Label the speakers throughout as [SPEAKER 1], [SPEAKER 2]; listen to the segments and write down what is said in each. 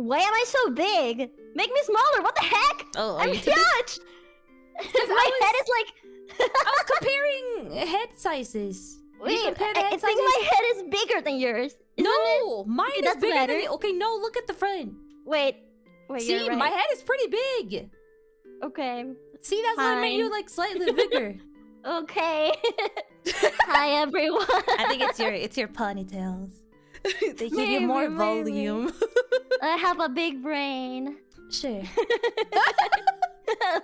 [SPEAKER 1] Why am I so big? Make me smaller. What the heck?
[SPEAKER 2] Oh,
[SPEAKER 1] I'm huge. My head is like.
[SPEAKER 2] I was comparing head sizes.
[SPEAKER 1] Wait, I think my head is bigger than yours.
[SPEAKER 2] No, mine is
[SPEAKER 1] that's
[SPEAKER 2] bigger
[SPEAKER 1] better.
[SPEAKER 2] than you. Okay, no, look at the front.
[SPEAKER 1] Wait,
[SPEAKER 2] See,
[SPEAKER 1] you're right.
[SPEAKER 2] my head is pretty big.
[SPEAKER 1] Okay.
[SPEAKER 2] See, that's why I made you like slightly bigger.
[SPEAKER 1] Okay. Hi everyone.
[SPEAKER 2] I think it's your ponytails. They give you more volume.
[SPEAKER 1] I have a big brain.
[SPEAKER 2] Sure.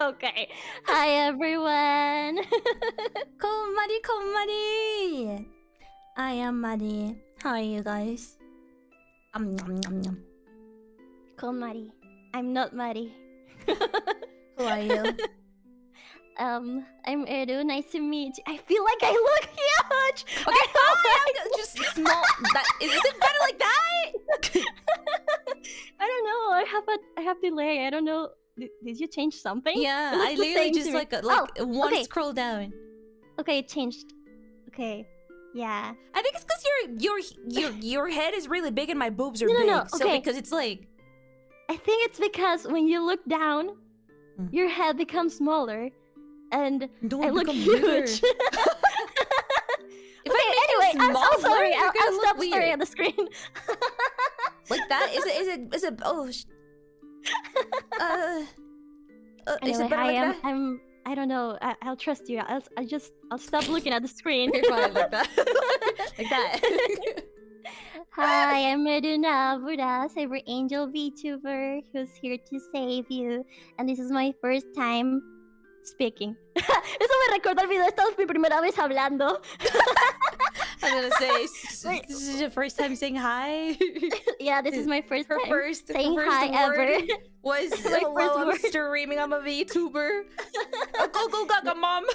[SPEAKER 1] Okay. Hi everyone.
[SPEAKER 2] Kon Marie. I am Marie. How are you guys?
[SPEAKER 1] Kon Mari. I'm not Mari.
[SPEAKER 2] Who are you?
[SPEAKER 1] I'm ERU. Nice to meet you. I feel like I look huge.
[SPEAKER 2] Okay, fine. Just small. Is it better like that?
[SPEAKER 1] I don't know. I have delay. I don't know. Did you change something?
[SPEAKER 2] Yeah,
[SPEAKER 1] It looks
[SPEAKER 2] I
[SPEAKER 1] the
[SPEAKER 2] literally
[SPEAKER 1] same
[SPEAKER 2] just
[SPEAKER 1] to me.
[SPEAKER 2] one
[SPEAKER 1] okay.
[SPEAKER 2] scroll down.
[SPEAKER 1] Okay, it changed. Okay. Yeah.
[SPEAKER 2] I think it's because your head is really big and my boobs are
[SPEAKER 1] No,
[SPEAKER 2] big.
[SPEAKER 1] no,
[SPEAKER 2] So
[SPEAKER 1] okay.
[SPEAKER 2] because it's like
[SPEAKER 1] I think it's because when you look down, your head becomes smaller, and I look huge. Anyway, I'm sorry. I'll stop staring at the screen.
[SPEAKER 2] Like that? Is it? Oh. Is it better like that?
[SPEAKER 1] I don't know. I'll trust you. I'll stop looking at the screen.
[SPEAKER 2] Okay, fine, like that. Like that.
[SPEAKER 1] Hi, I'm Meduna Buda, Cyber Angel VTuber, who's here to save you. And this is my first time speaking. Eso me recuerda el video. Esta es mi primera vez hablando.
[SPEAKER 2] I'm gonna say, this is your first time saying hi.
[SPEAKER 1] Yeah, this is my first time saying
[SPEAKER 2] her
[SPEAKER 1] hi ever.
[SPEAKER 2] Was hello, I'm streaming. I'm a VTuber. Go, gaga, mom.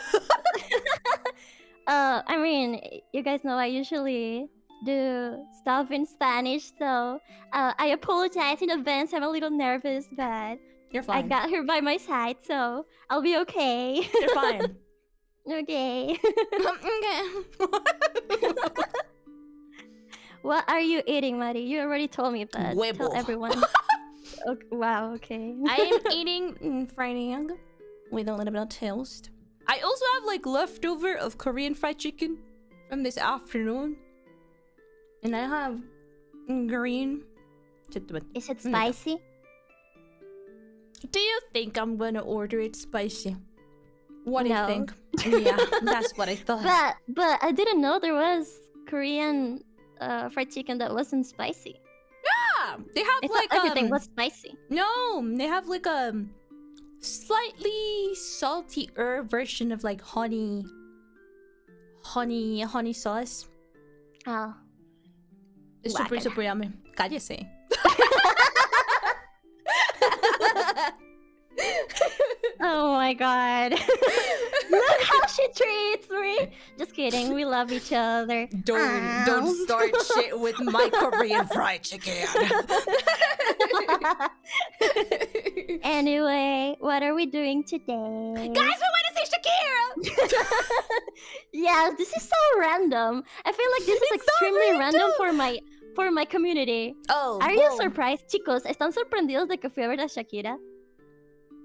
[SPEAKER 1] I mean, you guys know I usually do stuff in Spanish, so I apologize in advance. I'm a little nervous, but
[SPEAKER 2] You're fine.
[SPEAKER 1] I got her by my side, so I'll be okay.
[SPEAKER 2] You're fine.
[SPEAKER 1] Okay.
[SPEAKER 2] Okay.
[SPEAKER 1] What are you eating, Marie? You already told me, but tell everyone. Okay, wow, okay.
[SPEAKER 2] I am eating fried egg with a little bit of toast. I also have like leftover of Korean fried chicken from this afternoon. And I have green.
[SPEAKER 1] Is it spicy?
[SPEAKER 2] Do you think I'm gonna order it spicy? What do you
[SPEAKER 1] No.
[SPEAKER 2] think? Yeah, that's what I thought.
[SPEAKER 1] But I didn't know there was Korean fried chicken that wasn't spicy.
[SPEAKER 2] Yeah, they have
[SPEAKER 1] I thought everything was spicy.
[SPEAKER 2] No, they have like a slightly saltier version of like honey sauce.
[SPEAKER 1] Oh.
[SPEAKER 2] It's super yummy. Cállese.
[SPEAKER 1] Oh my god. Look how she treats me. Just kidding. We love each other.
[SPEAKER 2] Don't start shit with my Korean fried chicken.
[SPEAKER 1] Anyway, what are we doing today?
[SPEAKER 2] Guys, we want to say Shakira.
[SPEAKER 1] Yeah, this is so random. I feel like this is extremely random for my community.
[SPEAKER 2] Oh,
[SPEAKER 1] are you surprised, chicos? ¿Están sorprendidos de que fui a ver a Shakira?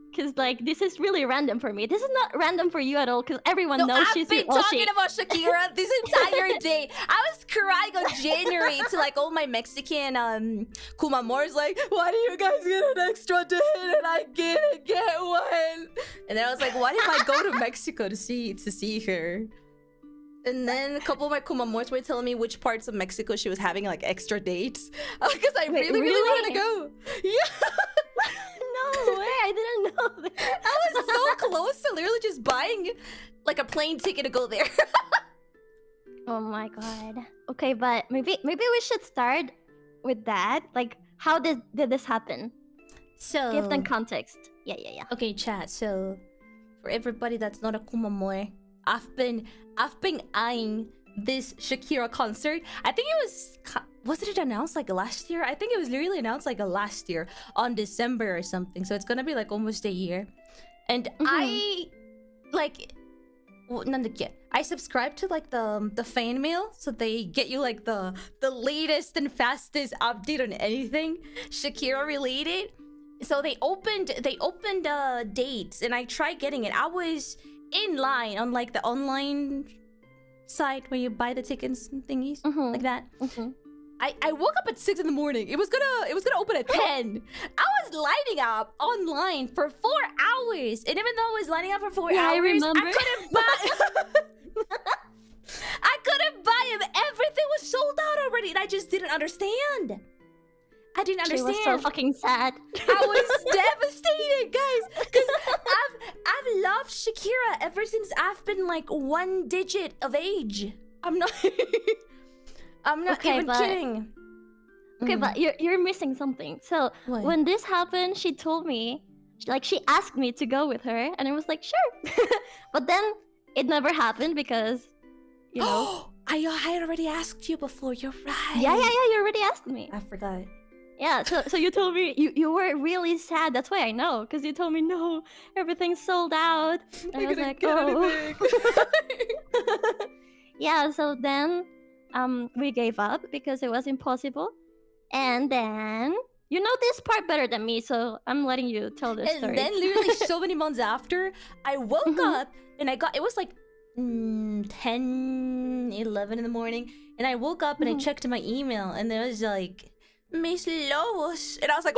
[SPEAKER 1] Because like this is really random for me. This is not random for you at all. Because everyone knows she's
[SPEAKER 2] I've been talking about Shakira this entire day. I was crying on January to like all my Mexican kumamors. Like, why do you guys get an extra day and I didn't get one? And then I was like, what if I go to Mexico to see her? And then a couple of my kumamors were telling me which parts of Mexico she was having like extra dates. Because I really wanted to go. Yeah.
[SPEAKER 1] No way, I didn't know that.
[SPEAKER 2] I was so close to literally just buying like a plane ticket to go there.
[SPEAKER 1] Oh my god. Okay, but maybe we should start with that. Like, how did this happen?
[SPEAKER 2] So
[SPEAKER 1] give them context. Yeah.
[SPEAKER 2] Okay, chat. So for everybody that's not a kumamor, I've been eyeing this Shakira concert. I think it was it announced like last year? I think it was literally announced like last year on December or something. So it's gonna be like almost a year. And I like I subscribe to like the fan mail, so they get you like the latest and fastest update on anything Shakira related. So they opened dates, and I tried getting it. I was in line on like the online site where you buy the tickets and thingies like that. I woke up at 6 in the morning. It was gonna open at 10. I was lining up online for 4 hours, and even though I was lining up for 4 hours,
[SPEAKER 1] I remember.
[SPEAKER 2] I couldn't buy. I couldn't buy them. Everything was sold out already, and I just didn't understand. I didn't understand.
[SPEAKER 1] She was so fucking sad.
[SPEAKER 2] I was devastated, guys, because I've loved Shakira ever since I've been like 1 digit of age. I'm not
[SPEAKER 1] Okay,
[SPEAKER 2] even kidding.
[SPEAKER 1] Okay, but you're missing something. So
[SPEAKER 2] What?
[SPEAKER 1] when this happened, she told me, like, she asked me to go with her, and I was like, sure. But then it never happened because, you know.
[SPEAKER 2] I had already asked you before. You're right.
[SPEAKER 1] Yeah. You already asked me.
[SPEAKER 2] I forgot.
[SPEAKER 1] Yeah. So you told me you were really sad. That's why I know, because you told me no, everything's sold out. And I was like, oh. Yeah. So then we gave up because it was impossible, and then you know this part better than me, so I'm letting you tell this story.
[SPEAKER 2] And then literally so many months after, I woke up and it was like 10, 11 in the morning, and I woke up and I checked my email, and there was like Miss Lobos, and I was like,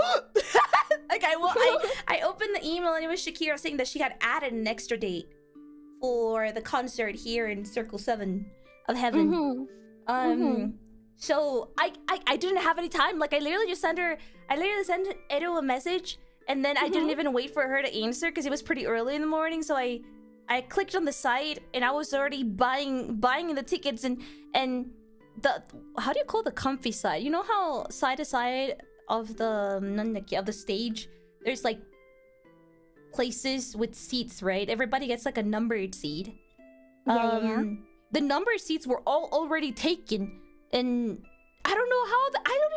[SPEAKER 2] like I opened the email, and it was Shakira saying that she had added an extra date for the concert here in Circle 7 of Heaven. So I didn't have any time. Like I literally sent ERU a message, and then I didn't even wait for her to answer because it was pretty early in the morning. So I clicked on the site, and I was already buying the tickets, and the, how do you call the comfy side? You know how side to side of the stage, there's like places with seats, right? Everybody gets like a numbered seat.
[SPEAKER 1] Yeah.
[SPEAKER 2] The numbered seats were all already taken, and I don't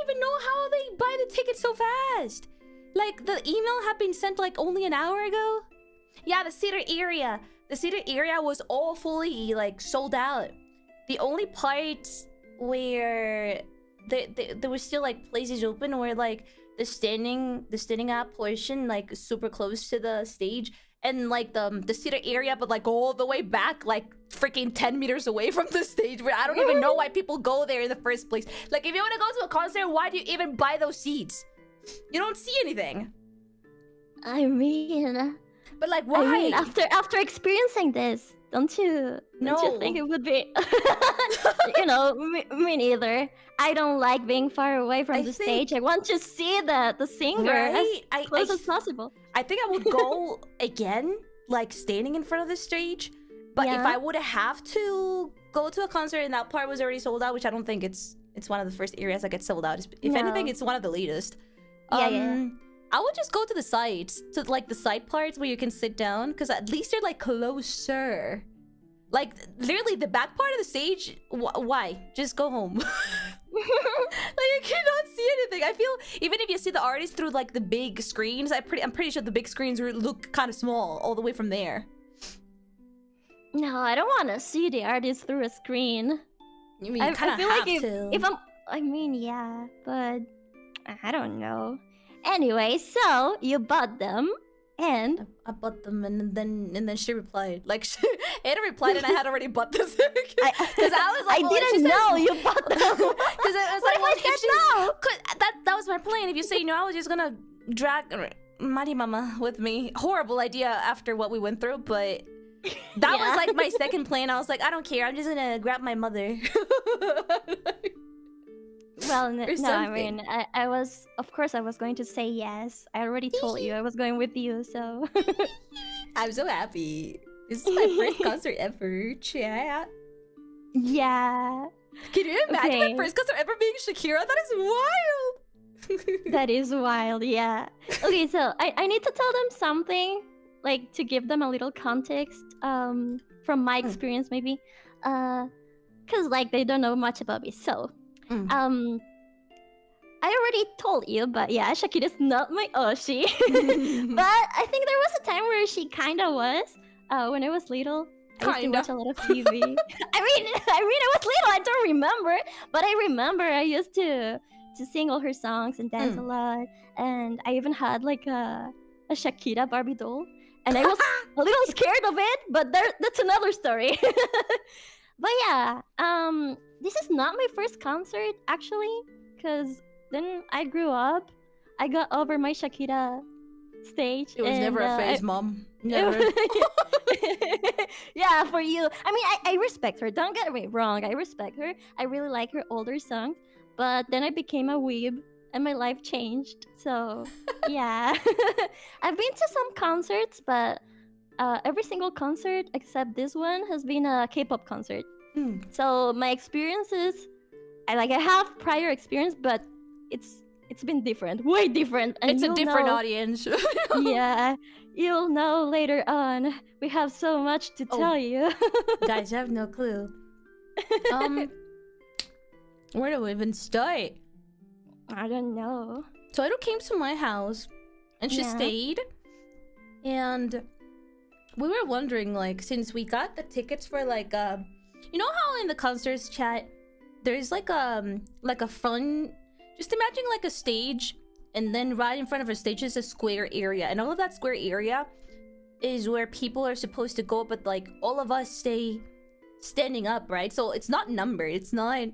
[SPEAKER 2] even know how they buy the tickets so fast. Like the email had been sent like only an hour ago. Yeah, the seater area was all fully like sold out. The only parts where there was still like places open were like the standing up portion, like super close to the stage, and like the seater area, but like all the way back, like freaking 10 meters away from the stage, where I don't even know why people go there in the first place. Like if you want to go to a concert, why do you even buy those seats? You don't see anything.
[SPEAKER 1] I mean,
[SPEAKER 2] but like why?
[SPEAKER 1] I mean, after experiencing this, don't you think it would be? You know, me neither. I don't like being far away from the stage. I want to see the singer as close as possible.
[SPEAKER 2] I think I would go again, like standing in front of the stage. But if I would have to go to a concert and that part was already sold out, which I don't think it's one of the first areas that gets sold out. If anything, it's one of the latest. I would just go to the sides, to like the side parts where you can sit down, because at least they're like closer. Like literally the back part of the stage, why? Just go home. Like you cannot see anything. I feel even if you see the artist through like the big screens, I'm pretty sure the big screens look kind of small all the way from there.
[SPEAKER 1] No, I don't want to see the artist through a screen.
[SPEAKER 2] I mean, you kind of have to.
[SPEAKER 1] I mean, yeah, but I don't know. Anyway, so you bought them, and
[SPEAKER 2] I bought them, and then she replied. Like Ada replied, and I had already bought this because I was like,
[SPEAKER 1] I didn't know you bought them.
[SPEAKER 2] Because it was like, well, if she that was my plan. If you say no, I was just gonna drag Mari Mama with me. Horrible idea after what we went through, but. That was like my second plan. I was like, I don't care. I'm just gonna grab my mother.
[SPEAKER 1] Well, no, I mean, I was, of course, I was going to say yes. I already told you I was going with you, so.
[SPEAKER 2] I'm so happy. This is my first concert ever. Chat.
[SPEAKER 1] Yeah.
[SPEAKER 2] Can you imagine my first concert ever being Shakira? That is wild.
[SPEAKER 1] That is wild, yeah. Okay, so I need to tell them something. Like, to give them a little context, from my experience, maybe. Because, like, they don't know much about me, so... I already told you, but yeah, Shakira's not my Oshi. But I think there was a time where she kind of was, when I was little. I used to watch a lot of TV. I mean, I was little. I don't remember, but I remember I used to sing all her songs and dance a lot. And I even had like a Shakira Barbie doll, and I was a little scared of it. But that's another story. But yeah, this is not my first concert actually, because then I grew up. I got over my Shakira stage.
[SPEAKER 2] It was never a phase, Mom. Never.
[SPEAKER 1] Yeah, for you. I mean, I respect her. Don't get me wrong. I respect her. I really like her older songs. But then I became a weeb and my life changed. So, yeah. I've been to some concerts, but every single concert except this one has been a K-pop concert. So my experiences, I have prior experience, but it's been different, way different. And
[SPEAKER 2] it's a different audience.
[SPEAKER 1] Yeah, you'll know later on. We have so much to tell you.
[SPEAKER 2] Guys, I have no clue. Where do we even start?
[SPEAKER 1] I don't know.
[SPEAKER 2] Toiro came to my house, and she stayed. And we were wondering, like, since we got the tickets for, like, you know how in the concerts chat, there's like a fun... Just imagine like a stage, and then right in front of a stage is a square area, and all of that square area is where people are supposed to go, but like all of us stay standing up, right? So it's not numbered. It's not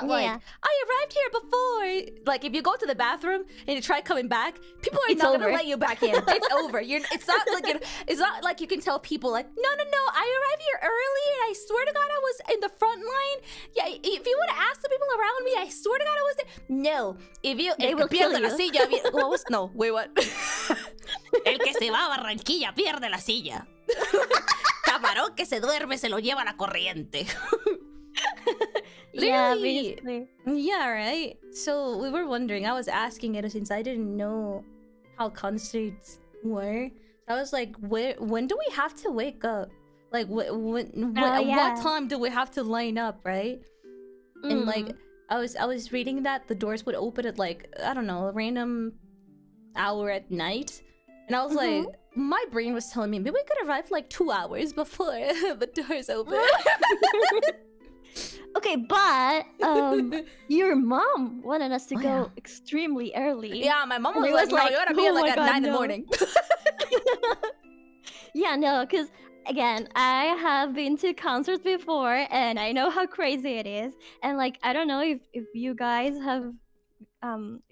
[SPEAKER 2] like I arrived here before. Like if you go to the bathroom and you try coming back, people are not gonna let you back in. It's over. It's not like you can tell people like no, I arrived here early and I swear to God I was in the front line. Yeah, if you would have asked the people around me, I swear to God I was there. No, if you
[SPEAKER 1] they will kill you.
[SPEAKER 2] La silla. No, wait, what? El que se va a Barranquilla pierde la silla. Camarón que se duerme se lo lleva la corriente.
[SPEAKER 1] Yeah, basically.
[SPEAKER 2] Yeah, right? So we were wondering, I was asking it since I didn't know how concerts were. I was like, when do we have to wake up? Like, what time do we have to line up, right? And like, I was reading that the doors would open at like, I don't know, a random hour at night. And I was like, my brain was telling me, maybe we could arrive like 2 hours before the doors open.
[SPEAKER 1] Okay, but your mom wanted us to go extremely early.
[SPEAKER 2] Yeah, my mom was like, no, you gotta be like at 9 in the morning.
[SPEAKER 1] Yeah, no, because again, I have been to concerts before and I know how crazy it is. And like, I don't know if you guys have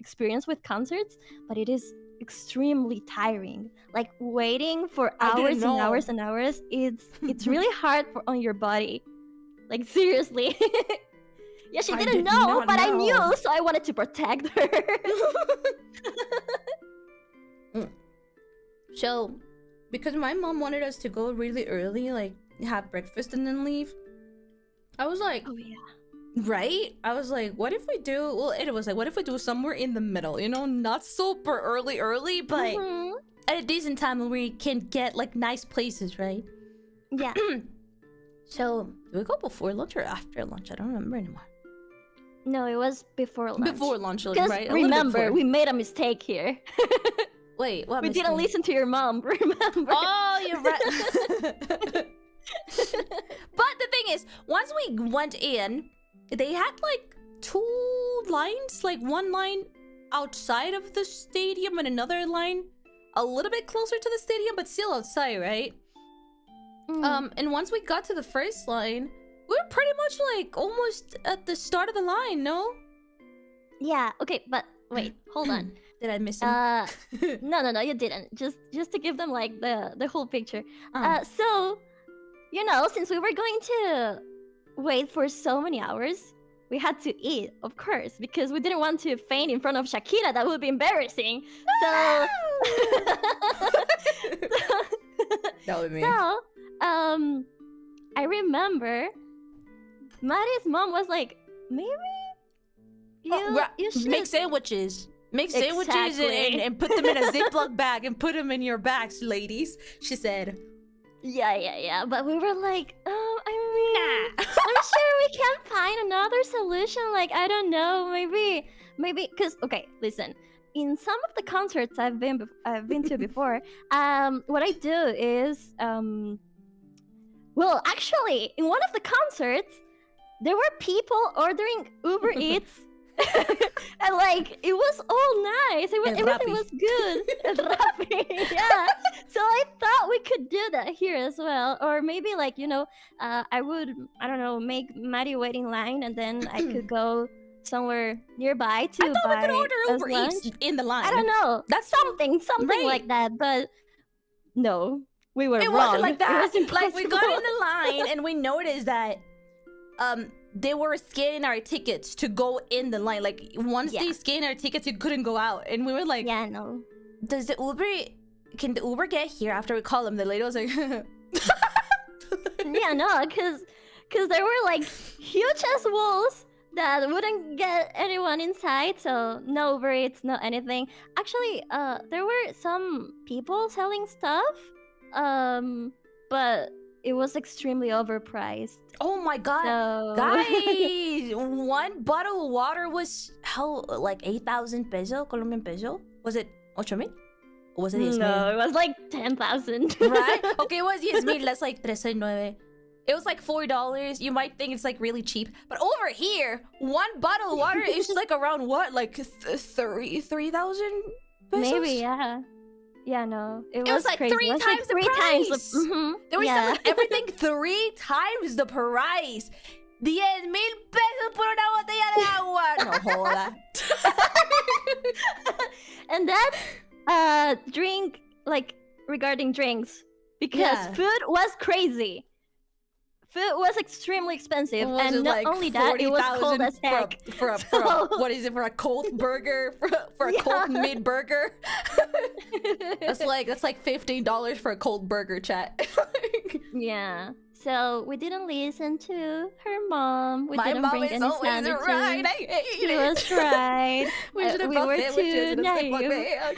[SPEAKER 1] experience with concerts, but it is extremely tiring. Like waiting for hours and hours and hours, it's really hard on your body. Like seriously. Yeah, she didn't know, but I knew, so I wanted to protect her.
[SPEAKER 2] So, because my mom wanted us to go really early, like have breakfast and then leave, I was like,
[SPEAKER 1] oh yeah,
[SPEAKER 2] right? I was like, what if we do? Well, it was like, what if we do somewhere in the middle? You know, not super early, but at a decent time where we can get like nice places, right?
[SPEAKER 1] Yeah.
[SPEAKER 2] So, did we go before lunch or after lunch? I don't remember anymore.
[SPEAKER 1] No, it was before lunch.
[SPEAKER 2] Before lunch,
[SPEAKER 1] because
[SPEAKER 2] right?
[SPEAKER 1] Remember, we made a mistake here.
[SPEAKER 2] Wait, what
[SPEAKER 1] we
[SPEAKER 2] mistake?
[SPEAKER 1] didn't listen to your mom, remember?
[SPEAKER 2] Oh, you're right. But the thing is, once we went in, they had like 2 lines. Like one line outside of the stadium and another line a little bit closer to the stadium, but still outside, right? And once we got to the first line, we were pretty much like almost at the start of the line, no?
[SPEAKER 1] Yeah, okay, but wait, hold on.
[SPEAKER 2] Did I miss him?
[SPEAKER 1] No, you didn't. Just to give them like the whole picture. So, you know, since we were going to wait for so many hours, we had to eat, of course, because we didn't want to faint in front of Shakira. That would be embarrassing. So,
[SPEAKER 2] that would be.
[SPEAKER 1] So, I remember Marie's mom was like, maybe you should
[SPEAKER 2] make sandwiches. Make sandwiches and put them in a Ziploc bag and put them in your bags, ladies. She said.
[SPEAKER 1] Yeah. But we were like, I mean, I'm sure we can find another solution. Like, I don't know, maybe, because okay, listen. In some of the concerts I've been to before, what I do is Well, actually, in one of the concerts, there were people ordering Uber Eats. And like it was all nice. Everything was good. And rapid, yeah. So I thought we could do that here as well, or maybe like I don't know, make Maddie wait in line, and then I could go somewhere nearby to
[SPEAKER 2] I thought
[SPEAKER 1] buy
[SPEAKER 2] we could order Uber
[SPEAKER 1] lunch.
[SPEAKER 2] Eats in the line.
[SPEAKER 1] I don't know.
[SPEAKER 2] That's
[SPEAKER 1] something
[SPEAKER 2] right.
[SPEAKER 1] like that, but no, we were
[SPEAKER 2] it
[SPEAKER 1] wrong.
[SPEAKER 2] wasn't like that.
[SPEAKER 1] It was
[SPEAKER 2] Like we got in
[SPEAKER 1] impossible.
[SPEAKER 2] the line and we noticed that they were scanning our tickets to go in the line. Like once they scanned our tickets, you couldn't go out. And we were like,
[SPEAKER 1] yeah, no.
[SPEAKER 2] can the Uber get here after we call them? The lady was like,
[SPEAKER 1] Yeah, no, because there were like huge ass walls that wouldn't get anyone inside, so no Uber Eats, no anything. Actually, there were some people selling stuff, but it was extremely overpriced.
[SPEAKER 2] oh my god.
[SPEAKER 1] So...
[SPEAKER 2] Guys, one bottle of water was like 8,000 peso, Colombian peso? Was it 8,000? Or was it 10,000?
[SPEAKER 1] No, it was like 10,000.
[SPEAKER 2] Right? Okay, it was 10,000. That's like 3,900. It was like $4. You might think it's like really cheap, but over here, one bottle of water is like around what, like 3,000 pesos?
[SPEAKER 1] Maybe, yeah. Yeah, no, it was
[SPEAKER 2] like
[SPEAKER 1] crazy.
[SPEAKER 2] three
[SPEAKER 1] It was
[SPEAKER 2] times
[SPEAKER 1] like
[SPEAKER 2] the
[SPEAKER 1] 3
[SPEAKER 2] price.
[SPEAKER 1] times the
[SPEAKER 2] There was
[SPEAKER 1] yeah.
[SPEAKER 2] like everything 3 times the price. 10,000 pesos por una botella de agua. No, hola.
[SPEAKER 1] And that's drink, like regarding drinks, because food was crazy. Food was extremely expensive,
[SPEAKER 2] Was
[SPEAKER 1] and
[SPEAKER 2] it
[SPEAKER 1] not
[SPEAKER 2] like
[SPEAKER 1] only that, it was cold
[SPEAKER 2] 40,000
[SPEAKER 1] as heck.
[SPEAKER 2] for a what is it, for a cold burger, for a cold mid burger? That's like $15 for a cold burger, chat.
[SPEAKER 1] Yeah. So we didn't listen to her mom. We
[SPEAKER 2] My
[SPEAKER 1] didn't
[SPEAKER 2] mom
[SPEAKER 1] bring
[SPEAKER 2] is
[SPEAKER 1] any
[SPEAKER 2] always
[SPEAKER 1] sandwiches.
[SPEAKER 2] right. I hate
[SPEAKER 1] She
[SPEAKER 2] it.
[SPEAKER 1] was right.
[SPEAKER 2] We should have
[SPEAKER 1] we
[SPEAKER 2] bought
[SPEAKER 1] were
[SPEAKER 2] sandwiches
[SPEAKER 1] too
[SPEAKER 2] in a Ziploc
[SPEAKER 1] naive.
[SPEAKER 2] bag.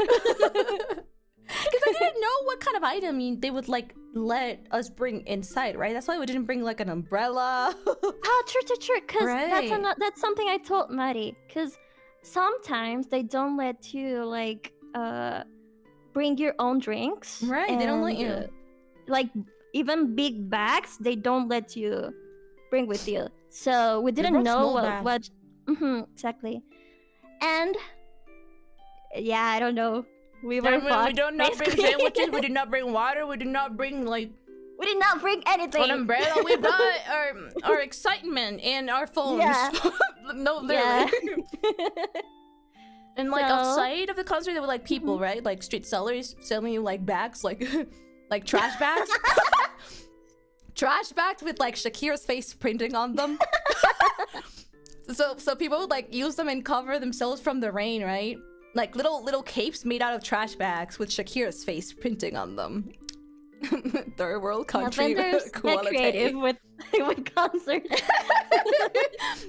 [SPEAKER 2] Because I didn't know what kind of item they would like let us bring inside, right? That's why we didn't bring like an umbrella.
[SPEAKER 1] Oh, true. Because
[SPEAKER 2] Right.
[SPEAKER 1] that's something I told Maddie. Because sometimes they don't let you like bring your own drinks.
[SPEAKER 2] Right, they don't let you.
[SPEAKER 1] Like even big bags, they don't let you bring with you. So we didn't
[SPEAKER 2] brought
[SPEAKER 1] know
[SPEAKER 2] small bags.
[SPEAKER 1] what. Exactly. And yeah, I don't know. We were
[SPEAKER 2] We
[SPEAKER 1] fucked,
[SPEAKER 2] do not bring
[SPEAKER 1] basically.
[SPEAKER 2] sandwiches. We did not bring water. We did not bring like
[SPEAKER 1] We did not bring anything.
[SPEAKER 2] an umbrella. We brought our excitement and our phones.
[SPEAKER 1] Yeah.
[SPEAKER 2] No, literally.
[SPEAKER 1] Yeah.
[SPEAKER 2] And like
[SPEAKER 1] So-
[SPEAKER 2] outside of the concert, there were like people, right? Like street sellers selling you like bags, like like trash bags. Trash bags with like Shakira's face printing on them. So people would like use them and cover themselves from the rain, right? Like little capes made out of trash bags with Shakira's face printing on them. Third world country
[SPEAKER 1] Vendors get
[SPEAKER 2] quality.
[SPEAKER 1] creative with concerts.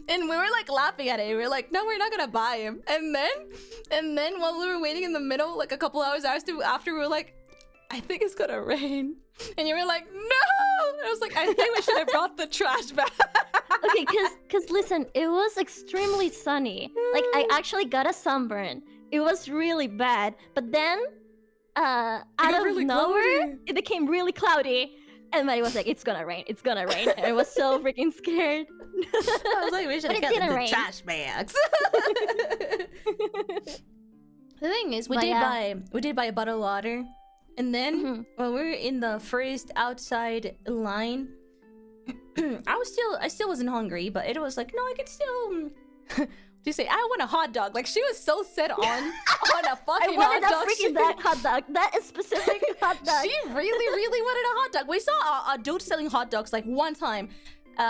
[SPEAKER 2] And we were like laughing at it. We were like, no, we're not gonna buy him. And then while we were waiting in the middle, like a couple hours after we were like, I think it's gonna rain. And you were like, no! I was like, I think we should have brought the trash bag.
[SPEAKER 1] Okay, cause listen, it was extremely sunny. Like I actually got a sunburn. It was really bad. But then out
[SPEAKER 2] got
[SPEAKER 1] of
[SPEAKER 2] really
[SPEAKER 1] nowhere,
[SPEAKER 2] cloudy.
[SPEAKER 1] it became really cloudy. And Maddie was like, it's gonna rain. And I was so freaking scared.
[SPEAKER 2] I was like, we should
[SPEAKER 1] But
[SPEAKER 2] have
[SPEAKER 1] it
[SPEAKER 2] gotten
[SPEAKER 1] didn't
[SPEAKER 2] the
[SPEAKER 1] rain.
[SPEAKER 2] trash bags. The thing is, we
[SPEAKER 1] But
[SPEAKER 2] did buy a bottle of water. And then when we were in the first outside line, I still wasn't hungry, but it was like, no, I can still do you say I want a hot dog. Like she was so set on a fucking
[SPEAKER 1] I wanted
[SPEAKER 2] hot dog.
[SPEAKER 1] a freaking that hot dog. That is specific hot dog.
[SPEAKER 2] She really wanted a hot dog. We saw a dude selling hot dogs like one time.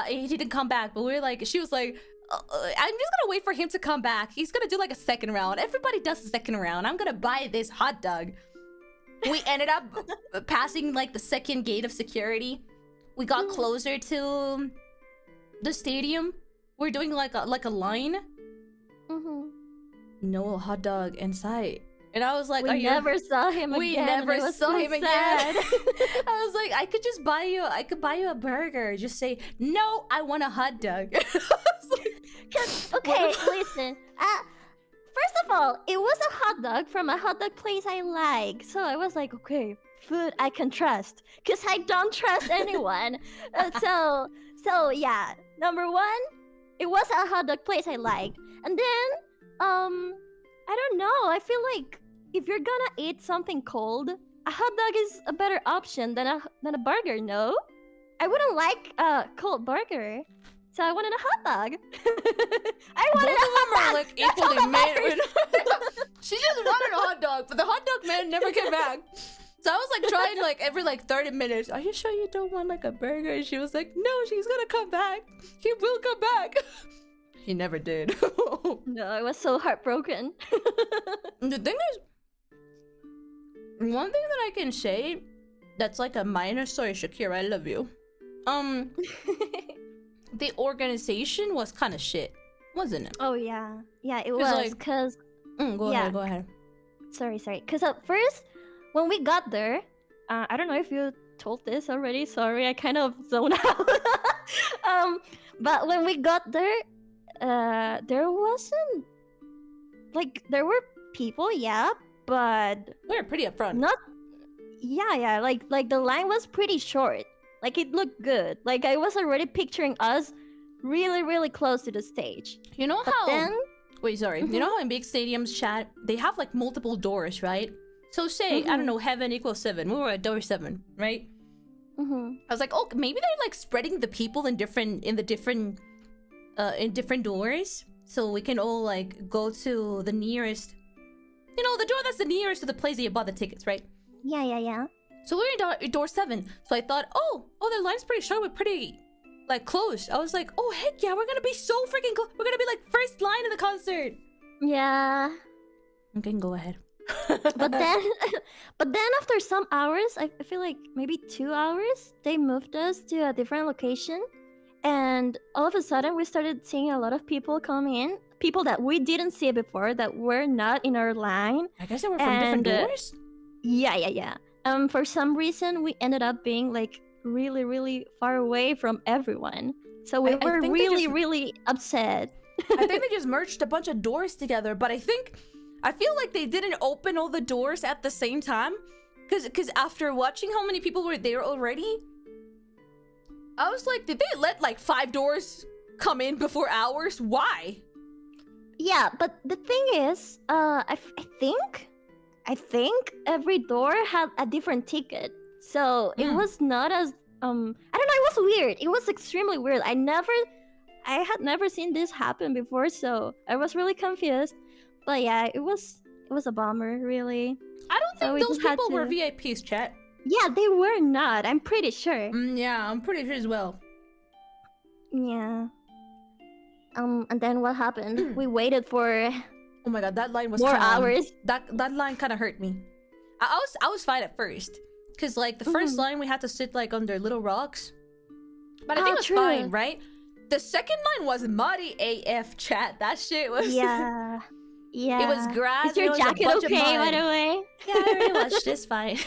[SPEAKER 2] He didn't come back, but we were like, she was like, I'm just gonna wait for him to come back. He's gonna do like a second round. Everybody does a second round. I'm gonna buy this hot dog. We ended up passing like the second gate of security. We got closer to the stadium. We're doing like a line. No hot dog in sight. And I was like,
[SPEAKER 1] We never saw him again.
[SPEAKER 2] We
[SPEAKER 1] and
[SPEAKER 2] never
[SPEAKER 1] it was
[SPEAKER 2] saw
[SPEAKER 1] so
[SPEAKER 2] him again.
[SPEAKER 1] sad.
[SPEAKER 2] I was like, I could buy you a burger. Just say, no, I want a hot dog. I was like,
[SPEAKER 1] Okay, listen. First of all, it was a hot dog from a hot dog place I like. So I was like, okay, food I can trust, because I don't trust anyone. So yeah, number one, it was a hot dog place I liked. And then, I don't know, I feel like if you're gonna eat something cold, a hot dog is a better option than a burger, no? I wouldn't like a cold burger, so I wanted a hot dog. I wanted a hot dog!
[SPEAKER 2] Like
[SPEAKER 1] That's all
[SPEAKER 2] equally
[SPEAKER 1] that
[SPEAKER 2] made.
[SPEAKER 1] matters.
[SPEAKER 2] She just wanted a hot dog, but the hot dog man never came back. So I was like trying like every like 30 minutes. Are you sure you don't want like a burger? And she was like, no, she's gonna come back. He will come back. He never did.
[SPEAKER 1] No, I was so heartbroken.
[SPEAKER 2] The thing is, one thing that I can say that's like a minus, sorry Shakira, I love you. The organization was kind of shit, wasn't it?
[SPEAKER 1] Oh yeah, it
[SPEAKER 2] 'Cause,
[SPEAKER 1] was,
[SPEAKER 2] like-
[SPEAKER 1] cause
[SPEAKER 2] Go ahead.
[SPEAKER 1] sorry, cause at first when we got there, I don't know if you told this already. Sorry, I kind of zoned out. But when we got there, there wasn't like there were people, yeah, but
[SPEAKER 2] We were pretty upfront.
[SPEAKER 1] not. Yeah, like the line was pretty short. Like it looked good. Like I was already picturing us really close to the stage.
[SPEAKER 2] You know
[SPEAKER 1] But
[SPEAKER 2] how?
[SPEAKER 1] then,
[SPEAKER 2] Wait, sorry. You know how in big stadiums, chat, they have like multiple doors, right? So say I don't know, heaven equals 7. We were at door 7, right? I was like, oh, maybe they're like spreading the people in different doors, so we can all like go to the nearest, you know, the door that's the nearest to the place that you bought the tickets, right?
[SPEAKER 1] yeah.
[SPEAKER 2] So we're in door 7. So I thought, oh, the line's pretty short. We're pretty like close. I was like, oh heck yeah, we're gonna be so freaking close. We're gonna be like first line of the concert.
[SPEAKER 1] Yeah.
[SPEAKER 2] Okay, go ahead.
[SPEAKER 1] But then after some hours, I feel like maybe 2 hours, they moved us to a different location, and all of a sudden we started seeing a lot of people coming in, people that we didn't see before, that were not in our line.
[SPEAKER 2] I guess they were from different
[SPEAKER 1] And,
[SPEAKER 2] doors.
[SPEAKER 1] Yeah. For some reason we ended up being like really far away from everyone, so we
[SPEAKER 2] I
[SPEAKER 1] were
[SPEAKER 2] think they
[SPEAKER 1] really upset.
[SPEAKER 2] I think they just merged a bunch of doors together, but I feel like they didn't open all the doors at the same time, because after watching how many people were there already, I was like, did they let like 5 doors come in before ours? Why?
[SPEAKER 1] Yeah, but the thing is, I think every door had a different ticket, so it was not as I don't know. It was weird. It was extremely weird. I had never seen this happen before, so I was really confused. But yeah, it was a bummer, really.
[SPEAKER 2] I don't
[SPEAKER 1] So
[SPEAKER 2] think
[SPEAKER 1] we
[SPEAKER 2] those
[SPEAKER 1] just had
[SPEAKER 2] people were
[SPEAKER 1] to-
[SPEAKER 2] VIPs, chat.
[SPEAKER 1] Yeah, they were not. I'm pretty sure.
[SPEAKER 2] Yeah, I'm pretty sure as well.
[SPEAKER 1] Yeah. And then what happened? We waited for
[SPEAKER 2] Oh my god, that line was
[SPEAKER 1] more
[SPEAKER 2] kinda-
[SPEAKER 1] hours.
[SPEAKER 2] That line kind of hurt me. I was fine at first, cause like the first line we had to sit like under little rocks, but I think it was
[SPEAKER 1] true.
[SPEAKER 2] fine, right? The second line was muddy AF, chat. That shit was
[SPEAKER 1] Yeah. Yeah.
[SPEAKER 2] It was grass.
[SPEAKER 1] Is your
[SPEAKER 2] and it was a
[SPEAKER 1] jacket
[SPEAKER 2] bunch of
[SPEAKER 1] okay, by
[SPEAKER 2] mud.
[SPEAKER 1] the way?
[SPEAKER 2] Yeah, I already watched this. Fine.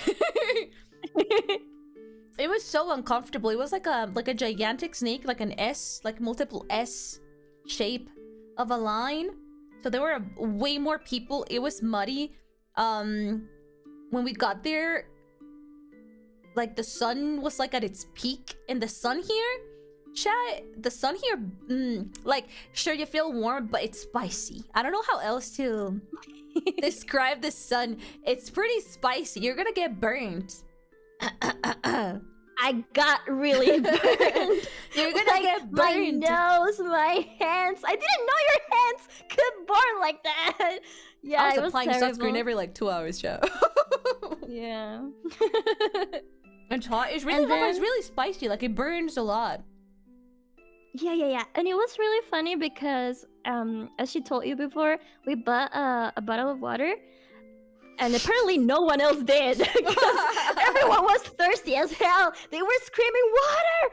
[SPEAKER 2] It was so uncomfortable. It was like a gigantic snake, like an S, like multiple S shape of a line. So there were way more people. It was muddy. When we got there, like the sun was like at its peak, and the sun here, chat, the sun here, like sure you feel warm, but it's spicy. I don't know how else to describe the sun. It's pretty spicy. You're gonna get burned.
[SPEAKER 1] I got really burned.
[SPEAKER 2] You're gonna get
[SPEAKER 1] My
[SPEAKER 2] burned.
[SPEAKER 1] nose, my hands. I didn't know your hands could burn like that. Yeah,
[SPEAKER 2] I was
[SPEAKER 1] it was
[SPEAKER 2] applying
[SPEAKER 1] terrible.
[SPEAKER 2] sunscreen every like 2 hours, chat.
[SPEAKER 1] Yeah.
[SPEAKER 2] It's hot. It's really
[SPEAKER 1] And
[SPEAKER 2] hot. It's
[SPEAKER 1] then-
[SPEAKER 2] really spicy. Like it burns a lot.
[SPEAKER 1] Yeah. And it was really funny because, as she told you before, we bought a bottle of water, and apparently no one else did because everyone was thirsty as hell. They were screaming water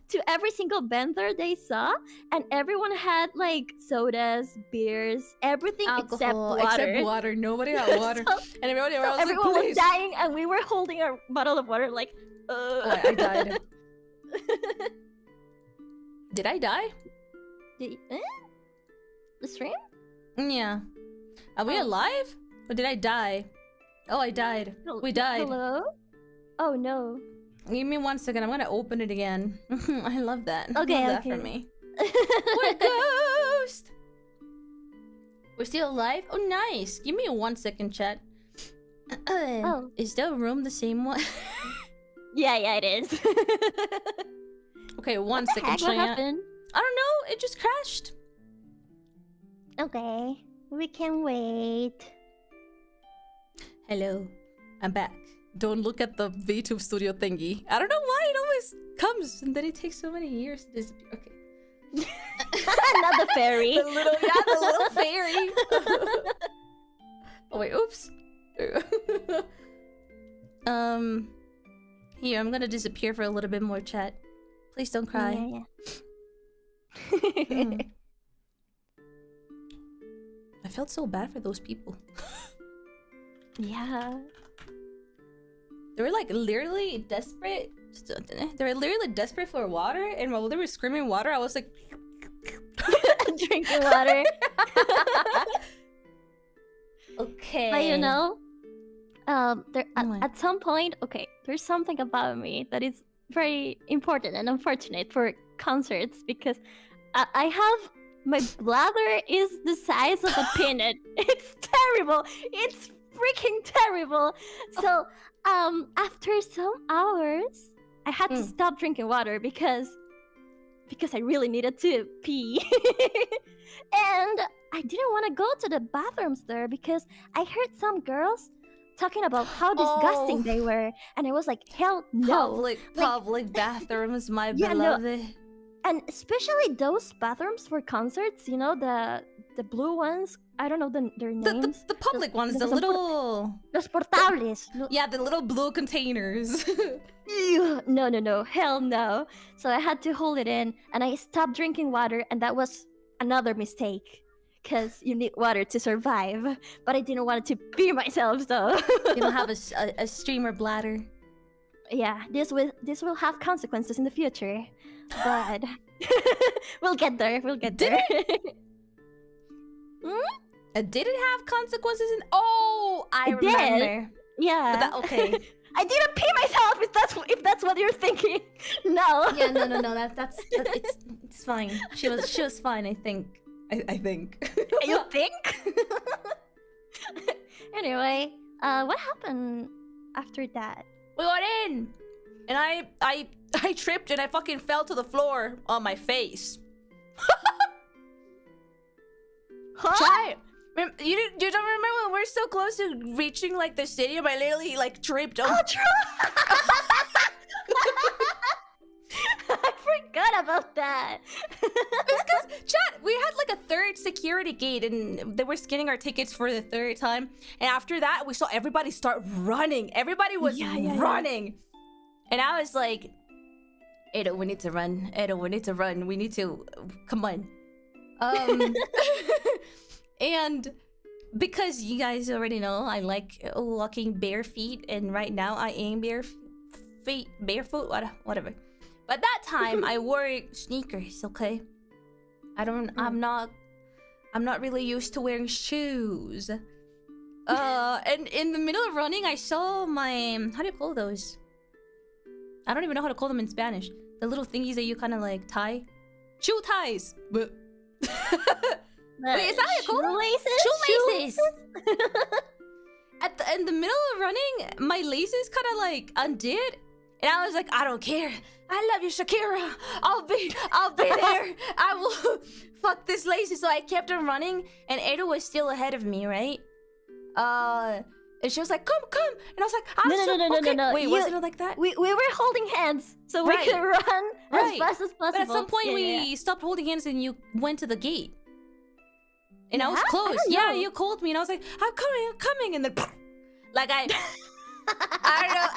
[SPEAKER 1] to every single banter they saw, and everyone had like sodas, beers, everything
[SPEAKER 2] Alcohol,
[SPEAKER 1] except water.
[SPEAKER 2] Nobody had water.
[SPEAKER 1] So-
[SPEAKER 2] And everybody
[SPEAKER 1] So
[SPEAKER 2] around was
[SPEAKER 1] everyone
[SPEAKER 2] like,
[SPEAKER 1] was
[SPEAKER 2] please.
[SPEAKER 1] dying, and we were holding a bottle of water like,
[SPEAKER 2] Oh, I died. Did I die?
[SPEAKER 1] The stream?
[SPEAKER 2] Yeah. Are we
[SPEAKER 1] Oh.
[SPEAKER 2] alive? Or did I die? Oh, I died. We died.
[SPEAKER 1] Hello? Oh no.
[SPEAKER 2] Give me 1 second. I'm gonna open it again. I love that.
[SPEAKER 1] Okay,
[SPEAKER 2] Love that for me. We're ghost. We're still alive. Oh, nice. Give me 1 second, chat.
[SPEAKER 1] Oh.
[SPEAKER 2] Is the room the same one?
[SPEAKER 1] Yeah, it is.
[SPEAKER 2] Okay, 1
[SPEAKER 1] What
[SPEAKER 2] second,
[SPEAKER 1] the heck? What
[SPEAKER 2] chat.
[SPEAKER 1] happened?
[SPEAKER 2] I don't know. It just crashed.
[SPEAKER 1] Okay, we can wait.
[SPEAKER 2] Hello, I'm back. Don't look at the VTube studio thingy. I don't know why it always comes and then it takes so many years to disappear. Okay.
[SPEAKER 1] Not the fairy.
[SPEAKER 2] The little fairy. Oh wait, oops. Here, I'm gonna disappear for a little bit more, chat. Please don't cry.
[SPEAKER 1] Yeah.
[SPEAKER 2] I felt so bad for those people.
[SPEAKER 1] Yeah.
[SPEAKER 2] They were like literally desperate. They were literally desperate for water, and while they were screaming water, I was like
[SPEAKER 1] Drinking water.
[SPEAKER 2] Okay.
[SPEAKER 1] But you know, there
[SPEAKER 2] What?
[SPEAKER 1] at some point, okay, there's something about me that is very important and unfortunate for concerts because I have my bladder is the size of a peanut. It's terrible. It's freaking terrible. So after some hours, I had to stop drinking water because I really needed to pee. And I didn't want to go to the bathrooms there because I heard some girls talking about how disgusting they were, and I was like, hell no.
[SPEAKER 2] Public bathrooms, my
[SPEAKER 1] Yeah, no.
[SPEAKER 2] beloved.
[SPEAKER 1] And especially those bathrooms for concerts, you know, the blue ones. I don't know their names.
[SPEAKER 2] The public ones, the little...
[SPEAKER 1] Los portables.
[SPEAKER 2] Yeah, the little blue containers.
[SPEAKER 1] Ew, no, hell no. So I had to hold it in, and I stopped drinking water, and that was another mistake. Because you need water to survive. But I didn't want to pee myself, so...
[SPEAKER 2] You don't have a streamer bladder.
[SPEAKER 1] Yeah, this will have consequences in the future. But... we'll get there,
[SPEAKER 2] Did it have consequences in... Oh, I
[SPEAKER 1] It did.
[SPEAKER 2] remember.
[SPEAKER 1] Yeah.
[SPEAKER 2] Okay.
[SPEAKER 1] I didn't pee myself if that's what you're thinking. No.
[SPEAKER 2] Yeah, no. It's fine. She was fine, I think. I think.
[SPEAKER 1] You think? Anyway, what happened after that?
[SPEAKER 2] We got in, and I tripped and I fucking fell to the floor on my face.
[SPEAKER 1] Huh?
[SPEAKER 2] Try. You don't remember when we're so close to reaching like the stadium? I literally like tripped.
[SPEAKER 1] Oh, true. I forgot about that.
[SPEAKER 2] It's because, chat, we had like a third security gate and they were scanning our tickets for the third time. And after that, we saw everybody start running. Everybody was running. And I was like, Edo, we need to run. Edo, we need to run. We need to, come on. And because you guys already know, I like walking bare feet. And right now I am barefoot, whatever. But that time I wore sneakers, okay? I'm not really used to wearing shoes. And in the middle of running, I saw my, how do you call those? I don't even know how to call them in Spanish. The little thingies that you kind of like tie. Shoe ties! But wait, is that how you call them? Shoelaces! In the middle of running, my laces kind of like undid. And I was like, I don't care. I love you, Shakira. I'll be there. I will fuck this lazy. So I kept on running, and Ada was still ahead of me, right? And she was like, come. And I was like,
[SPEAKER 1] No.
[SPEAKER 2] Wait, wasn't it like that?
[SPEAKER 1] We were holding hands, so we could run as fast as possible.
[SPEAKER 2] But at some point, we stopped holding hands, and you went to the gate. And I was close. Yeah, you called me, and I was like, I'm coming. And then, like I don't know.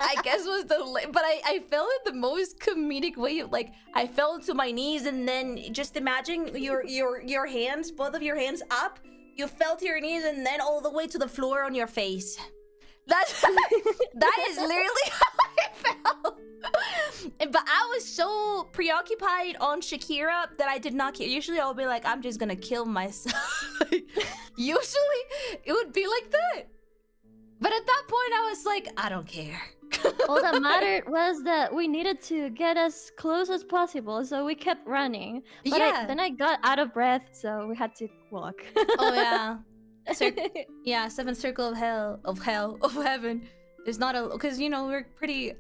[SPEAKER 2] I guess was but I fell in the most comedic way. Like I fell to my knees, and then just imagine your hands, both of your hands up. You fell to your knees, and then all the way to the floor on your face. That is literally how I felt. But I was so preoccupied on Shakira that I did not care. Usually I'll be like, I'm just gonna kill myself. Usually it would be like that. But at that point, I was like, I don't care.
[SPEAKER 1] All that mattered was that we needed to get as close as possible, so we kept running. But
[SPEAKER 2] Yeah.
[SPEAKER 1] then I got out of breath, so we had to walk.
[SPEAKER 2] Oh yeah. Yeah, seventh circle of heaven. There's not a, because you know we're pretty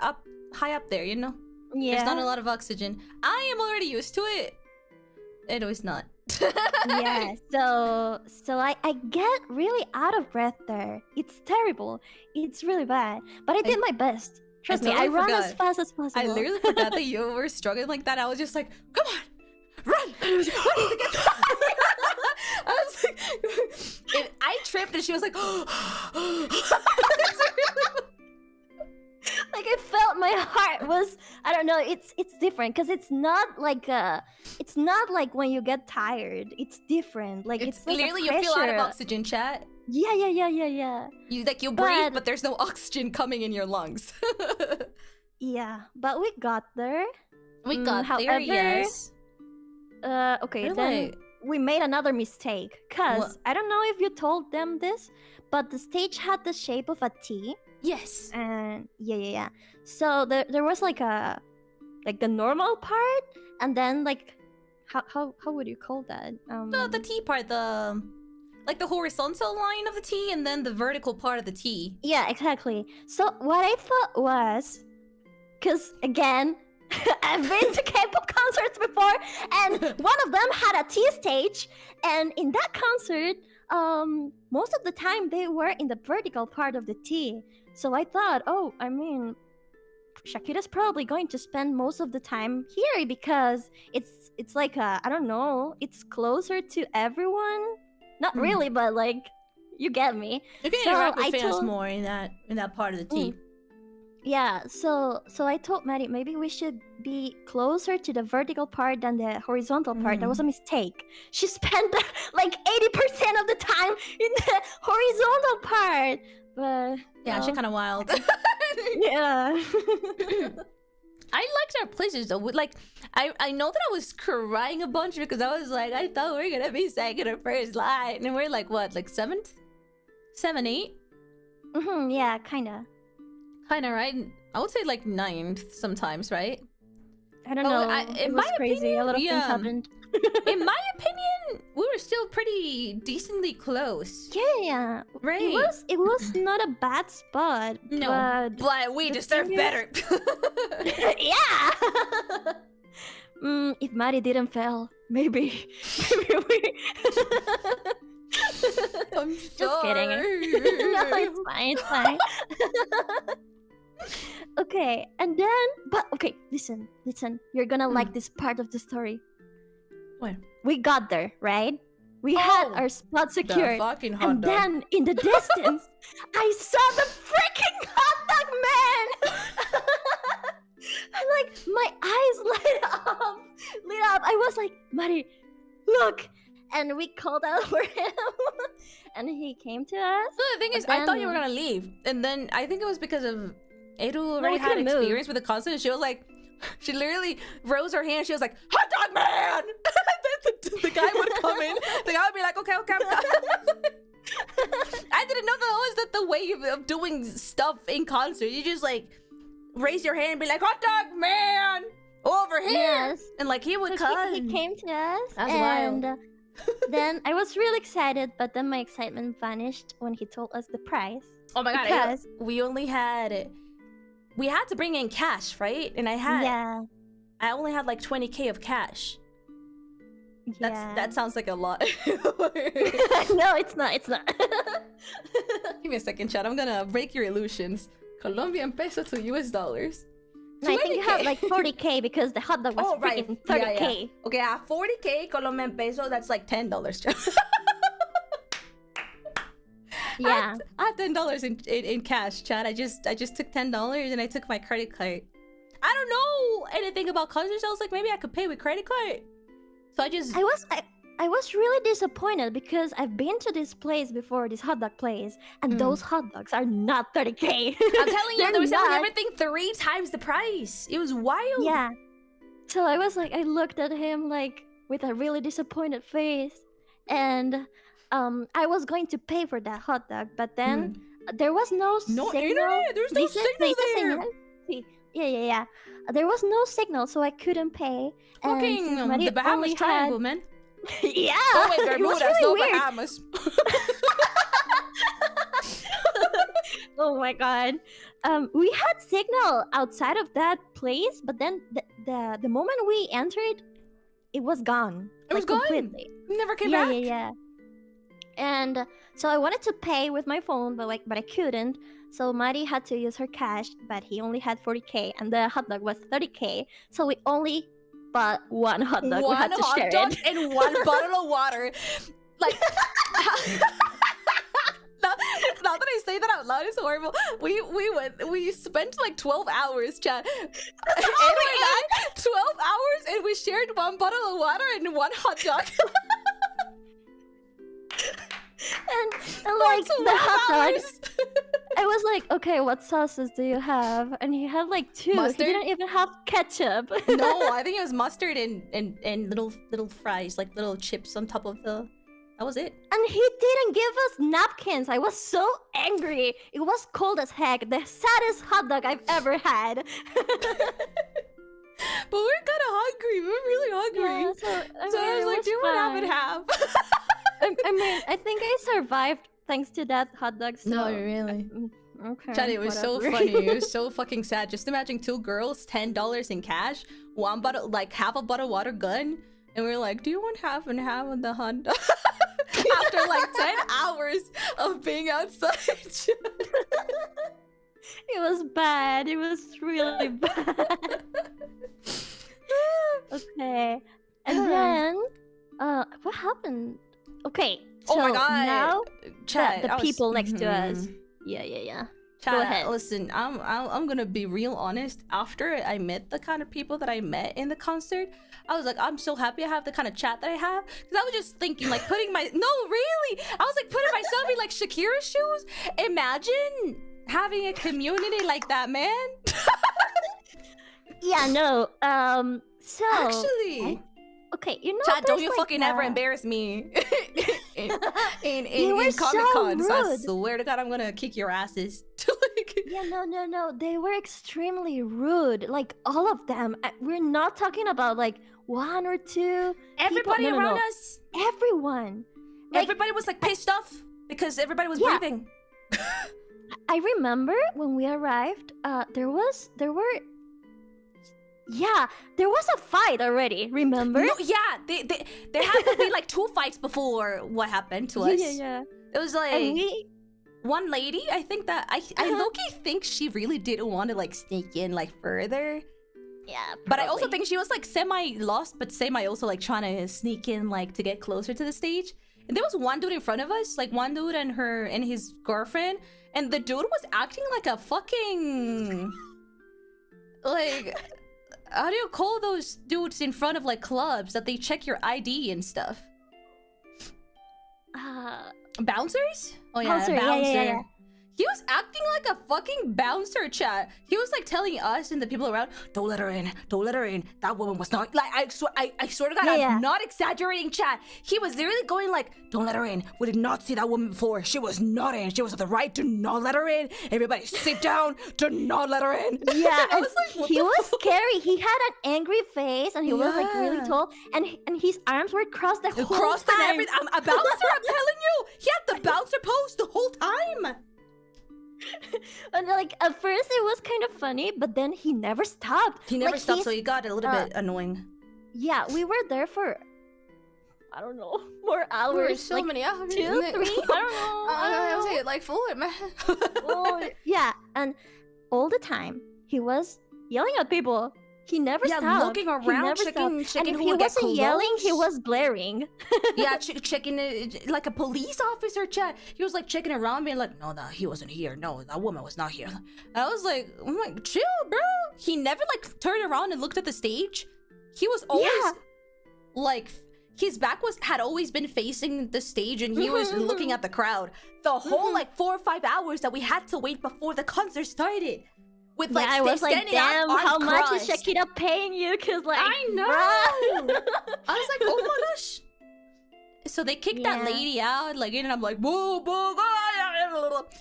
[SPEAKER 2] high up there, you know.
[SPEAKER 1] Yeah.
[SPEAKER 2] There's not a lot of oxygen. I am already used to it. It was not.
[SPEAKER 1] Yeah. So I get really out of breath there. It's terrible. It's really bad. But I did my best. Trust me, I
[SPEAKER 2] totally
[SPEAKER 1] ran as
[SPEAKER 2] forgot.
[SPEAKER 1] fast as possible.
[SPEAKER 2] I literally forgot that you were struggling like that. I was just like, come on, run! I was like, I tripped and she was like,
[SPEAKER 1] like I felt my heart was, I don't know, it's different because it's not like when you get tired. It's different. Like it's like
[SPEAKER 2] literally
[SPEAKER 1] a
[SPEAKER 2] you feel out of
[SPEAKER 1] pressure.
[SPEAKER 2] oxygen, chat.
[SPEAKER 1] Yeah.
[SPEAKER 2] You breathe, but there's no oxygen coming in your lungs.
[SPEAKER 1] Yeah, but we got there.
[SPEAKER 2] We got there,
[SPEAKER 1] however,
[SPEAKER 2] yes.
[SPEAKER 1] Okay,
[SPEAKER 2] Really?
[SPEAKER 1] then we made another mistake. Cause
[SPEAKER 2] What?
[SPEAKER 1] I don't know if you told them this, but the stage had the shape of a T.
[SPEAKER 2] Yes.
[SPEAKER 1] And yeah. So there was like the normal part, and then like how would you call that?
[SPEAKER 2] The T part, the horizontal line of the T, and then the vertical part of the T.
[SPEAKER 1] Yeah, exactly. So what I thought was, because again, I've been to K-pop concerts before, and one of them had a T stage, and in that concert, most of the time they were in the vertical part of the T. So I thought, oh, I mean, Shakira's probably going to spend most of the time here because it's like I don't know, it's closer to everyone. Not really, but like you get me.
[SPEAKER 2] You can interact with fans more in that part of the T.
[SPEAKER 1] Yeah, so I told Maddie maybe we should be closer to the vertical part than the horizontal part. That was a mistake. She spent like 80% of the time in the horizontal part. But
[SPEAKER 2] Yeah, she's kind of wild.
[SPEAKER 1] yeah.
[SPEAKER 2] I liked our places though. Like, I know that I was crying a bunch because I was like, I thought we were gonna be second or first line, and we're like what, like 7th, 7, 8?
[SPEAKER 1] Yeah, kinda.
[SPEAKER 2] Kinda, right? I would say like 9th sometimes, right?
[SPEAKER 1] I don't know. It was crazy. A lot of things happened.
[SPEAKER 2] In my opinion, we were still pretty decently close.
[SPEAKER 1] Yeah.
[SPEAKER 2] Right.
[SPEAKER 1] It was not a bad spot.
[SPEAKER 2] No, but we deserve better.
[SPEAKER 1] Yeah. If Maddie didn't fail, maybe we.
[SPEAKER 2] I'm
[SPEAKER 1] Just kidding. No, it's fine. Okay, and then, but okay, listen. You're gonna like this part of the story.
[SPEAKER 2] What?
[SPEAKER 1] We got there, right? We had our spot secured.
[SPEAKER 2] The fucking hot
[SPEAKER 1] And
[SPEAKER 2] dog.
[SPEAKER 1] then in the distance, I saw the freaking hot dog man. And like my eyes lit up. I was like, Marie, look. And we called out for him. And he came to us.
[SPEAKER 2] So the thing is, I thought you were gonna leave, and then I think it was because of Eru already had experience with the concert, and she was like, she literally rose her hand. She was like, "Hot dog man!" the guy would come in. The guy would be like, "Okay, I'm coming." I didn't know that was the way of doing stuff in concert. You just like raise your hand and be like, "Hot dog man, over here!"
[SPEAKER 1] Yes.
[SPEAKER 2] And like he would
[SPEAKER 1] So
[SPEAKER 2] come.
[SPEAKER 1] he came to us.
[SPEAKER 2] That's
[SPEAKER 1] and
[SPEAKER 2] wild.
[SPEAKER 1] Then I was really excited, but then my excitement vanished when he told us the price.
[SPEAKER 2] Oh my god!
[SPEAKER 1] Because
[SPEAKER 2] We had to bring in cash, right? And
[SPEAKER 1] yeah.
[SPEAKER 2] I only had like 20k of cash. That sounds like a lot.
[SPEAKER 1] No, it's not.
[SPEAKER 2] Give me a second, chat. I'm gonna break your illusions. Colombian peso to US dollars.
[SPEAKER 1] No, I think you had like 40k because the hot dog was freaking 30k.
[SPEAKER 2] Yeah. Okay, I have 40k Colombian peso. That's like $10, chat.
[SPEAKER 1] Yeah.
[SPEAKER 2] I had $10 in cash, chat. I just took $10 and I took my credit card. I don't know anything about concerts. I was like, maybe I could pay with credit card. So
[SPEAKER 1] I was really disappointed because I've been to this place before, this hot dog place, and those hot dogs are not 30k.
[SPEAKER 2] I'm telling you, they were selling
[SPEAKER 1] not.
[SPEAKER 2] everything 3 times the price. It was wild.
[SPEAKER 1] Yeah. So I was like, I looked at him like with a really disappointed face, and I was going to pay for that hot dog, but then there was no signal.
[SPEAKER 2] internet. There's no
[SPEAKER 1] Dice
[SPEAKER 2] signal there.
[SPEAKER 1] señal. Sí. Yeah. There was no signal, so I couldn't pay. And
[SPEAKER 2] Fucking
[SPEAKER 1] since Marie
[SPEAKER 2] the Bahamas
[SPEAKER 1] only
[SPEAKER 2] Triangle,
[SPEAKER 1] had...
[SPEAKER 2] man.
[SPEAKER 1] Yeah.
[SPEAKER 2] Oh wait,
[SPEAKER 1] it was
[SPEAKER 2] Bermuda's,
[SPEAKER 1] really
[SPEAKER 2] no
[SPEAKER 1] weird.
[SPEAKER 2] Bahamas.
[SPEAKER 1] Oh my god. We had signal outside of that place, but then the moment we entered, it was gone.
[SPEAKER 2] It was
[SPEAKER 1] like,
[SPEAKER 2] gone.
[SPEAKER 1] completely.
[SPEAKER 2] Never came back.
[SPEAKER 1] Yeah. And so I wanted to pay with my phone, but I couldn't. So Marie had to use her cash, but he only had 40k, and the hot dog was 30k. So we only bought one hot dog. We
[SPEAKER 2] One
[SPEAKER 1] had to
[SPEAKER 2] hot
[SPEAKER 1] share
[SPEAKER 2] dog
[SPEAKER 1] it.
[SPEAKER 2] and one bottle of water. Like, now that I say that out loud, it's horrible. We spent like 12 hours, chat. 12 hours, and we shared one bottle of water and one hot dog.
[SPEAKER 1] and like the hot dog,
[SPEAKER 2] hours.
[SPEAKER 1] I was like, okay, what sauces do you have? And he had like 2.
[SPEAKER 2] Mustard?
[SPEAKER 1] He didn't even have ketchup.
[SPEAKER 2] No, I think it was mustard and little fries, like little chips on top of the. That was it.
[SPEAKER 1] And he didn't give us napkins. I was so angry. It was cold as heck. The saddest hot dog I've ever had.
[SPEAKER 2] But we're kind of hungry. We're really hungry.
[SPEAKER 1] Yeah, so
[SPEAKER 2] I was like, do you want to have it half?
[SPEAKER 1] I mean, I think I survived thanks to that hot dog. So...
[SPEAKER 2] No, really.
[SPEAKER 1] Okay.
[SPEAKER 2] Chad, it was so
[SPEAKER 1] whatever.
[SPEAKER 2] funny. It was so fucking sad. Just imagine 2 girls, $10 in cash, one bottle, like half a bottle of water gun, and we are like, do you want half and half of the hot dog? After like 10 hours of being outside.
[SPEAKER 1] It was bad. It was really bad. Okay. And then, what happened? Okay. So
[SPEAKER 2] Oh my god.
[SPEAKER 1] now
[SPEAKER 2] Chad,
[SPEAKER 1] the
[SPEAKER 2] I was-
[SPEAKER 1] people next to us.
[SPEAKER 2] Mhm.
[SPEAKER 1] Yeah.
[SPEAKER 2] Chad,
[SPEAKER 1] Go ahead.
[SPEAKER 2] listen, I'm gonna be real honest. After I met the kind of people that I met in the concert, I was like, I'm so happy I have the kind of chat that I have. Because I was just thinking, like, putting my... No, really! I was like, putting myself in, like, Shakira's shoes. Imagine having a community like that, man.
[SPEAKER 1] Yeah, no. So
[SPEAKER 2] Actually...
[SPEAKER 1] okay, you know,
[SPEAKER 2] Chad, don't
[SPEAKER 1] there's
[SPEAKER 2] you
[SPEAKER 1] like
[SPEAKER 2] fucking ever
[SPEAKER 1] a-
[SPEAKER 2] embarrass me in
[SPEAKER 1] You were
[SPEAKER 2] Comic-Con.
[SPEAKER 1] so
[SPEAKER 2] I
[SPEAKER 1] rude.
[SPEAKER 2] swear to God, I'm gonna kick your asses. Like...
[SPEAKER 1] Yeah, no. They were extremely rude. Like all of them. We're not talking about like 1 or 2.
[SPEAKER 2] Everybody
[SPEAKER 1] people. No.
[SPEAKER 2] around us.
[SPEAKER 1] Everyone. Like,
[SPEAKER 2] Everybody was like pissed off because everybody was
[SPEAKER 1] Yeah.
[SPEAKER 2] breathing.
[SPEAKER 1] I remember when we arrived, there was a fight already, remember?
[SPEAKER 2] No, yeah, there had to be like 2 fights before what happened to us.
[SPEAKER 1] Yeah.
[SPEAKER 2] It was like
[SPEAKER 1] And we
[SPEAKER 2] one lady. I think that I low-key think she really didn't want to like sneak in like further.
[SPEAKER 1] yeah,
[SPEAKER 2] But I also
[SPEAKER 1] probably.
[SPEAKER 2] think she was like semi lost, but semi also like trying to sneak in like to get closer to the stage. And there was one dude in front of us, like one dude and her and his girlfriend, and the dude was acting like a fucking like. How do you call those dudes in front of like clubs that they check your ID and stuff? Bouncers? Oh yeah,
[SPEAKER 1] Bouncer,
[SPEAKER 2] a
[SPEAKER 1] yeah,
[SPEAKER 2] bouncer.
[SPEAKER 1] yeah.
[SPEAKER 2] He was acting like a fucking bouncer, chat. He was like telling us and the people around, don't let her in, don't let her in. That woman was not like I swear to God,
[SPEAKER 1] Yeah.
[SPEAKER 2] I'm not exaggerating, chat. He was literally going like, don't let her in. We did not see that woman before. She was not in. She was at the right. Do not let her in. Everybody sit down. Do not let her in.
[SPEAKER 1] Yeah,
[SPEAKER 2] I
[SPEAKER 1] and
[SPEAKER 2] was like, what
[SPEAKER 1] he
[SPEAKER 2] the
[SPEAKER 1] was
[SPEAKER 2] fuck?
[SPEAKER 1] scary. He had an angry face, and he was like really
[SPEAKER 2] Yeah.
[SPEAKER 1] tall, and his arms were crossed the whole
[SPEAKER 2] Crossed
[SPEAKER 1] time.
[SPEAKER 2] and everything. A bouncer, I'm telling you. He had the bouncer pose the whole time.
[SPEAKER 1] And like at first it was kind of funny, but then he never stopped.
[SPEAKER 2] He never
[SPEAKER 1] Like,
[SPEAKER 2] stopped,
[SPEAKER 1] he's-
[SPEAKER 2] so he got a little bit annoying.
[SPEAKER 1] Yeah, we were there for I don't know, more hours. like,
[SPEAKER 2] many hours.
[SPEAKER 1] 2, 3. I don't know. I don't know.
[SPEAKER 2] like 4, man.
[SPEAKER 1] Oh, yeah, and all the time he was yelling at people. He never
[SPEAKER 2] Yeah,
[SPEAKER 1] stopped.
[SPEAKER 2] looking
[SPEAKER 1] He
[SPEAKER 2] around,
[SPEAKER 1] never
[SPEAKER 2] checking
[SPEAKER 1] stopped.
[SPEAKER 2] who
[SPEAKER 1] And if he
[SPEAKER 2] would get
[SPEAKER 1] wasn't yelling, he
[SPEAKER 2] close.
[SPEAKER 1] was blaring.
[SPEAKER 2] Yeah, checking it like a police officer, chat. He was like checking around, being like, no, he wasn't here. No, that woman was not here. And I was like, I'm like, chill, bro. He never like turned around and looked at the stage. He was always
[SPEAKER 1] Yeah.
[SPEAKER 2] like, his back had always been facing the stage, and he was looking at the crowd. The whole like 4 or 5 hours that we had to wait before the concert started. With like,
[SPEAKER 1] Yeah, I was like,
[SPEAKER 2] standing out,
[SPEAKER 1] damn,
[SPEAKER 2] arms
[SPEAKER 1] how much is
[SPEAKER 2] crossed.
[SPEAKER 1] Shakira paying you? Cause like,
[SPEAKER 2] I know.
[SPEAKER 1] bruh.
[SPEAKER 2] I was like, oh my gosh. So they kicked that
[SPEAKER 1] Yeah.
[SPEAKER 2] lady out, like, and I'm like, whoa, whoa, whoa.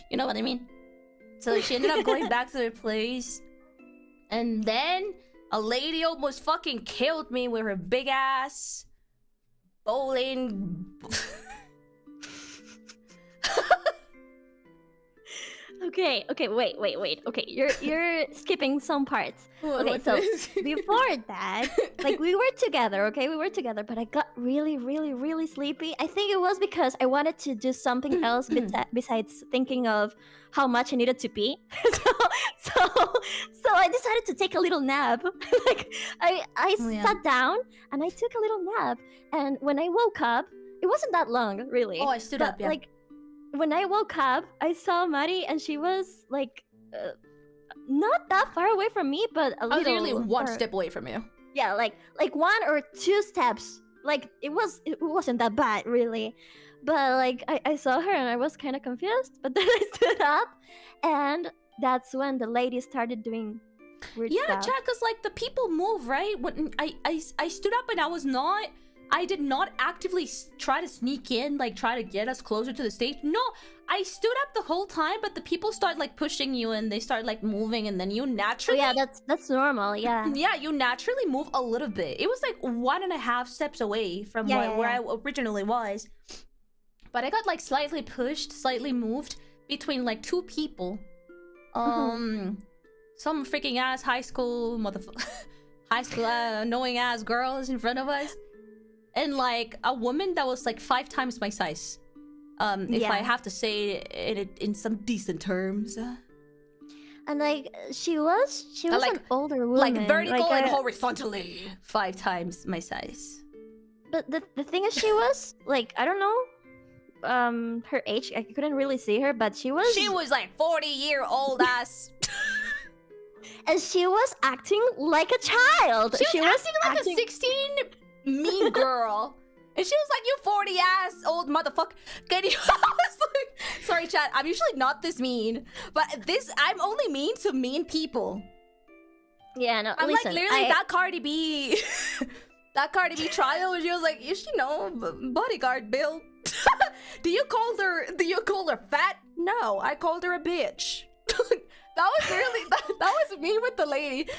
[SPEAKER 2] You know what I mean? So she ended up going back to her place. And then a lady almost fucking killed me with her big ass bowling.
[SPEAKER 1] Okay, wait. Okay, you're skipping some parts. Okay, so before that, like we were together, okay? We were together, but I got really sleepy. I think it was because I wanted to do something else besides thinking of how much I needed to pee. So I decided to take a little nap. Like I sat down and I took a little nap. And when I woke up, it wasn't that long, really.
[SPEAKER 2] Oh, I stood up, yeah.
[SPEAKER 1] Like, when I woke up, I saw Marie, and she was like not that far away from me, but a little.
[SPEAKER 2] I was literally one step away from you.
[SPEAKER 1] Yeah, like 1 or 2 steps. Like it wasn't that bad, really. But like I saw her and I was kind of confused. But then I stood up, and that's when the lady started doing weird stuff.
[SPEAKER 2] Yeah, Chad, because like the people move, right? When I stood up and I did not actively try to sneak in, like try to get us closer to the stage. No, I stood up the whole time, but the people start like pushing you and they start like moving, and then you naturally...
[SPEAKER 1] Oh, yeah, that's normal, yeah.
[SPEAKER 2] Yeah, you naturally move a little bit. It was like 1.5 steps away from where I originally was. But I got like slightly pushed, slightly moved between like 2 people. Some freaking ass high school annoying ass girls in front of us. And like a woman that was like 5 times my size, if I have to say it in some decent terms.
[SPEAKER 1] And like she was
[SPEAKER 2] like,
[SPEAKER 1] an older woman,
[SPEAKER 2] like vertical and horizontally 5 times my size.
[SPEAKER 1] But the thing is, she was like, I don't know, her age. I couldn't really see her, but she was
[SPEAKER 2] like 40-year-old ass.
[SPEAKER 1] And she was acting like a child.
[SPEAKER 2] She was acting like a 16 mean girl. And she was like, you 40-ass old motherfucker. I was like, sorry, chat, I'm usually not this mean, but I'm only mean to mean people.
[SPEAKER 1] Yeah, no,
[SPEAKER 2] I'm
[SPEAKER 1] listen,
[SPEAKER 2] like literally that Cardi B that Cardi B trial where she was like, is she bodyguard build? Do you call her fat? No, I called her a bitch. That was really that was me with the lady.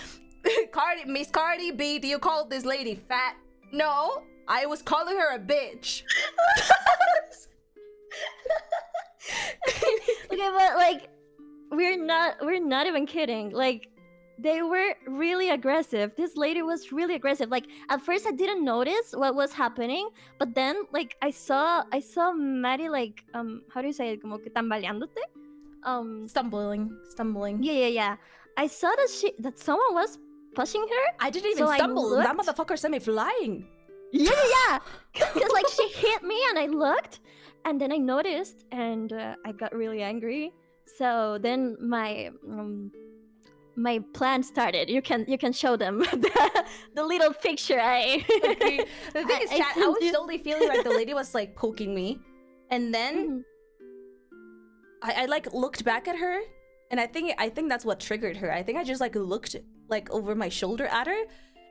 [SPEAKER 2] Miss Cardi B, do you call this lady fat? No, I was calling her a bitch.
[SPEAKER 1] Okay, but like we're not even kidding. Like they were really aggressive. This lady was really aggressive. Like at first I didn't notice what was happening, but then like I saw Maddie like how do you say it? Como que tambaleándote?
[SPEAKER 2] Stumbling.
[SPEAKER 1] Yeah. I saw that someone was pushing her.
[SPEAKER 2] I didn't even stumble. That motherfucker sent me flying.
[SPEAKER 1] Yeah. Because like she hit me and I looked, and then I noticed, and I got really angry. So then my plan started. You can show them the little picture I.
[SPEAKER 2] Okay. The thing is, chat, I was totally feeling like the lady was like poking me, and then I like looked back at her. And I think that's what triggered her. I think I just like looked like over my shoulder at her,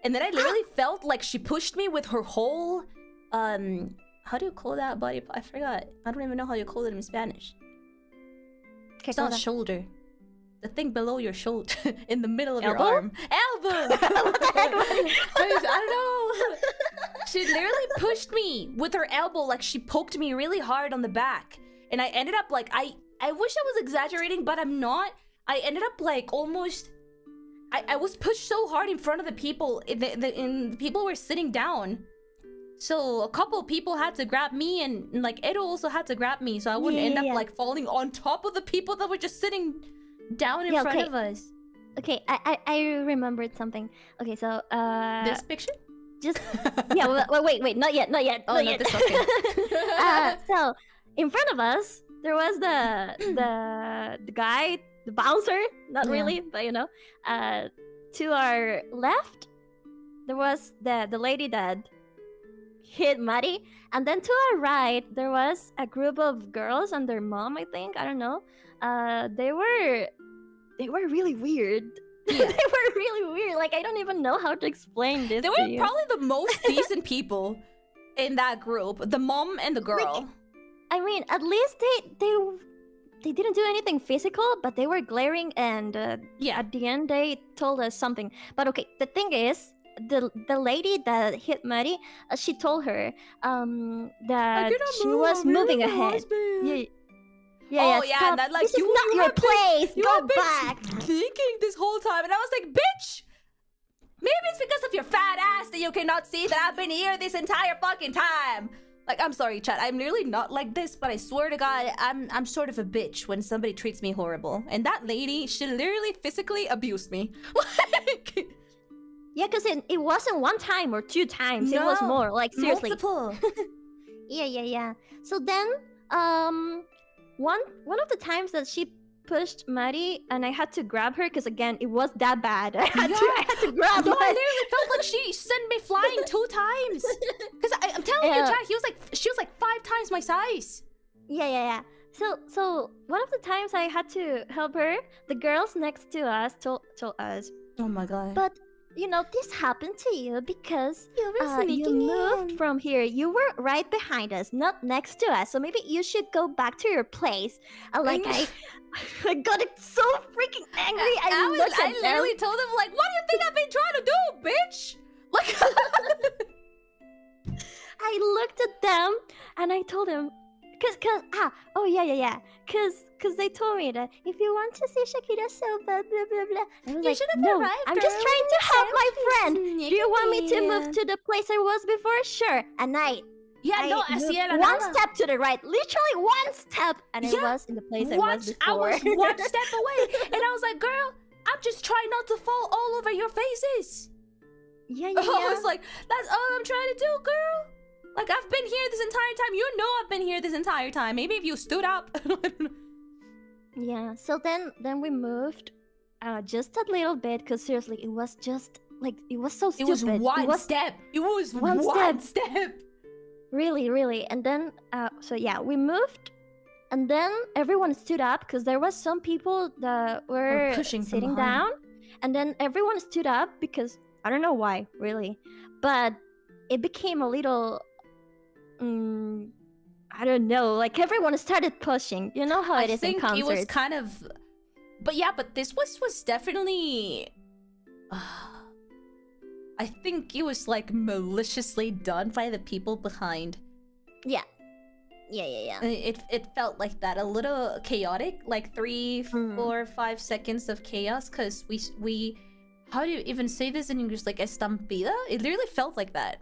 [SPEAKER 2] and then I literally felt like she pushed me with her whole how do you call that body? I forgot. I don't even know how you call it in Spanish. It's not shoulder. The thing below your shoulder, in the middle of your arm. Elbow. I don't know. She literally pushed me with her elbow, like she poked me really hard on the back, and I ended up like I wish I was exaggerating, but I'm not. I ended up like almost... I was pushed so hard in front of the people. The people were sitting down. So a couple of people had to grab me, and like Edo also had to grab me, so I wouldn't end up like falling on top of the people that were just sitting down in front of us.
[SPEAKER 1] Okay, I remembered something. Okay, so
[SPEAKER 2] this picture?
[SPEAKER 1] Just wait, not yet.
[SPEAKER 2] Oh, not this okay.
[SPEAKER 1] So in front of us there was the guy, the bouncer, not really, but you know. To our left, there was the lady that hit Maddie, and then to our right, there was a group of girls and their mom. I think, I don't know. They were really weird. Yeah. They were really weird. Like I don't even know how to explain this.
[SPEAKER 2] They were probably the most decent people in that group. The mom and the girl.
[SPEAKER 1] Like, I mean, at least they didn't do anything physical, but they were glaring, and
[SPEAKER 2] Yeah.
[SPEAKER 1] at the end they told us something. But okay, the thing is, the lady that hit Maddie, she told her that she was moving ahead. Yeah.
[SPEAKER 2] Oh, yeah,
[SPEAKER 1] stop.
[SPEAKER 2] and that, like,
[SPEAKER 1] this is
[SPEAKER 2] you-
[SPEAKER 1] not
[SPEAKER 2] you
[SPEAKER 1] your
[SPEAKER 2] have been-
[SPEAKER 1] place.
[SPEAKER 2] You
[SPEAKER 1] Go
[SPEAKER 2] have been
[SPEAKER 1] back.
[SPEAKER 2] thinking this whole time, and I was like, bitch! Maybe it's because of your fat ass that you cannot see that I've been here this entire fucking time. Like, I'm sorry, chat. I'm really not like this, but I swear to God, I'm sort of a bitch when somebody treats me horrible. And that lady, she literally physically abused me. Like,
[SPEAKER 1] Yeah, because it wasn't one time or two times. It was
[SPEAKER 2] No,
[SPEAKER 1] more. Like, seriously.
[SPEAKER 2] multiple.
[SPEAKER 1] Yeah. So then, one of the times that she pushed Maddie, and I had to grab her because again, it was that bad. I had to grab
[SPEAKER 2] No,
[SPEAKER 1] her.
[SPEAKER 2] I literally felt like she sent me flying 2 times. Because I'm telling you,
[SPEAKER 1] Yeah.
[SPEAKER 2] chat, she was like 5 times my size.
[SPEAKER 1] Yeah. So one of the times I had to help her, the girls next to us told us,
[SPEAKER 2] Oh my God.
[SPEAKER 1] but you know, this happened to you because
[SPEAKER 2] You were
[SPEAKER 1] you
[SPEAKER 2] sneaking
[SPEAKER 1] moved
[SPEAKER 2] in.
[SPEAKER 1] from here. You were right behind us, not next to us. So maybe you should go back to your place. And like I got so freaking angry. I looked at them.
[SPEAKER 2] literally told them, like, what do you think I've been trying to do, bitch? Like,
[SPEAKER 1] I looked at them and I told them, cause they told me that if you want to see Shakira, so blah blah blah blah. I was
[SPEAKER 2] You
[SPEAKER 1] like,
[SPEAKER 2] should have
[SPEAKER 1] no,
[SPEAKER 2] arrived
[SPEAKER 1] I'm just trying to help my friend. Do you want me to
[SPEAKER 2] sneaking
[SPEAKER 1] move
[SPEAKER 2] in.
[SPEAKER 1] to the place I was before? Sure. And I
[SPEAKER 2] no,
[SPEAKER 1] moved
[SPEAKER 2] Cielo,
[SPEAKER 1] one
[SPEAKER 2] nada.
[SPEAKER 1] step to the right, literally one step, and I was in the place I was before.
[SPEAKER 2] I was one step away, and I was like, girl, I'm just trying not to fall all over your faces.
[SPEAKER 1] yeah.
[SPEAKER 2] I was like, that's all I'm trying to do, girl. Like, I've been here this entire time. You know I've been here this entire time. Maybe if you stood up.
[SPEAKER 1] Yeah. So then we moved, just a little bit, cause seriously, it was just like it was so
[SPEAKER 2] It
[SPEAKER 1] stupid.
[SPEAKER 2] was one step. It was
[SPEAKER 1] one
[SPEAKER 2] one step.
[SPEAKER 1] Really. And then, so yeah, we moved, and then everyone stood up because there was some people that were
[SPEAKER 2] pushing from
[SPEAKER 1] sitting
[SPEAKER 2] behind.
[SPEAKER 1] down, and then everyone stood up because I don't know why, really, but it became a little, I don't know, like everyone started pushing. You know how
[SPEAKER 2] I
[SPEAKER 1] it is in
[SPEAKER 2] think
[SPEAKER 1] concerts.
[SPEAKER 2] it was kind of, but yeah, but this was definitely. I think it was like maliciously done by the people behind.
[SPEAKER 1] Yeah.
[SPEAKER 2] It felt like that, a little chaotic, like 3,
[SPEAKER 1] Mm.
[SPEAKER 2] 4, 5 seconds of chaos, because we how do you even say this in English, like estampida? It literally felt like that.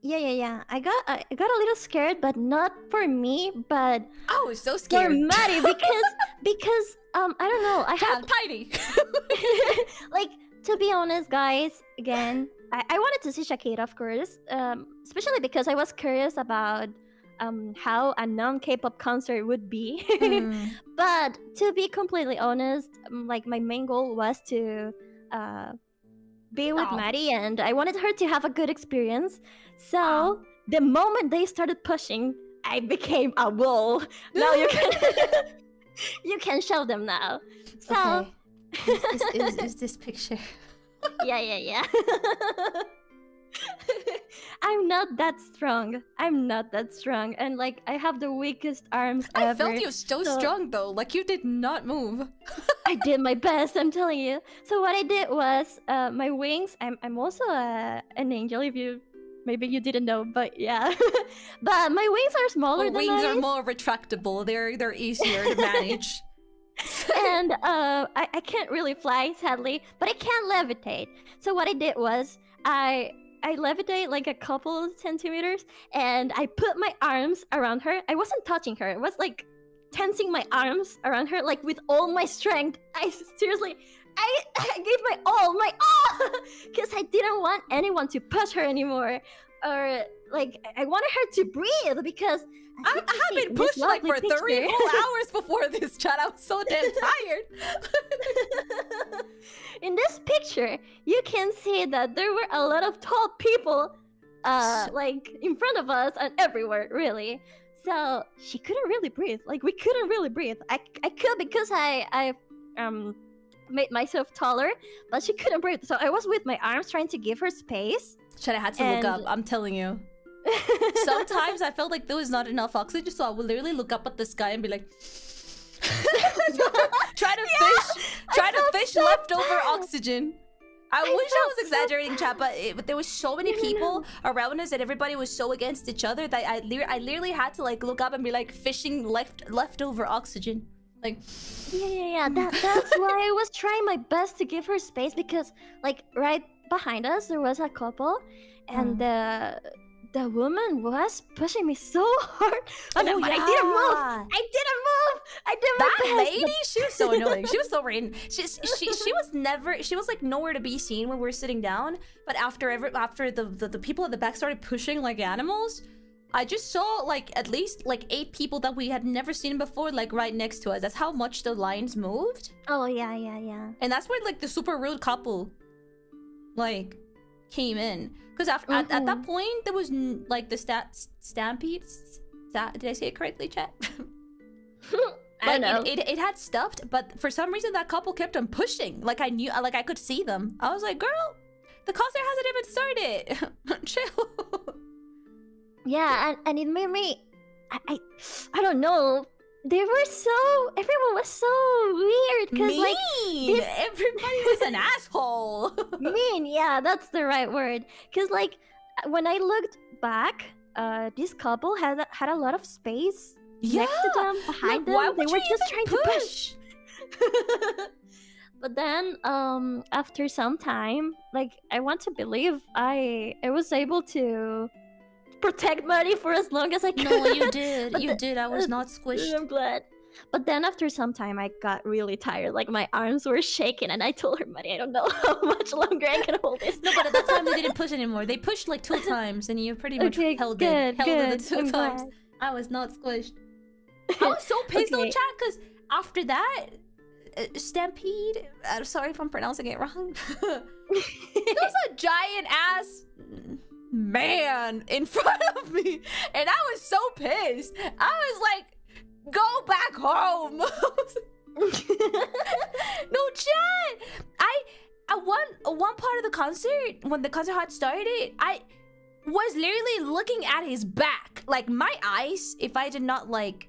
[SPEAKER 1] Yeah. I got a little scared, but not for me, but
[SPEAKER 2] I was so
[SPEAKER 1] for
[SPEAKER 2] scared.
[SPEAKER 1] Maddie because I don't know, I
[SPEAKER 2] Yeah,
[SPEAKER 1] had
[SPEAKER 2] tiny.
[SPEAKER 1] like, to be honest, guys, again, I wanted to see Shakira, of course, especially because I was curious about how a non-K-pop concert would be. But to be completely honest, like my main goal was to be with
[SPEAKER 2] Aw.
[SPEAKER 1] Maddie, and I wanted her to have a good experience. So
[SPEAKER 2] Aw.
[SPEAKER 1] the moment they started pushing, I became a bull. Now you can you can show them now. So.
[SPEAKER 2] Okay. Is this picture?
[SPEAKER 1] Yeah. I'm not that strong. And like I have the weakest arms
[SPEAKER 2] I
[SPEAKER 1] ever.
[SPEAKER 2] felt you so strong though. Like you did not move.
[SPEAKER 1] I did my best, I'm telling you. So what I did was my wings. I'm also an angel. If you maybe you didn't know, but yeah. But my wings are smaller than
[SPEAKER 2] Wings are
[SPEAKER 1] Maddie's.
[SPEAKER 2] more retractable. They're easier to manage.
[SPEAKER 1] And I can't really fly, sadly, but I can levitate. So what I did was I levitate like a couple of centimeters, and I put my arms around her. I wasn't touching her. I was like tensing my arms around her, like with all my strength. I gave my all, because I didn't want anyone to push her anymore, or like I wanted her to breathe because.
[SPEAKER 2] I have been pushed like for 3 whole hours before this chat. I was so damn tired.
[SPEAKER 1] In this picture, you can see that there were a lot of tall people, like in front of us and everywhere, really. So she couldn't really breathe. Like we couldn't really breathe. I could because I made myself taller, but she couldn't breathe. So I was with my arms trying to give her space.
[SPEAKER 2] Chat, I had to look up. I'm telling you. Sometimes I felt like there was not enough oxygen, so I would literally look up at the sky and be like, try to fish leftover oxygen. I wish I was exaggerating, chat, but there was so many people around us and everybody was so against each other that I literally had to like look up and be like fishing leftover oxygen. Like,
[SPEAKER 1] yeah. That's why I was trying my best to give her space, because like right behind us there was a couple, and the woman was pushing me so hard. But I didn't move. I did my best.
[SPEAKER 2] That lady, she was so annoying. She was so random. She was like nowhere to be seen when we were sitting down. But after the people at the back started pushing like animals, I just saw like at least like 8 people that we had never seen before, like right next to us. That's how much the lines moved.
[SPEAKER 1] Oh yeah.
[SPEAKER 2] And that's where like the super rude couple like came in. Because at that point there was like the stampede. Did I say it correctly, chat?
[SPEAKER 1] I
[SPEAKER 2] Like
[SPEAKER 1] know.
[SPEAKER 2] it had stopped, but for some reason that couple kept on pushing. Like I could see them. I was like, girl, the concert hasn't even started. Chill.
[SPEAKER 1] Yeah, and it made me, I don't know. Everyone was so weird, because like
[SPEAKER 2] everybody was an asshole.
[SPEAKER 1] mean. Yeah, that's the right word. Because like when I looked back, this couple had a lot of space next to them, behind them.
[SPEAKER 2] Why would
[SPEAKER 1] They were
[SPEAKER 2] you
[SPEAKER 1] just
[SPEAKER 2] even
[SPEAKER 1] trying to push. But then after some time, like I want to believe I was able to protect Marie for as long as I could.
[SPEAKER 2] No, you did. You did. I was not squished.
[SPEAKER 1] I'm glad. But then after some time, I got really tired. Like my arms were shaking, and I told her, Marie, I don't know how much longer I can hold this.
[SPEAKER 2] No, but at that time they didn't push anymore. They pushed like 2 times, and you pretty much held it the 2
[SPEAKER 1] I'm
[SPEAKER 2] times.
[SPEAKER 1] glad.
[SPEAKER 2] I was not squished. I was so pissed though, chat, because after that, stampede. I'm sorry if I'm pronouncing it wrong. There was a giant ass man in front of me, and I was so pissed. I was like, go back home. No, chat. I one part of the concert, when the concert had started, I was literally looking at his back. Like my eyes, if I did not like,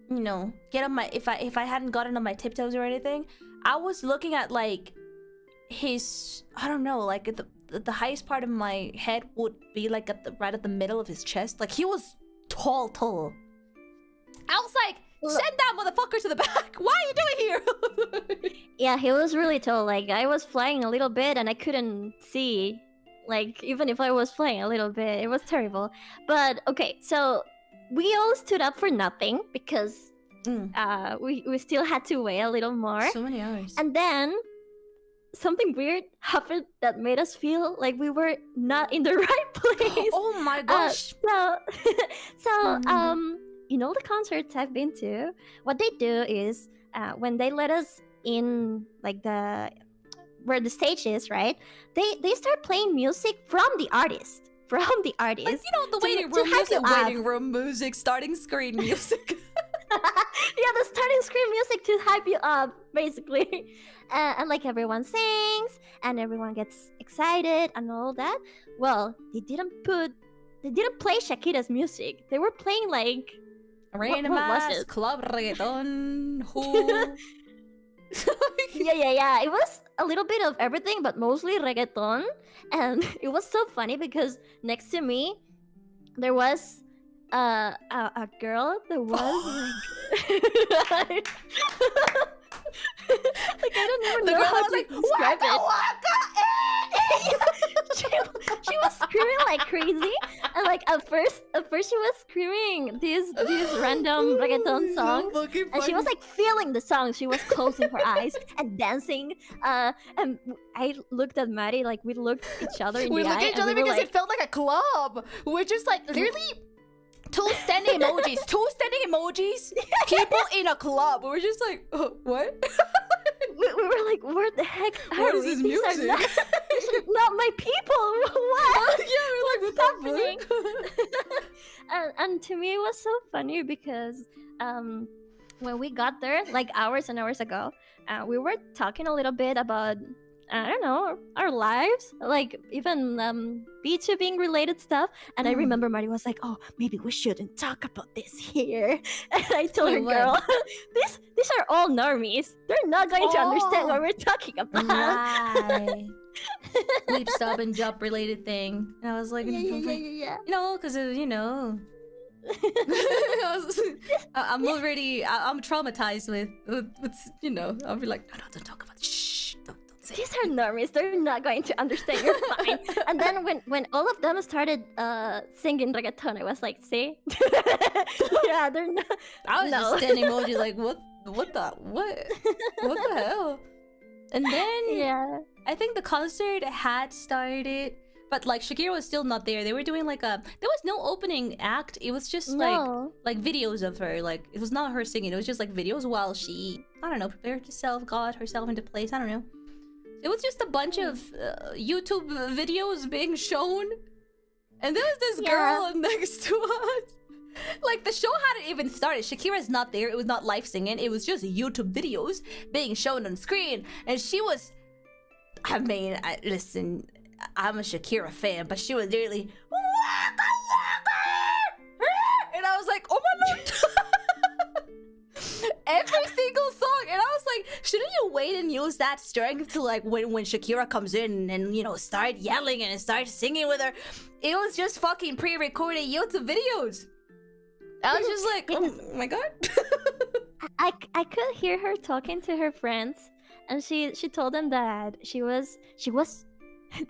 [SPEAKER 2] you know, get on my, if I hadn't gotten on my tiptoes or anything, I was looking at like his, I don't know, like the highest part of my head would be like right at the middle of his chest. Like he was tall. I was like, send that motherfucker to the back. Why are you doing here?
[SPEAKER 1] Yeah, he was really tall. Like I was flying a little bit, and I couldn't see. Like even if I was flying a little bit, it was terrible. But okay, so we all stood up for nothing because we still had to wait a little more.
[SPEAKER 2] So many hours.
[SPEAKER 1] And then something weird happened that made us feel like we were not in the right place.
[SPEAKER 2] Oh my gosh.
[SPEAKER 1] You know, the concerts I've been to, what they do is when they let us in, like where the stage is, right? They start playing music from the artist. Like, you
[SPEAKER 2] know, the waiting room music, starting screen music.
[SPEAKER 1] Yeah, the starting screen music to hype you up, basically. And like everyone sings and everyone gets excited and all that. Well, they didn't play Shakira's music. They were playing like
[SPEAKER 2] random ass club reggaeton.
[SPEAKER 1] Yeah. It was a little bit of everything, but mostly reggaeton. And it was so funny because next to me there was a girl that was like like I don't even know how to describe it. She was screaming like crazy, and like at first she was screaming these random reggaeton songs, and she was like feeling the song. She was closing her eyes and dancing. And I looked at Maddie, like we looked each other in the eye.
[SPEAKER 2] We looked at each other because it felt like a club. We're just like literally. Two standing emojis. People in a club. We're just like, what?
[SPEAKER 1] we were like, where the heck
[SPEAKER 2] what
[SPEAKER 1] are
[SPEAKER 2] is
[SPEAKER 1] we?
[SPEAKER 2] this
[SPEAKER 1] These
[SPEAKER 2] music?
[SPEAKER 1] are not my people. What?
[SPEAKER 2] Yeah, we're like, what's happening?
[SPEAKER 1] And to me, it was so funny because when we got there, like hours and hours ago, we were talking a little bit about I don't know, our lives, like even VTubing related stuff. And I remember Marie was like, "Oh, maybe we shouldn't talk about this here." And I told her,
[SPEAKER 2] Wait,
[SPEAKER 1] "Girl, these are all normies. They're not going to understand what we're talking about."
[SPEAKER 2] Right. Leap, stop, and jump related thing. And I was like,
[SPEAKER 1] Yeah.
[SPEAKER 2] you know, because you know. I'm traumatized with you know. I'll be like, no, don't talk about it. Shh, don't say.
[SPEAKER 1] These are normies. They're not going to understand. You're fine. And then when all of them started singing reggaeton, I was like, see? Yeah, they're not.
[SPEAKER 2] I was just standing emoji like, what the hell? And then
[SPEAKER 1] Yeah.
[SPEAKER 2] I think the concert had started, but like Shakira was still not there. They were doing like there was no opening act. It was just
[SPEAKER 1] No.
[SPEAKER 2] like videos of her. Like it was not her singing. It was just like videos while she, I don't know, prepared herself, got herself into place. I don't know. It was just a bunch of YouTube videos being shown, and there was this girl next to us. Like the show hadn't even started. Shakira's not there. It was not live singing. It was just YouTube videos being shown on screen, and she was. I mean, listen. I'm a Shakira fan, but she was literally waka, waka, and I was like, oh my lord. Every single song, and I was like, shouldn't you wait and use that strength to like when Shakira comes in and you know start yelling and start singing with her? It was just fucking pre-recorded YouTube videos. I was just like, oh my god.
[SPEAKER 1] I could hear her talking to her friends, and she told them that she was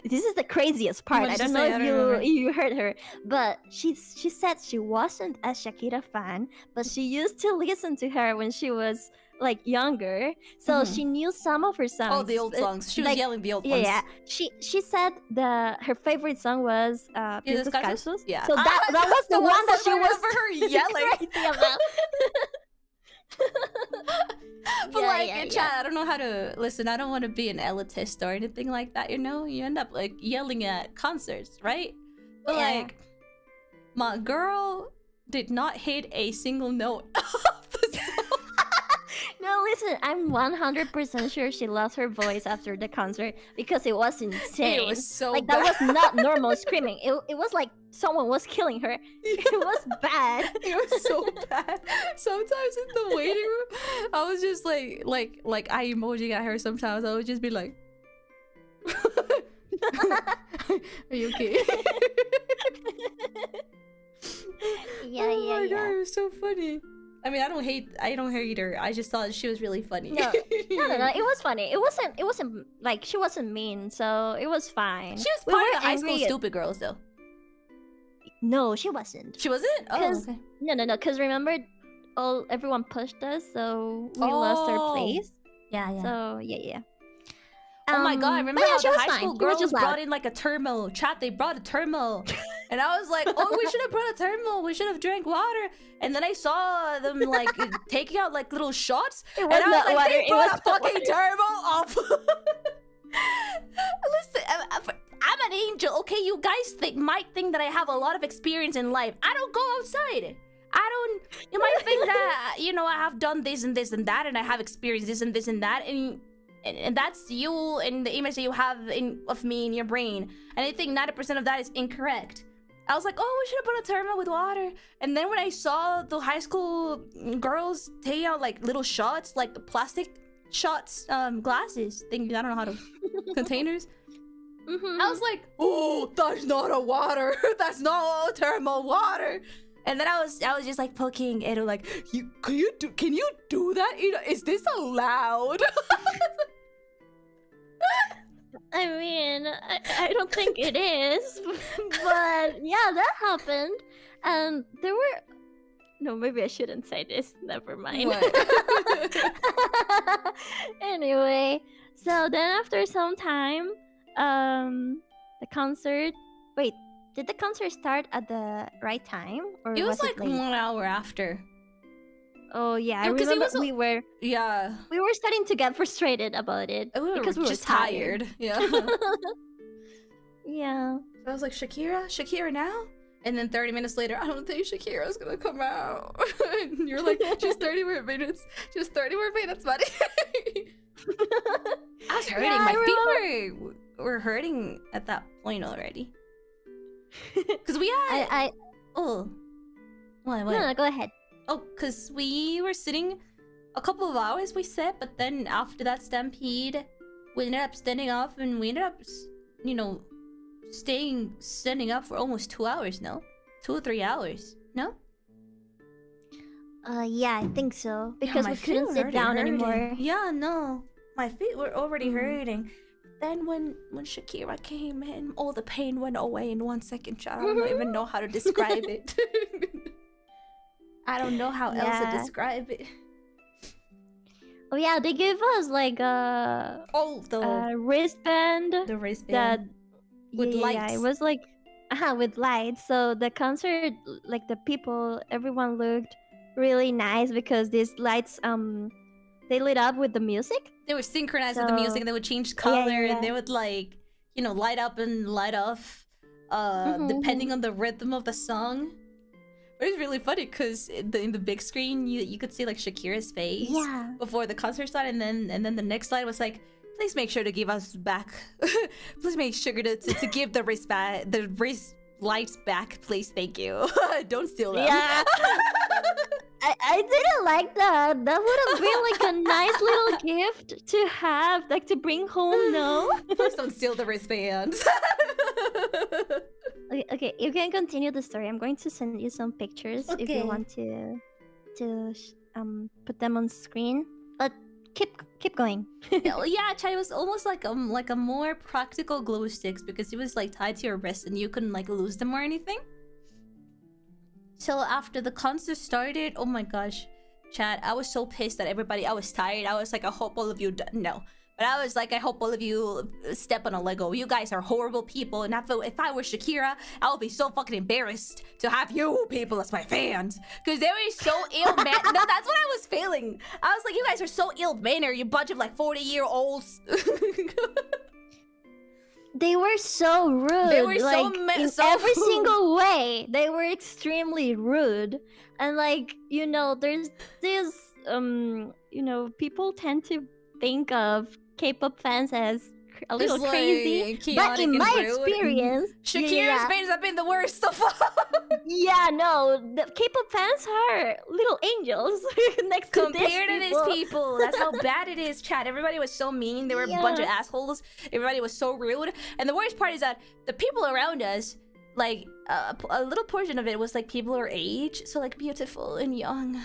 [SPEAKER 1] this is the craziest part. I don't know if you heard her, but she said she wasn't a Shakira fan, but she used to listen to her when she was like younger, so she knew some of her songs.
[SPEAKER 2] Oh, the old songs. She was
[SPEAKER 1] like,
[SPEAKER 2] yelling the old ones.
[SPEAKER 1] Yeah. She said her favorite song was Pies Descalzos.
[SPEAKER 2] Yeah.
[SPEAKER 1] So that was the one that she was
[SPEAKER 2] her yelling.
[SPEAKER 1] crazy about.
[SPEAKER 2] But in chat, I don't know how to listen. I don't want to be an elitist or anything like that. You know, you end up like yelling at concerts, right? But like, my girl did not hit a single note of the song.
[SPEAKER 1] No, listen, I'm 100% sure she lost her voice after the concert because it was insane.
[SPEAKER 2] It was so
[SPEAKER 1] like
[SPEAKER 2] bad.
[SPEAKER 1] That was not normal screaming. It was like someone was killing her. It was bad.
[SPEAKER 2] It was so bad. Sometimes in the waiting room, I was just like I emoji at her. Sometimes I would just be like, "Are you okay?"
[SPEAKER 1] Yeah.
[SPEAKER 2] Oh my god, it was so funny. I mean, I don't hate her. I just thought she was really funny.
[SPEAKER 1] No. It was funny. It wasn't like she wasn't mean, so it was fine.
[SPEAKER 2] She was part of the high school stupid girls, though.
[SPEAKER 1] No, she wasn't.
[SPEAKER 2] She wasn't? Oh, okay.
[SPEAKER 1] No. Because remember, everyone pushed us, so we lost our place.
[SPEAKER 2] Yeah.
[SPEAKER 1] So yeah.
[SPEAKER 2] Oh my god! I remember how the high school girls
[SPEAKER 1] just
[SPEAKER 2] brought in like a thermal. Chat, they brought a thermal, and I was like, "Oh, we should have brought a thermal. We should have drank water." And then I saw them like taking out like little shots, and I was like, "They brought a fucking thermal off." Listen, I'm an angel, okay? You guys might think that I have a lot of experience in life. I don't go outside. You might think that you know I have done this and this and that, and I have experienced this and this and that, and that's you and the image that you have of me in your brain. And I think 90% of that is incorrect. I was like, oh, we should have put a thermal with water. And then when I saw the high school girls taking out like little shots, like the plastic shots, glasses thing, I don't know how to containers. I was like, oh, that's not a water. That's not thermal water. And then I was just like poking Edo like, can you do that? You know, is this allowed?
[SPEAKER 1] I mean, I don't think it is, but yeah, that happened, and there were. No, maybe I shouldn't say this. Never mind. Anyway, so then after some time, the concert. Wait, did the concert start at the right time, or
[SPEAKER 2] it was like
[SPEAKER 1] late?
[SPEAKER 2] 1 hour after.
[SPEAKER 1] Oh yeah, I
[SPEAKER 2] No, 'cause
[SPEAKER 1] remember
[SPEAKER 2] we
[SPEAKER 1] were starting to get frustrated about it because we were
[SPEAKER 2] just
[SPEAKER 1] tired.
[SPEAKER 2] Yeah.
[SPEAKER 1] Yeah.
[SPEAKER 2] So I was like, Shakira now? And then 30 minutes later, I don't think Shakira's gonna come out. And you're like, just 30 more minutes. Just 30 more minutes, buddy. I was hurting.
[SPEAKER 1] Yeah,
[SPEAKER 2] My
[SPEAKER 1] I
[SPEAKER 2] feet were hurting at that point already. Cause we had
[SPEAKER 1] I
[SPEAKER 2] oh what?
[SPEAKER 1] no, go ahead.
[SPEAKER 2] Oh, cause we were sitting a couple of hours. We sat, but then after that stampede, we ended up standing up, and we ended up, you know, standing up for almost 2 hours. No, 2 or 3 hours. No.
[SPEAKER 1] Yeah, I think so.
[SPEAKER 2] Yeah,
[SPEAKER 1] Because
[SPEAKER 2] my
[SPEAKER 1] we
[SPEAKER 2] feet
[SPEAKER 1] couldn't
[SPEAKER 2] were
[SPEAKER 1] sit
[SPEAKER 2] already
[SPEAKER 1] down
[SPEAKER 2] hurting.
[SPEAKER 1] anymore.
[SPEAKER 2] Yeah, no. My feet were already hurting. Then when Shakira came in, all the pain went away in 1 second, child. I don't even know how to describe it. I don't know how else to
[SPEAKER 1] Yeah.
[SPEAKER 2] describe it.
[SPEAKER 1] Oh yeah, they gave us like a
[SPEAKER 2] Oh, the
[SPEAKER 1] wristband
[SPEAKER 2] wristband.
[SPEAKER 1] that
[SPEAKER 2] With
[SPEAKER 1] yeah,
[SPEAKER 2] lights.
[SPEAKER 1] it was like with lights. So the concert, like the people, everyone looked really nice because these lights they lit up with the music.
[SPEAKER 2] They were synchronized with the
[SPEAKER 1] So-
[SPEAKER 2] music, and they would change color,
[SPEAKER 1] yeah.
[SPEAKER 2] and they would like, you know, light up and light off, depending on the rhythm of the song. It was really funny because in the big screen, you could see like Shakira's face
[SPEAKER 1] Yeah.
[SPEAKER 2] before the concert started, and then the next slide was like, please make sure to give us back. Please make sure to give the wrist lights back, please. Thank you. Don't steal them.
[SPEAKER 1] Yeah. I didn't like that. That would have been like a nice little gift to have, like to bring home. No.
[SPEAKER 2] Please don't steal the wristbands.
[SPEAKER 1] Okay, you can continue the story. I'm going to send you some pictures if
[SPEAKER 2] Okay.
[SPEAKER 1] you want to put them on screen. But keep going.
[SPEAKER 2] Yeah, Chai, was almost like a more practical glow sticks because it was like tied to your wrist and you couldn't like lose them or anything. So after the concert started, oh my gosh, chat, I was so pissed at everybody. I was tired. I was like, I hope all of you no. But I was like, I hope all of you step on a Lego. You guys are horrible people, and if I were Shakira, I would be so fucking embarrassed to have you people as my fans, because they were so ill-mannered. No, that's what I was feeling. I was like, you guys are so ill-mannered, you bunch of like 40-year-olds.
[SPEAKER 1] They were so rude.
[SPEAKER 2] They were
[SPEAKER 1] like, in
[SPEAKER 2] so
[SPEAKER 1] every single way. They were extremely rude, and like there's this people tend to think of K-pop fans as a little
[SPEAKER 2] Just, like,
[SPEAKER 1] crazy, but
[SPEAKER 2] chaotic
[SPEAKER 1] in
[SPEAKER 2] and
[SPEAKER 1] my
[SPEAKER 2] rude.
[SPEAKER 1] experience,
[SPEAKER 2] Shakira's fans have been the worst of all.
[SPEAKER 1] yeah, no, the K-pop fans are little angels next to
[SPEAKER 2] Compared to
[SPEAKER 1] these
[SPEAKER 2] these
[SPEAKER 1] people.
[SPEAKER 2] people, that's how bad it is, chat. Everybody was so mean. They were a bunch of
[SPEAKER 1] Yeah.
[SPEAKER 2] assholes. Everybody was so rude. And the worst part is that the people around us, like a little portion of it was like people our age, so like beautiful and young.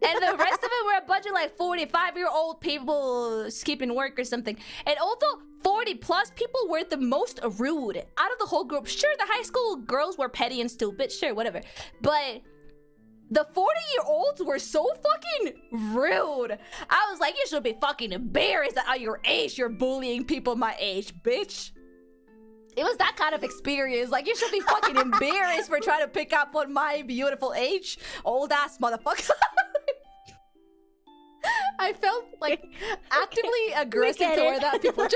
[SPEAKER 2] And the rest of it were a bunch of like 45-year-old people skipping work or something. And although 40 plus people were the most rude out of the whole group. Sure, the high school girls were petty and stupid, sure, whatever. But the 40-year-olds were so fucking rude. I was like, you should be fucking embarrassed that at your age you're bullying people my age, bitch. It was that kind of experience. Like, you should be fucking embarrassed for trying to pick up on my beautiful age, old ass motherfucker. I felt like actively aggressive
[SPEAKER 1] get
[SPEAKER 2] toward
[SPEAKER 1] it.
[SPEAKER 2] that people.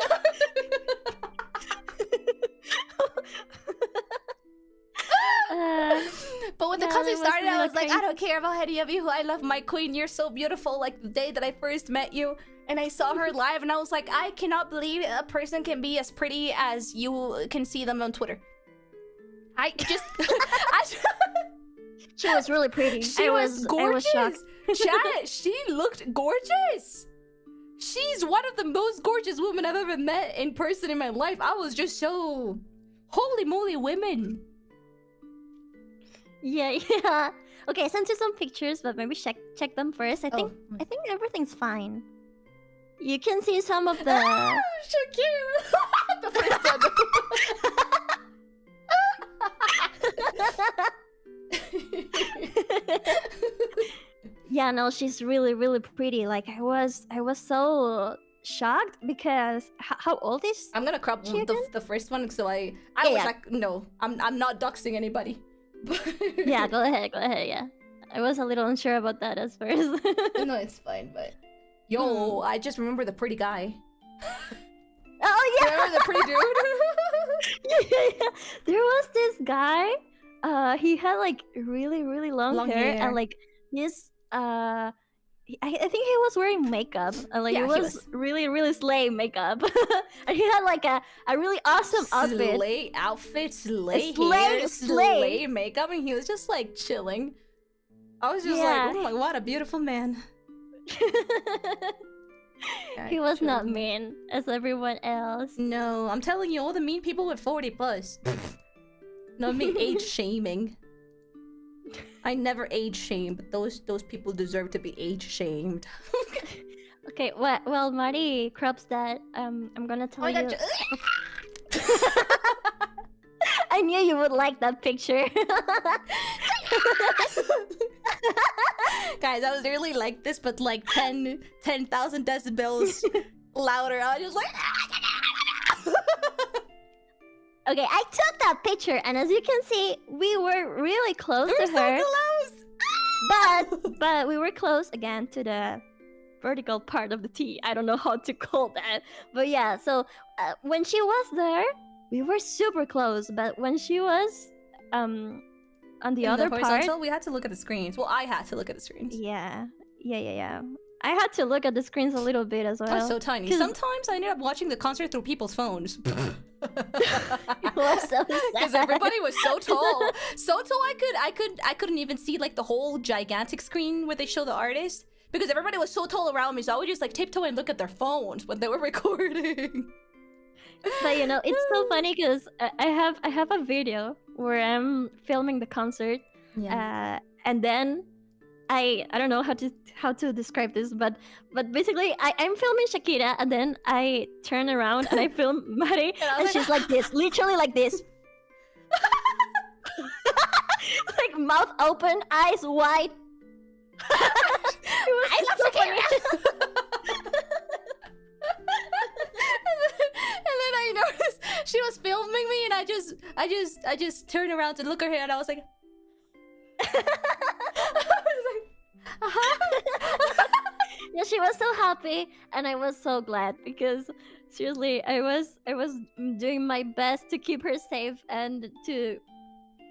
[SPEAKER 2] But when the
[SPEAKER 1] Yeah,
[SPEAKER 2] concert
[SPEAKER 1] that was
[SPEAKER 2] started, I
[SPEAKER 1] really
[SPEAKER 2] was like, I
[SPEAKER 1] crazy.
[SPEAKER 2] don't care about any of you. I love my queen. You're so beautiful. Like the day that I first met you, and I saw her live, and I was like, I cannot believe a person can be as pretty as you can see them on Twitter. I just,
[SPEAKER 1] She was really pretty.
[SPEAKER 2] she
[SPEAKER 1] I
[SPEAKER 2] was
[SPEAKER 1] I
[SPEAKER 2] gorgeous.
[SPEAKER 1] was shocked.
[SPEAKER 2] Chat, she looked gorgeous. She's one of the most gorgeous women I've ever met in person in my life. I was just so, holy moly, women.
[SPEAKER 1] Yeah. Okay, I sent you some pictures, but maybe check them first. I think everything's fine. You can see some of the.
[SPEAKER 2] Ah, Shakira. The first one.
[SPEAKER 1] Yeah, no, she's really, really pretty. Like I was so shocked because how old is?
[SPEAKER 2] I'm gonna crop
[SPEAKER 1] She again?
[SPEAKER 2] the first one, so I
[SPEAKER 1] Yeah,
[SPEAKER 2] was
[SPEAKER 1] yeah.
[SPEAKER 2] like, no, I'm not doxing anybody.
[SPEAKER 1] Yeah, go ahead. Yeah, I was a little unsure about that at first.
[SPEAKER 2] No, it's fine, but yo, I just remember the pretty guy.
[SPEAKER 1] Oh yeah.
[SPEAKER 2] Remember the pretty dude?
[SPEAKER 1] Yeah. There was this guy. He had like really, really long
[SPEAKER 2] Long
[SPEAKER 1] hair
[SPEAKER 2] hair.
[SPEAKER 1] and like this I think he was wearing makeup. Like
[SPEAKER 2] Yeah,
[SPEAKER 1] it
[SPEAKER 2] he
[SPEAKER 1] was
[SPEAKER 2] was.
[SPEAKER 1] really, really slay makeup. And he had like a really awesome outfit.
[SPEAKER 2] Slay outfit, slay
[SPEAKER 1] Slay,
[SPEAKER 2] hair,
[SPEAKER 1] slay.
[SPEAKER 2] slay makeup, and he was just like chilling. I was just
[SPEAKER 1] Yeah.
[SPEAKER 2] like, oh my, what a beautiful man.
[SPEAKER 1] He was not
[SPEAKER 2] Actually.
[SPEAKER 1] mean as everyone else.
[SPEAKER 2] No, I'm telling you, all the mean people with 40 plus. Not me age shaming. I never age shame, but those people deserve to be age shamed.
[SPEAKER 1] Okay, well, Marie crops that. I'm gonna tell you. I knew you would like that picture.
[SPEAKER 2] Guys, I was really like this, but like 10,000 decibels louder. I was just like.
[SPEAKER 1] Okay, I took that picture, and as you can see, we were really close
[SPEAKER 2] We're
[SPEAKER 1] to
[SPEAKER 2] so
[SPEAKER 1] her.
[SPEAKER 2] close.
[SPEAKER 1] But we were close again to the vertical part of the T. I don't know how to call that, but yeah. So when she was there, we were super close. But when she was on the
[SPEAKER 2] In
[SPEAKER 1] other
[SPEAKER 2] the
[SPEAKER 1] part,
[SPEAKER 2] horizontal, we had to look at the screens. Well, I had to look at the screens.
[SPEAKER 1] yeah. I had to look at the screens a little bit as
[SPEAKER 2] I
[SPEAKER 1] well.
[SPEAKER 2] was so tiny.
[SPEAKER 1] 'cause-
[SPEAKER 2] Sometimes I ended up watching the concert through people's phones.
[SPEAKER 1] It was so
[SPEAKER 2] Because
[SPEAKER 1] sad.
[SPEAKER 2] everybody was so tall. So tall I couldn't even see like the whole gigantic screen where they show the artist. Because everybody was so tall around me, so I would just like tiptoe and look at their phones when they were recording.
[SPEAKER 1] But you know, it's so funny because I have a video where I'm filming the concert, and then I don't know how to describe this, but basically I'm filming Shakira, and then I turn around and I film Marie,
[SPEAKER 2] And I was
[SPEAKER 1] and
[SPEAKER 2] like,
[SPEAKER 1] she's like this, literally like this, like mouth open, eyes wide. It was
[SPEAKER 2] I love
[SPEAKER 1] so
[SPEAKER 2] Shakira.
[SPEAKER 1] funny.
[SPEAKER 2] And then I noticed she was filming me, and I just turned around to look at her, and I was like,
[SPEAKER 1] Yeah, she was so happy, and I was so glad because seriously, I was doing my best to keep her safe and to.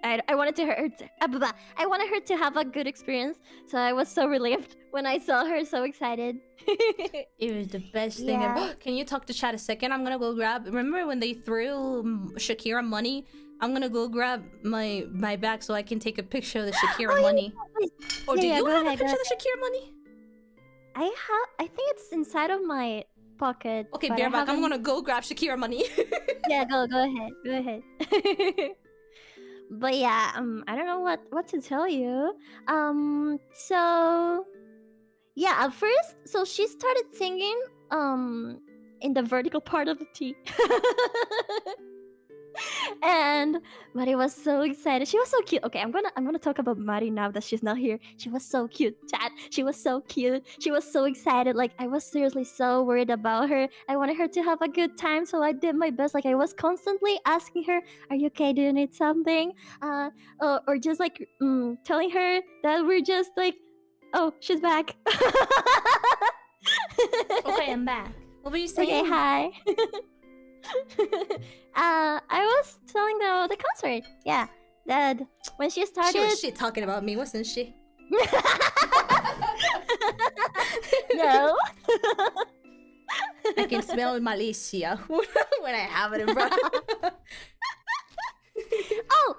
[SPEAKER 1] I wanted I wanted her to have a good experience, so I was so relieved when I saw her so excited.
[SPEAKER 2] It was the best thing.
[SPEAKER 1] Yeah.
[SPEAKER 2] Can you talk to chat a second? I'm gonna go grab. Remember when they threw Shakira money? I'm gonna go grab my bag so I can take a picture of the Shakira money. Or do
[SPEAKER 1] Yeah,
[SPEAKER 2] you
[SPEAKER 1] go
[SPEAKER 2] have
[SPEAKER 1] ahead,
[SPEAKER 2] a
[SPEAKER 1] go
[SPEAKER 2] picture of the Shakira money?
[SPEAKER 1] I think it's inside of my pocket.
[SPEAKER 2] Okay,
[SPEAKER 1] but I
[SPEAKER 2] bareback. I'm
[SPEAKER 1] haven't-
[SPEAKER 2] gonna go grab Shakira money.
[SPEAKER 1] Yeah, go ahead. But yeah, I don't know what to tell you. So yeah, at first, so she started singing in the vertical part of the T. And Mari was so excited. She was so cute. Okay, I'm gonna talk about Mari now that she's not here. She was so cute, chat. She was so cute. She was so excited. Like I was seriously so worried about her. I wanted her to have a good time, so I did my best. Like I was constantly asking her, "Are you okay? Do you need something?" Or just like telling her that we're just like, "Oh, she's back."
[SPEAKER 2] Okay, I'm back. What were you saying?
[SPEAKER 1] Okay, hi. I was telling the concert. Yeah, that when she started.
[SPEAKER 2] She was shit talking about me, wasn't she?
[SPEAKER 1] No.
[SPEAKER 2] I can smell Malaysia when I have it in front.
[SPEAKER 1] Oh,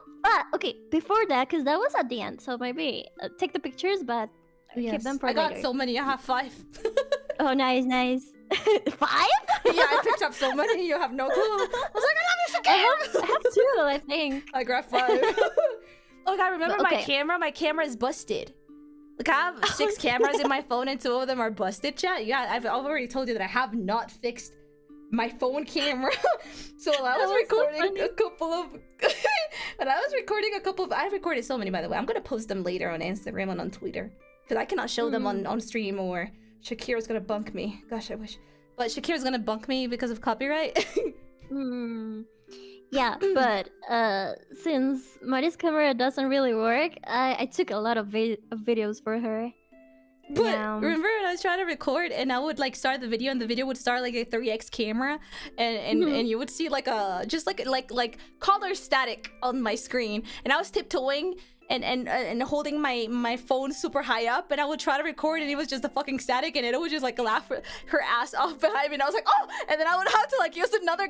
[SPEAKER 1] okay. Before that, because that was at the end, so maybe take the pictures, but keep them for
[SPEAKER 2] I got
[SPEAKER 1] later.
[SPEAKER 2] so many. I have 5.
[SPEAKER 1] Oh, nice. 5?
[SPEAKER 2] Yeah, I picked up so many. You have no clue. I was like, I love you, Shakira.
[SPEAKER 1] I have 2, I think.
[SPEAKER 2] I grabbed 5. Oh god, remember my
[SPEAKER 1] Okay.
[SPEAKER 2] camera? My camera is busted. Like I have 6 cameras in my phone and 2 of them are busted, chat. Yeah, I've already told you that I have not fixed my phone camera. So I was
[SPEAKER 1] was so
[SPEAKER 2] recording
[SPEAKER 1] funny.
[SPEAKER 2] a couple of I recorded so many, by the way. I'm gonna post them later on Instagram and on Twitter. Because I cannot show them on stream, or Shakira's gonna bunk me. Gosh, I wish. But Shakira's gonna bunk me because of copyright.
[SPEAKER 1] Yeah, but since Mari's camera doesn't really work, I took a lot of videos for her.
[SPEAKER 2] But
[SPEAKER 1] Yeah.
[SPEAKER 2] remember when I was trying to record and I would like start the video and the video would start like a 3x camera and you would see like a just like color static on my screen, and I was tiptoeing and holding my phone super high up, and I would try to record, and it was just a fucking static, and it would just like laugh her ass off behind me, and I was like, oh, and then I would have to like use another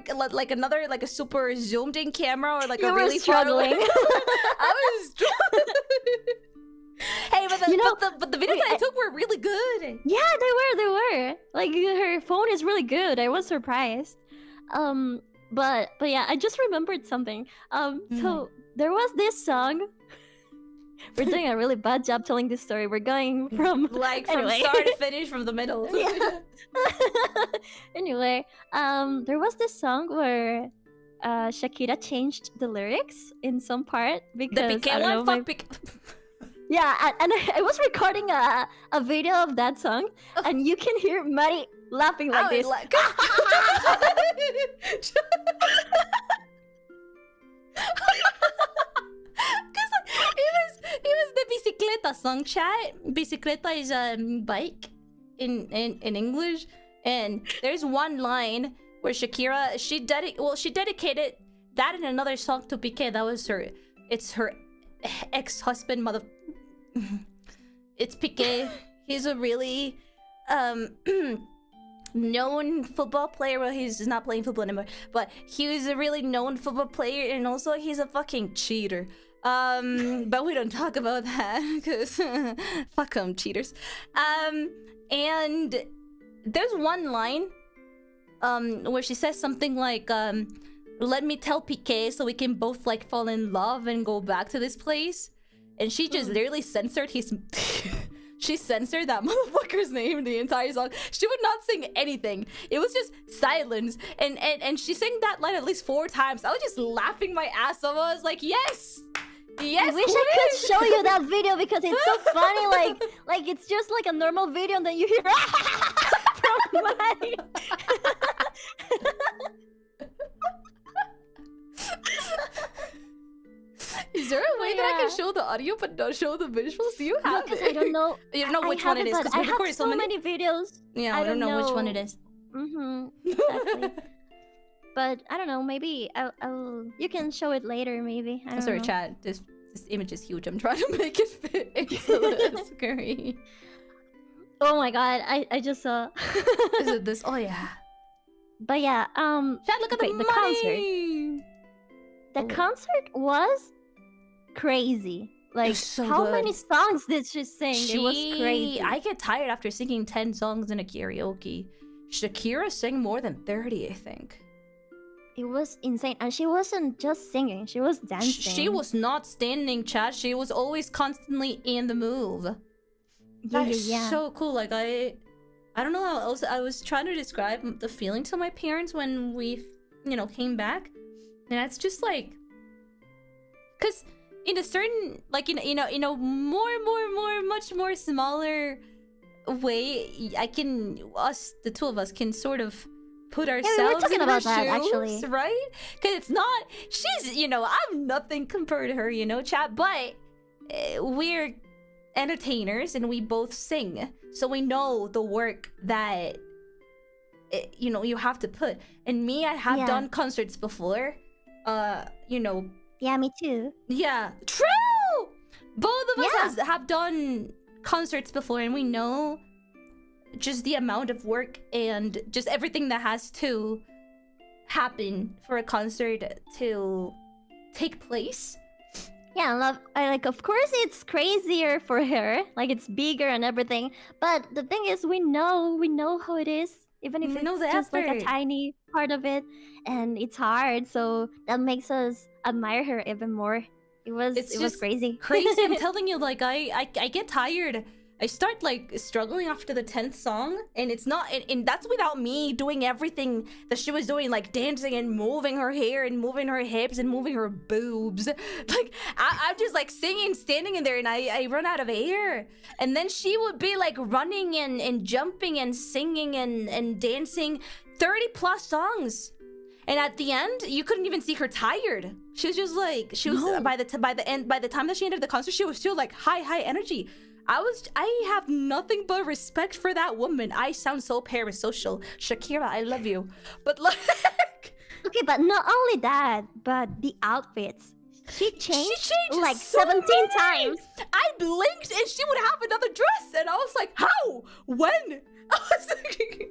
[SPEAKER 2] like a super zoomed in camera or like
[SPEAKER 1] You
[SPEAKER 2] a
[SPEAKER 1] were
[SPEAKER 2] really
[SPEAKER 1] struggling.
[SPEAKER 2] far away. I was struggling. Hey, but the videos that I took were really good.
[SPEAKER 1] Yeah, they were. Like her phone is really good. I was surprised. But yeah, I just remembered something. So there was this song. We're doing a really bad job telling this story. We're going from
[SPEAKER 2] like from
[SPEAKER 1] anyway.
[SPEAKER 2] start to finish, from the middle.
[SPEAKER 1] Yeah. Anyway, there was this song where Shakira changed the lyrics in some part because
[SPEAKER 2] The Piqué one, fuck Piqué.
[SPEAKER 1] Yeah, and I was recording a video of that song, and you can hear Marie laughing like this.
[SPEAKER 2] It was the bicicleta song, chat. Bicicleta is a bike in English, and there's one line where Shakira she dedicated that and another song to Piqué. That was her. It's her ex-husband, mother. It's Piqué. He's a really known football player. Well, he's not playing football anymore, but he was a really known football player, and also he's a fucking cheater. But we don't talk about that because fuck them, cheaters. And there's one line where she says something like let me tell Piqué so we can both like fall in love and go back to this place. And she just literally censored his she censored that motherfucker's name the entire song. She would not sing anything. It was just silence. And she sang that line at least 4 times. I was just laughing my ass off. I was like, yes! Yes,
[SPEAKER 1] I wish I could show you that video because it's so funny. Like it's just like a normal video, and then you hear from Marie.
[SPEAKER 2] Is there a way that I can show the audio but not show the visuals? Do you have
[SPEAKER 1] Because I don't know.
[SPEAKER 2] You don't know which one it is because we recorded
[SPEAKER 1] so many videos.
[SPEAKER 2] Yeah, I don't know which one it is.
[SPEAKER 1] Exactly. But I don't know. Maybe I'll. You can show it later. Maybe. I don't
[SPEAKER 2] Sorry,
[SPEAKER 1] know.
[SPEAKER 2] chat. This image is huge. I'm trying to make it fit into the screen.
[SPEAKER 1] Oh my god! I just saw.
[SPEAKER 2] Is it this? Oh yeah.
[SPEAKER 1] But yeah.
[SPEAKER 2] Chat, look at
[SPEAKER 1] okay,
[SPEAKER 2] the
[SPEAKER 1] concert. The concert was crazy. Like
[SPEAKER 2] so
[SPEAKER 1] how
[SPEAKER 2] good.
[SPEAKER 1] many songs did she sing? It was crazy.
[SPEAKER 2] I get tired after singing 10 songs in a karaoke. Shakira sang more than 30, I think.
[SPEAKER 1] It was insane, and she wasn't just singing; she was dancing.
[SPEAKER 2] She was not standing, chat. She was always constantly in the move.
[SPEAKER 1] Yeah,
[SPEAKER 2] That is
[SPEAKER 1] yeah.
[SPEAKER 2] so cool. Like I don't know how else. I was trying to describe the feeling to my parents when we, came back, and it's just like, cause in a certain, like in a much more smaller way, the two of us can sort of put ourselves
[SPEAKER 1] we were talking
[SPEAKER 2] in her
[SPEAKER 1] about that,
[SPEAKER 2] shoes,
[SPEAKER 1] actually.
[SPEAKER 2] right? Because it's not, she's, I'm nothing compared to her, chat, but we're entertainers and we both sing, so we know the work that you have to put. And me, I have done concerts before,
[SPEAKER 1] Yeah, me too.
[SPEAKER 2] yeah, true. Both of us have done concerts before, and we know just the amount of work and just everything that has to happen for a concert to take place.
[SPEAKER 1] Yeah, of course it's crazier for her. Like it's bigger and everything. But the thing is, we know how it is, even if it's just like a tiny part of it, and it's hard. So that makes us admire her even more. It was crazy.
[SPEAKER 2] Crazy. I'm telling you, like I get tired. I start like struggling after the 10th song, and it's not, and that's without me doing everything that she was doing, like dancing and moving her hair and moving her hips and moving her boobs. Like I'm just like singing, standing in there, and I run out of air. And then she would be like running and jumping and singing and dancing 30 plus songs. And at the end, you couldn't even see her tired. She was just like, by the time that she ended the concert, she was still like high energy. I have nothing but respect for that woman. I sound so parasocial. Shakira, I love you. But like...
[SPEAKER 1] Okay, but not only that, but the outfits. She changed, like
[SPEAKER 2] so
[SPEAKER 1] 17
[SPEAKER 2] many.
[SPEAKER 1] times.
[SPEAKER 2] I blinked and she would have another dress, and I was like, how? When? I was like,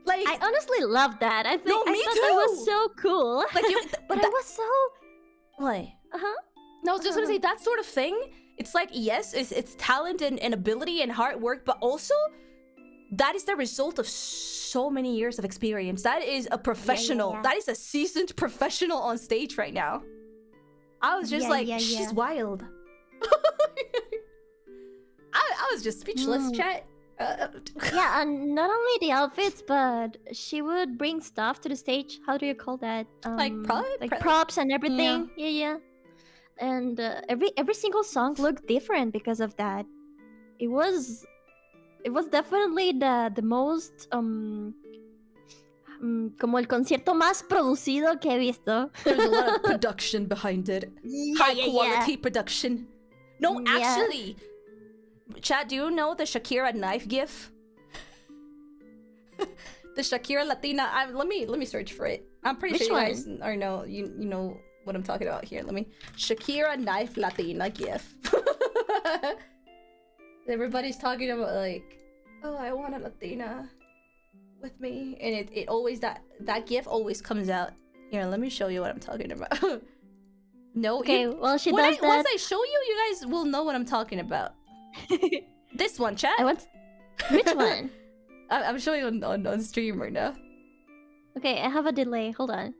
[SPEAKER 1] I honestly love that. I think
[SPEAKER 2] No,
[SPEAKER 1] I
[SPEAKER 2] me
[SPEAKER 1] thought that was
[SPEAKER 2] too.
[SPEAKER 1] so cool.
[SPEAKER 2] like you,
[SPEAKER 1] but I was so
[SPEAKER 2] what?
[SPEAKER 1] uh-huh.
[SPEAKER 2] No, I was just gonna say that sort of thing. It's like, yes, it's talent and ability and hard work, but also that is the result of so many years of experience. That is a professional.
[SPEAKER 1] yeah.
[SPEAKER 2] That is a seasoned professional on stage right now. I was just she's wild. I was just speechless, chat.
[SPEAKER 1] Yeah, and not only the outfits, but she would bring stuff to the stage. How do you call that? Props and everything. Yeah. And every single song looked different because of that. It was definitely the most como el concierto más producido que he visto.
[SPEAKER 2] There's a lot of production behind it. High quality production. No, actually, chat, do you know the Shakira knife gif? The Shakira Latina. Let me search for it. I'm pretty sure you guys are know you know what I'm talking about here. Let me Shakira knife Latina gif. Everybody's talking about like, oh, I want a Latina with me, and it always that gif always comes out. Here, let me show you what I'm talking about. No,
[SPEAKER 1] okay, well she does that.
[SPEAKER 2] Once I show you, you guys will know what I'm talking about. This one, chat.
[SPEAKER 1] Which one?
[SPEAKER 2] I'm showing you on stream right now.
[SPEAKER 1] Okay, I have a delay. Hold on.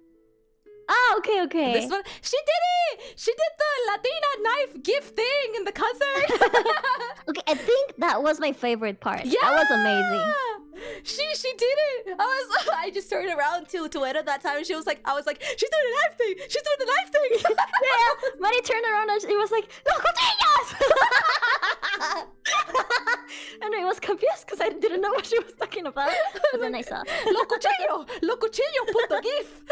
[SPEAKER 1] Oh, okay.
[SPEAKER 2] This one, she did it! She did the Latina knife gift thing in the concert!
[SPEAKER 1] Okay, I think that was my favorite part.
[SPEAKER 2] Yeah!
[SPEAKER 1] That was amazing.
[SPEAKER 2] She did it! I just turned around to edit that time and I was like, she's doing the knife thing! She's doing the knife thing!
[SPEAKER 1] Yeah, Marie turned around and it was like, ¡Los cuchillos! And I was confused because I didn't know what she was talking about. But then I saw.
[SPEAKER 2] Lo cuchillo, puto gif!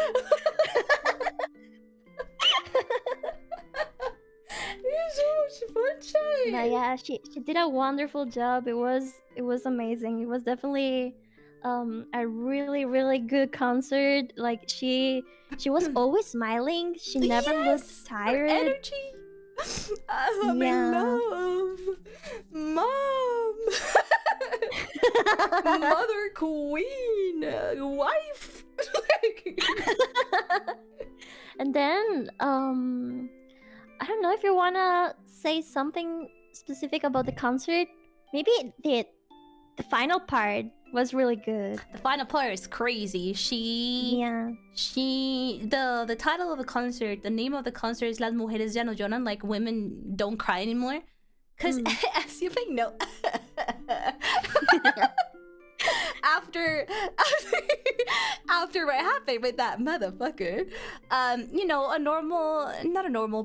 [SPEAKER 1] But yeah, she did a wonderful job. It was amazing. It was definitely a really good concert. Like she was always smiling. She never looked tired.
[SPEAKER 2] Her energy. I'm in love, mom, mother queen, wife.
[SPEAKER 1] And then I don't know if you wanna say something specific about the concert. Maybe the final part was really good.
[SPEAKER 2] The final part is crazy. The title of the concert, the name of the concert is Las Mujeres ya no lloran, like women don't cry anymore. Because as you may know, after what happened with that motherfucker,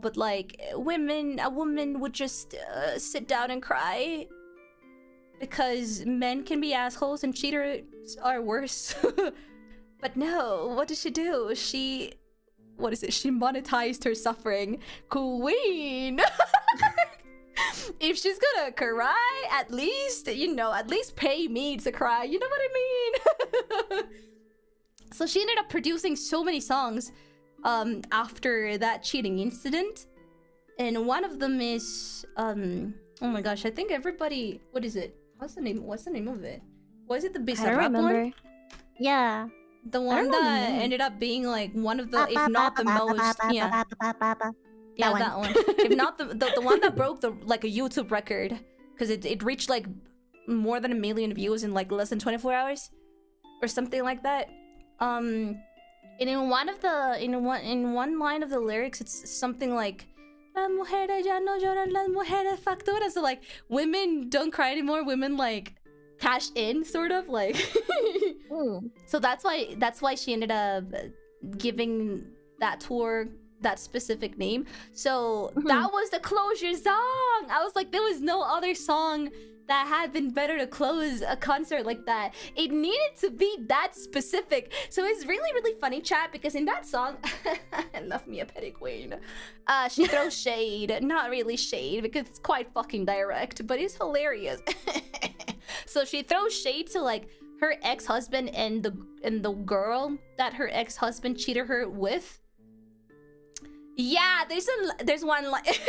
[SPEAKER 2] but like a woman would just sit down and cry because men can be assholes and cheaters are worse. But no, what did she do? She monetized her suffering. Queen. If she's gonna cry, at least pay me to cry. You know what I mean? So she ended up producing so many songs after that cheating incident. And one of them is oh my gosh, I think everybody, what is it? What's the name of it? Was it the Bizarrap one?
[SPEAKER 1] Yeah.
[SPEAKER 2] The one that ended up being like one of the, if not the most, yeah. Yeah, that one. If not the one that broke a YouTube record, because it reached like more than 1 million views in like less than 24 hours, or something like that. And in one line of the lyrics, it's something like, "Las mujeres ya no lloran, las mujeres facturan." So like, women don't cry anymore. Women like cash in, sort of like. So that's why she ended up giving that tour that specific name. So that was the closure song. I was like, there was no other song that had been better to close a concert like that. It needed to be that specific. So it's really funny, chat, because in that song, I love me a petty queen. She throws shade. Not really shade, because it's quite fucking direct, but it's hilarious. So she throws shade to like her ex-husband and the girl that her ex-husband cheated her with. Yeah, there's one like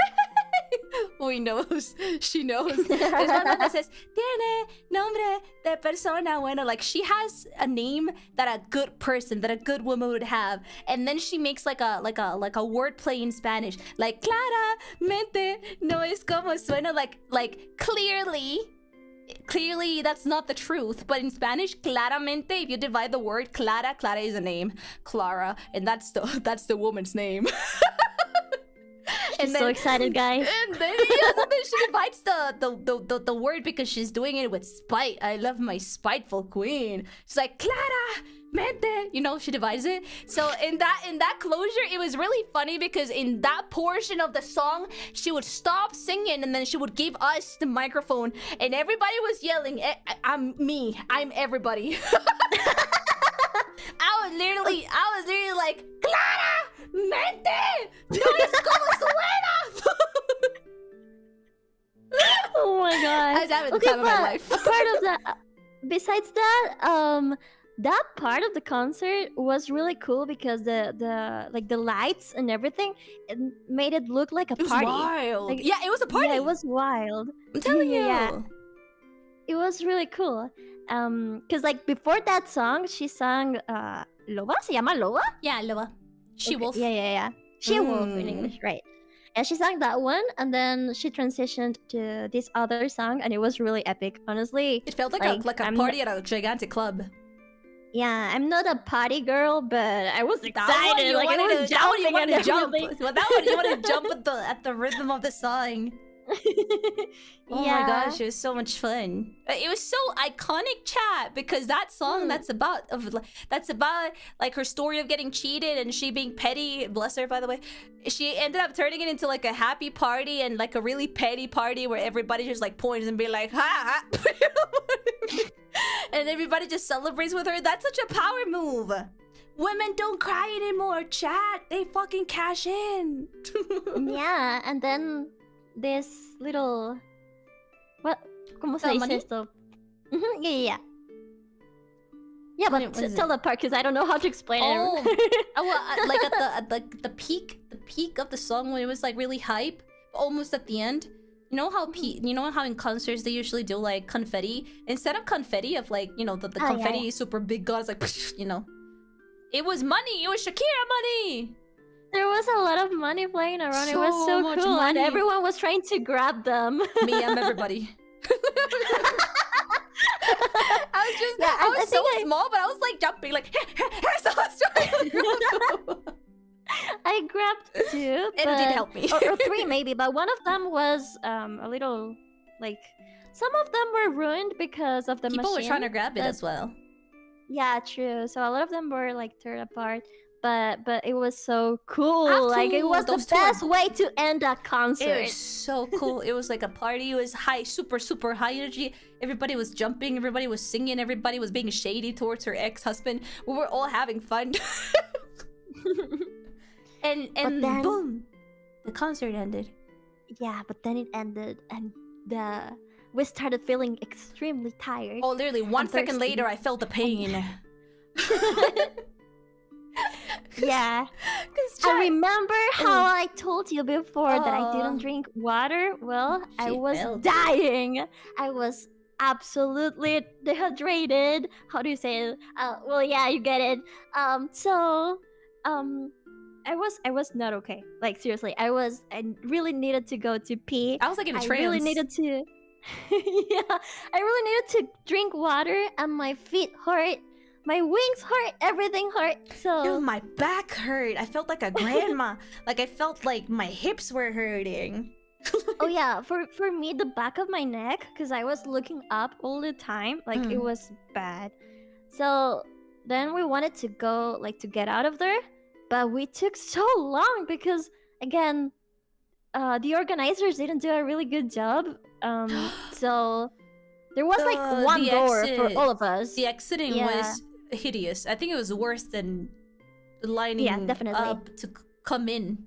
[SPEAKER 2] we knows. She knows. There's one that says tiene nombre de persona buena. Like she has a name that a good person, that a good woman would have, and then she makes like a wordplay in Spanish, like claramente no es como suena. Like clearly that's not the truth, but in Spanish, claramente, if you divide the word clara is a name, Clara, and that's the woman's name.
[SPEAKER 1] She's so excited, guys.
[SPEAKER 2] And then she divides the word because she's doing it with spite. I love my spiteful queen. She's like claramente, you know, she divides it. So in that closure, it was really funny because in that portion of the song, she would stop singing and then she would give us the microphone, and everybody was yelling, I'm everybody. I was literally like, claramente no es como suena.
[SPEAKER 1] Oh my god.
[SPEAKER 2] I was having the time of my life.
[SPEAKER 1] Part of that, besides that, that part of the concert was really cool because the lights and everything, it made it look like a party.
[SPEAKER 2] It was wild.
[SPEAKER 1] Like,
[SPEAKER 2] yeah, it was a party.
[SPEAKER 1] Yeah, it was wild.
[SPEAKER 2] I'm telling you.
[SPEAKER 1] Yeah. It was really cool. Cause like before that song, she sang Loba. ¿Se llama Loba?
[SPEAKER 2] Yeah, Loba. She-wolf.
[SPEAKER 1] Yeah. She-wolf in English, right? And she sang that one, and then she transitioned to this other song, and it was really epic. Honestly,
[SPEAKER 2] it felt like a party at a gigantic club.
[SPEAKER 1] Yeah, I'm not a party girl, but I was excited.
[SPEAKER 2] That one,
[SPEAKER 1] I was jumping
[SPEAKER 2] you wanted to jump.
[SPEAKER 1] Well,
[SPEAKER 2] that one, you wanted to jump at the rhythm of the song. Oh my gosh, it was so much fun. It was so iconic, chat, because that song that's about like her story of getting cheated and she being petty. Bless her, by the way. She ended up turning it into like a happy party and like a really petty party where everybody just like points and be like, ha ha. And everybody just celebrates with her. That's such a power move. Women don't cry anymore, chat. They fucking cash in.
[SPEAKER 1] Yeah, and then this little... What? ¿Cómo se dice esto? Yeah. Yeah, but tell that part because I don't know how to explain it.
[SPEAKER 2] Well, like at the peak of the song when it was like really hype, almost at the end. You know how in concerts they usually do like confetti? Instead of confetti of like, you know, the confetti super big guns, like, you know. It was money. It was Shakira money.
[SPEAKER 1] There was a lot of money flying around. It was so cool, money. And everyone was trying to grab them.
[SPEAKER 2] Me, I'm everybody. I was so small, but I was like jumping, like, so I was trying to grab them.
[SPEAKER 1] I grabbed two.
[SPEAKER 2] It did help me.
[SPEAKER 1] or three maybe, but one of them was a little, like, some of them were ruined because of the machine.
[SPEAKER 2] People were trying to grab it as well.
[SPEAKER 1] Yeah, true. So a lot of them were like torn apart. But it was so cool. Like it was the best way to end a concert.
[SPEAKER 2] It was so cool. It was like a party. It was high, super high energy. Everybody was jumping. Everybody was singing. Everybody was being shady towards her ex-husband. We were all having fun. and then, boom, the concert ended.
[SPEAKER 1] Yeah, but then it ended, and we started feeling extremely tired.
[SPEAKER 2] Oh, literally 1 second later, I felt the pain.
[SPEAKER 1] Yeah, I remember how I told you before that I didn't drink water. Well, I was dying. I was absolutely dehydrated. How do you say it? Well, yeah, you get it. I was not okay. Like seriously, I really needed to go to pee.
[SPEAKER 2] I was like in a trance.
[SPEAKER 1] I really needed to. Yeah, I really needed to drink water, and my feet hurt. My wings hurt, everything hurt, so...
[SPEAKER 2] Dude, my back hurt. I felt like a grandma. Like, I felt like my hips were hurting.
[SPEAKER 1] Oh yeah, for me, the back of my neck, because I was looking up all the time, like, it was bad. So, then we wanted to go, like, to get out of there, but we took so long because, again, the organizers didn't do a really good job. So... There was, like, one door for all of us.
[SPEAKER 2] The exiting was hideous. I think it was worse than lining up to come in.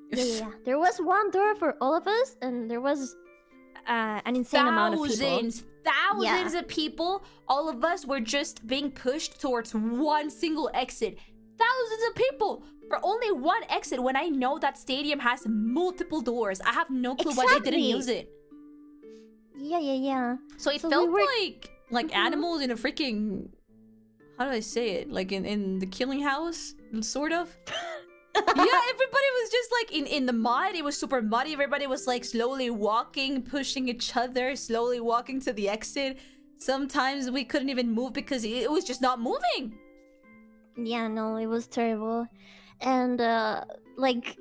[SPEAKER 1] Yeah. There was one door for all of us, and there was an insane amount of people.
[SPEAKER 2] Thousands of people. All of us were just being pushed towards one single exit. thousands of people for only one exit when I know that stadium has multiple doors. I have no clue why they didn't
[SPEAKER 1] Exactly.
[SPEAKER 2] use it.
[SPEAKER 1] Yeah.
[SPEAKER 2] So it
[SPEAKER 1] So
[SPEAKER 2] felt
[SPEAKER 1] we were-
[SPEAKER 2] like
[SPEAKER 1] Mhm.
[SPEAKER 2] animals in a freaking, how do I say it? Like in the killing house, sort of. Yeah, everybody was just like in the mud. It was super muddy. Everybody was like slowly walking, pushing each other, slowly walking to the exit. Sometimes we couldn't even move because it was just not moving.
[SPEAKER 1] Yeah, no, it was terrible. And like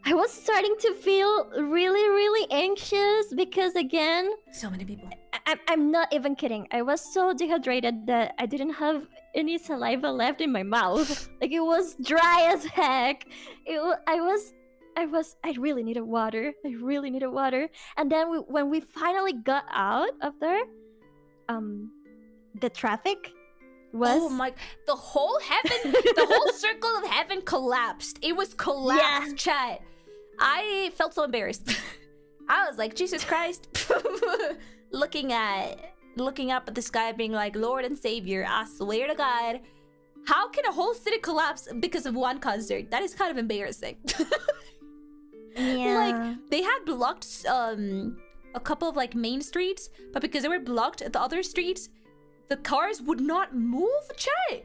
[SPEAKER 1] I was starting to feel really anxious because again,
[SPEAKER 2] So many people.
[SPEAKER 1] I'm not even kidding. I was so dehydrated that I didn't have any saliva left in my mouth. Like it was dry as heck. I really needed water. And then when we finally got out of there, the traffic was
[SPEAKER 2] Oh my! The whole circle of heaven collapsed. It was collapsed, chat. I felt so embarrassed. I was like, Jesus Christ. looking up at the sky, being like, Lord and Savior, I swear to God, how can a whole city collapse because of one concert? That is kind of embarrassing.
[SPEAKER 1] yeah.
[SPEAKER 2] Like they had blocked a couple of like main streets, but because they were blocked at the other streets, the cars would not move, chat.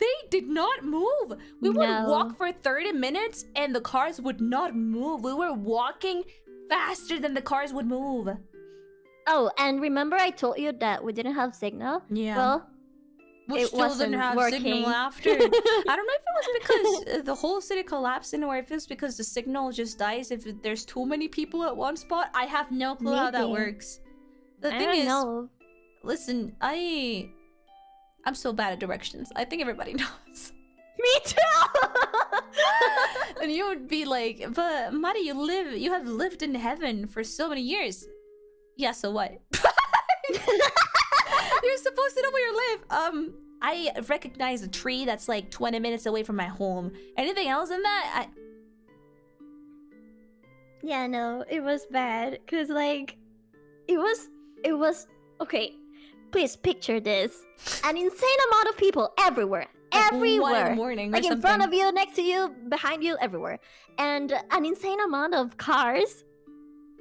[SPEAKER 2] They did not move. We would
[SPEAKER 1] No.
[SPEAKER 2] walk for 30 minutes and the cars would not move. We were walking faster than the cars would move.
[SPEAKER 1] Oh, and remember I told you that we didn't have signal?
[SPEAKER 2] Yeah.
[SPEAKER 1] Well,
[SPEAKER 2] We
[SPEAKER 1] it
[SPEAKER 2] still
[SPEAKER 1] wasn't
[SPEAKER 2] didn't have
[SPEAKER 1] working.
[SPEAKER 2] signal after. I don't know if it was because the whole city collapsed in, or if it's because the signal just dies if there's too many people at one spot. I have no clue how that
[SPEAKER 1] Maybe.
[SPEAKER 2] works. The
[SPEAKER 1] I
[SPEAKER 2] thing
[SPEAKER 1] don't
[SPEAKER 2] is,
[SPEAKER 1] know.
[SPEAKER 2] listen, I'm so bad at directions. I think everybody knows.
[SPEAKER 1] Me too.
[SPEAKER 2] And you would be like, but Mari, you have lived in heaven for so many years. Yeah, so what? You're supposed to know where you live. I recognize a tree that's like 20 minutes away from my home. Anything else than that?
[SPEAKER 1] Yeah, no, it was bad. Cause like, it was okay. Please picture this: an insane amount of people everywhere,
[SPEAKER 2] Like 1 in the
[SPEAKER 1] everywhere.
[SPEAKER 2] morning or
[SPEAKER 1] Like in
[SPEAKER 2] something.
[SPEAKER 1] front of you, next to you, behind you, everywhere, and an insane amount of cars,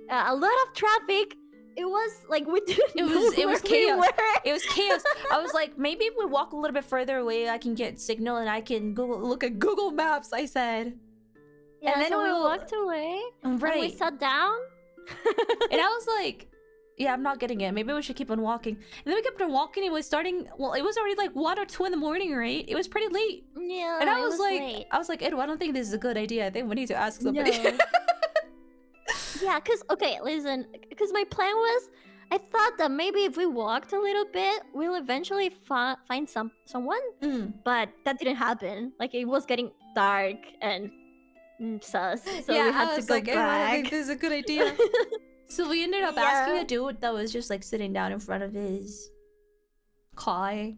[SPEAKER 1] a lot of traffic. It was like we didn't.
[SPEAKER 2] It
[SPEAKER 1] know
[SPEAKER 2] was
[SPEAKER 1] where we
[SPEAKER 2] chaos.
[SPEAKER 1] were.
[SPEAKER 2] It was chaos. I was like, maybe if we walk a little bit further away, I can get signal and I can look at Google Maps, I said.
[SPEAKER 1] Yeah,
[SPEAKER 2] And then
[SPEAKER 1] so we
[SPEAKER 2] we'll-
[SPEAKER 1] walked away. And we
[SPEAKER 2] Right.
[SPEAKER 1] sat down.
[SPEAKER 2] And I was like, yeah, I'm not getting it. Maybe we should keep on walking. And then we kept on walking. It was starting, well, it was already like 1 or 2 in the morning, right? It was pretty late.
[SPEAKER 1] Yeah,
[SPEAKER 2] And I
[SPEAKER 1] it
[SPEAKER 2] was like,
[SPEAKER 1] late.
[SPEAKER 2] Edu, I don't think this is a good idea. I think we need to ask somebody.
[SPEAKER 1] No. Yeah, cause okay, listen, cause my plan was, I thought that maybe if we walked a little bit, we'll eventually find someone,
[SPEAKER 2] Mm.
[SPEAKER 1] but that didn't happen. Like it was getting dark and sus, so
[SPEAKER 2] yeah,
[SPEAKER 1] we had
[SPEAKER 2] I
[SPEAKER 1] to
[SPEAKER 2] was
[SPEAKER 1] go
[SPEAKER 2] like, I don't
[SPEAKER 1] back.
[SPEAKER 2] think this is a good idea. So we ended up asking a dude that was just like sitting down in front of his car.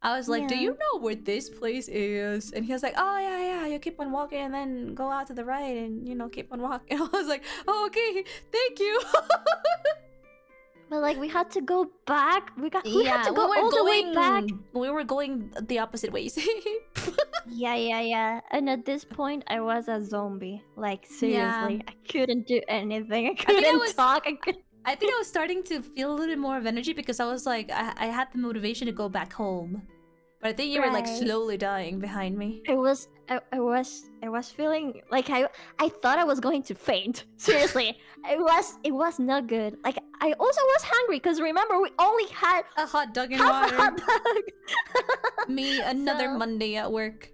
[SPEAKER 2] I was like, do
[SPEAKER 1] Yeah.
[SPEAKER 2] you know where this place is? And he was like, oh, yeah, you keep on walking and then go out to the right and, keep on walking. I was like, oh, okay, thank you.
[SPEAKER 1] But like we had to go back. We had to go
[SPEAKER 2] we were
[SPEAKER 1] all the way back.
[SPEAKER 2] We were going the opposite ways.
[SPEAKER 1] Yeah. And at this point, I was a zombie. Like seriously, I couldn't do anything. I couldn't talk.
[SPEAKER 2] I think I was starting to feel a little bit more of energy because I was like, I had the motivation to go back home. But I think you were like
[SPEAKER 1] Right.
[SPEAKER 2] slowly dying behind me.
[SPEAKER 1] I was feeling like I thought I was going to faint. Seriously, it was not good. Like I also was hungry because remember we only had
[SPEAKER 2] A hot dog and
[SPEAKER 1] half a
[SPEAKER 2] water.
[SPEAKER 1] hot dog.
[SPEAKER 2] Me, another
[SPEAKER 1] So-
[SPEAKER 2] Monday at work.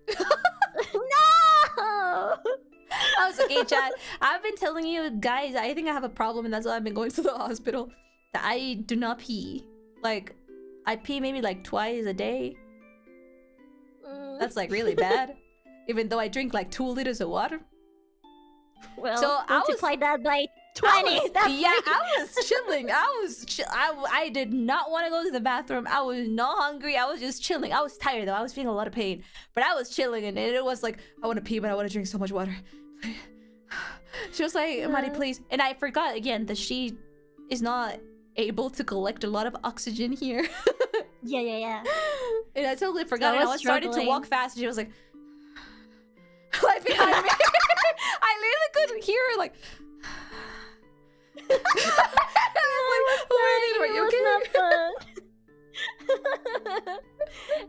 [SPEAKER 1] No.
[SPEAKER 2] I was like, hey, Chad, I've been telling you guys, I think I have a problem and that's why I've been going to the hospital. That I do not pee. Like, I pee maybe like twice a day. That's like really bad. Even though I drink like 2 liters of water.
[SPEAKER 1] Well,
[SPEAKER 2] So I was-
[SPEAKER 1] multiply that by 20.
[SPEAKER 2] I was chilling. I did not want to go to the bathroom. I was not hungry. I was just chilling. I was tired though. I was feeling a lot of pain. But I was chilling and it was like, I want to pee, but I want to drink so much water. She was like, Mari, please. And I forgot again that she is not able to collect a lot of oxygen here.
[SPEAKER 1] Yeah.
[SPEAKER 2] And I totally forgot.
[SPEAKER 1] I
[SPEAKER 2] I
[SPEAKER 1] was
[SPEAKER 2] was starting to
[SPEAKER 1] struggling.
[SPEAKER 2] walk fast, and she was like, like behind me. I literally couldn't hear her. Like, I was like, "Are you okay?"
[SPEAKER 1] It was not fun.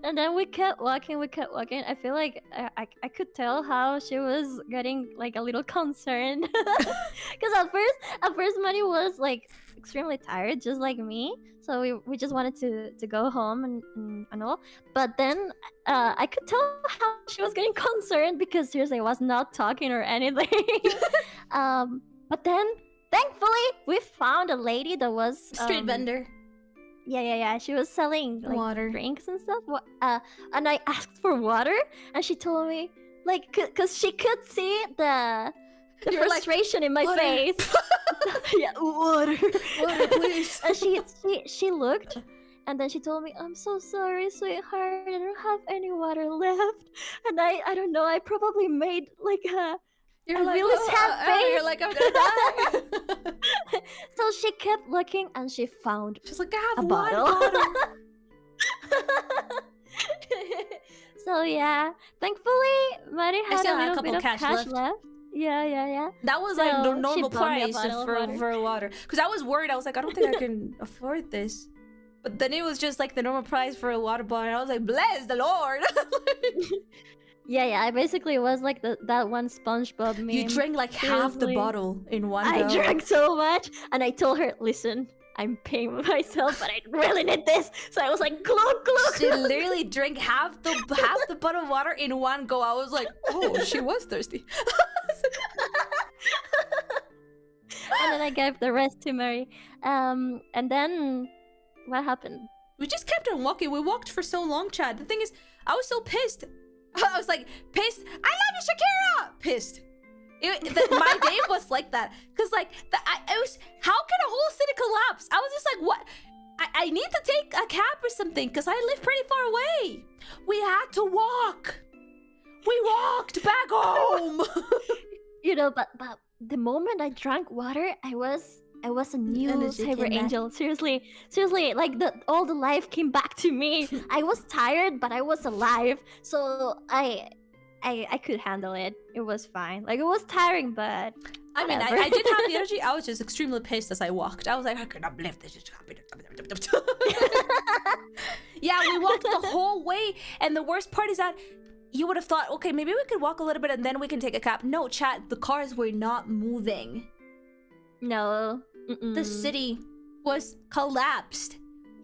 [SPEAKER 1] And then we kept walking. I feel like I could tell how she was getting like a little concerned. Because at first Marie was like extremely tired, just like me. So we just wanted to go home and all. But then I could tell how she was getting concerned because seriously I was not talking or anything. But then thankfully we found a lady that was
[SPEAKER 2] Street vendor.
[SPEAKER 1] Yeah. She was selling like
[SPEAKER 2] Water.
[SPEAKER 1] drinks and stuff. And I asked for water, and she told me like, cause she could see the
[SPEAKER 2] You're like,
[SPEAKER 1] frustration in my
[SPEAKER 2] "Water."
[SPEAKER 1] face. Yeah, water,
[SPEAKER 2] Water, please.
[SPEAKER 1] And she looked, and then she told me, "I'm so sorry, sweetheart. I don't have any water left." And I don't know. I probably made like a really sad face.
[SPEAKER 2] You're like, I'm gonna die.
[SPEAKER 1] So she kept looking, and she found
[SPEAKER 2] She's like, I have
[SPEAKER 1] a
[SPEAKER 2] one
[SPEAKER 1] bottle. So yeah, thankfully Marie had
[SPEAKER 2] still
[SPEAKER 1] a
[SPEAKER 2] had a
[SPEAKER 1] little
[SPEAKER 2] couple
[SPEAKER 1] bit of
[SPEAKER 2] cash
[SPEAKER 1] cash
[SPEAKER 2] left.
[SPEAKER 1] left. Yeah.
[SPEAKER 2] That was
[SPEAKER 1] So
[SPEAKER 2] like the
[SPEAKER 1] she
[SPEAKER 2] normal
[SPEAKER 1] bought me a
[SPEAKER 2] price
[SPEAKER 1] bottle of water.
[SPEAKER 2] for water. Because I was worried. I was like, I don't think I can afford this. But then it was just like the normal price for a water bottle. And I was like, bless the Lord.
[SPEAKER 1] Yeah. I basically was like that one SpongeBob meme.
[SPEAKER 2] You drank like half the
[SPEAKER 1] Seriously.
[SPEAKER 2] bottle in one
[SPEAKER 1] I
[SPEAKER 2] go.
[SPEAKER 1] drank so much, and I told her, "Listen, I'm paying myself, but I really need this." So I was like, "Glug glug."
[SPEAKER 2] She literally drank half the bottle of water in one go. I was like, oh, she was thirsty.
[SPEAKER 1] And then I gave the rest to Marie. And then what happened?
[SPEAKER 2] We just kept on walking. We walked for so long, Chad. The thing is, I was so pissed. I was like, pissed. I love you, Shakira. Pissed. My day was like that. Because, like, I was, how can a whole city collapse? I was just like, what? I need to take a cab or something because I live pretty far away. We had to walk. We walked back home.
[SPEAKER 1] You know, but the moment I drank water, I was a new
[SPEAKER 2] Energy
[SPEAKER 1] cyber
[SPEAKER 2] came back.
[SPEAKER 1] angel. Seriously, like all the life came back to me. I was tired, but I was alive. So I could handle it. It was fine. Like, it was tiring, but
[SPEAKER 2] I mean,
[SPEAKER 1] whatever.
[SPEAKER 2] I did have the energy. I was just extremely pissed as I walked. I was like, I cannot believe this. Yeah, we walked the whole way. And the worst part is that you would have thought, okay, maybe we could walk a little bit and then we can take a cab. No, chat, the cars were not moving.
[SPEAKER 1] No.
[SPEAKER 2] The city was collapsed.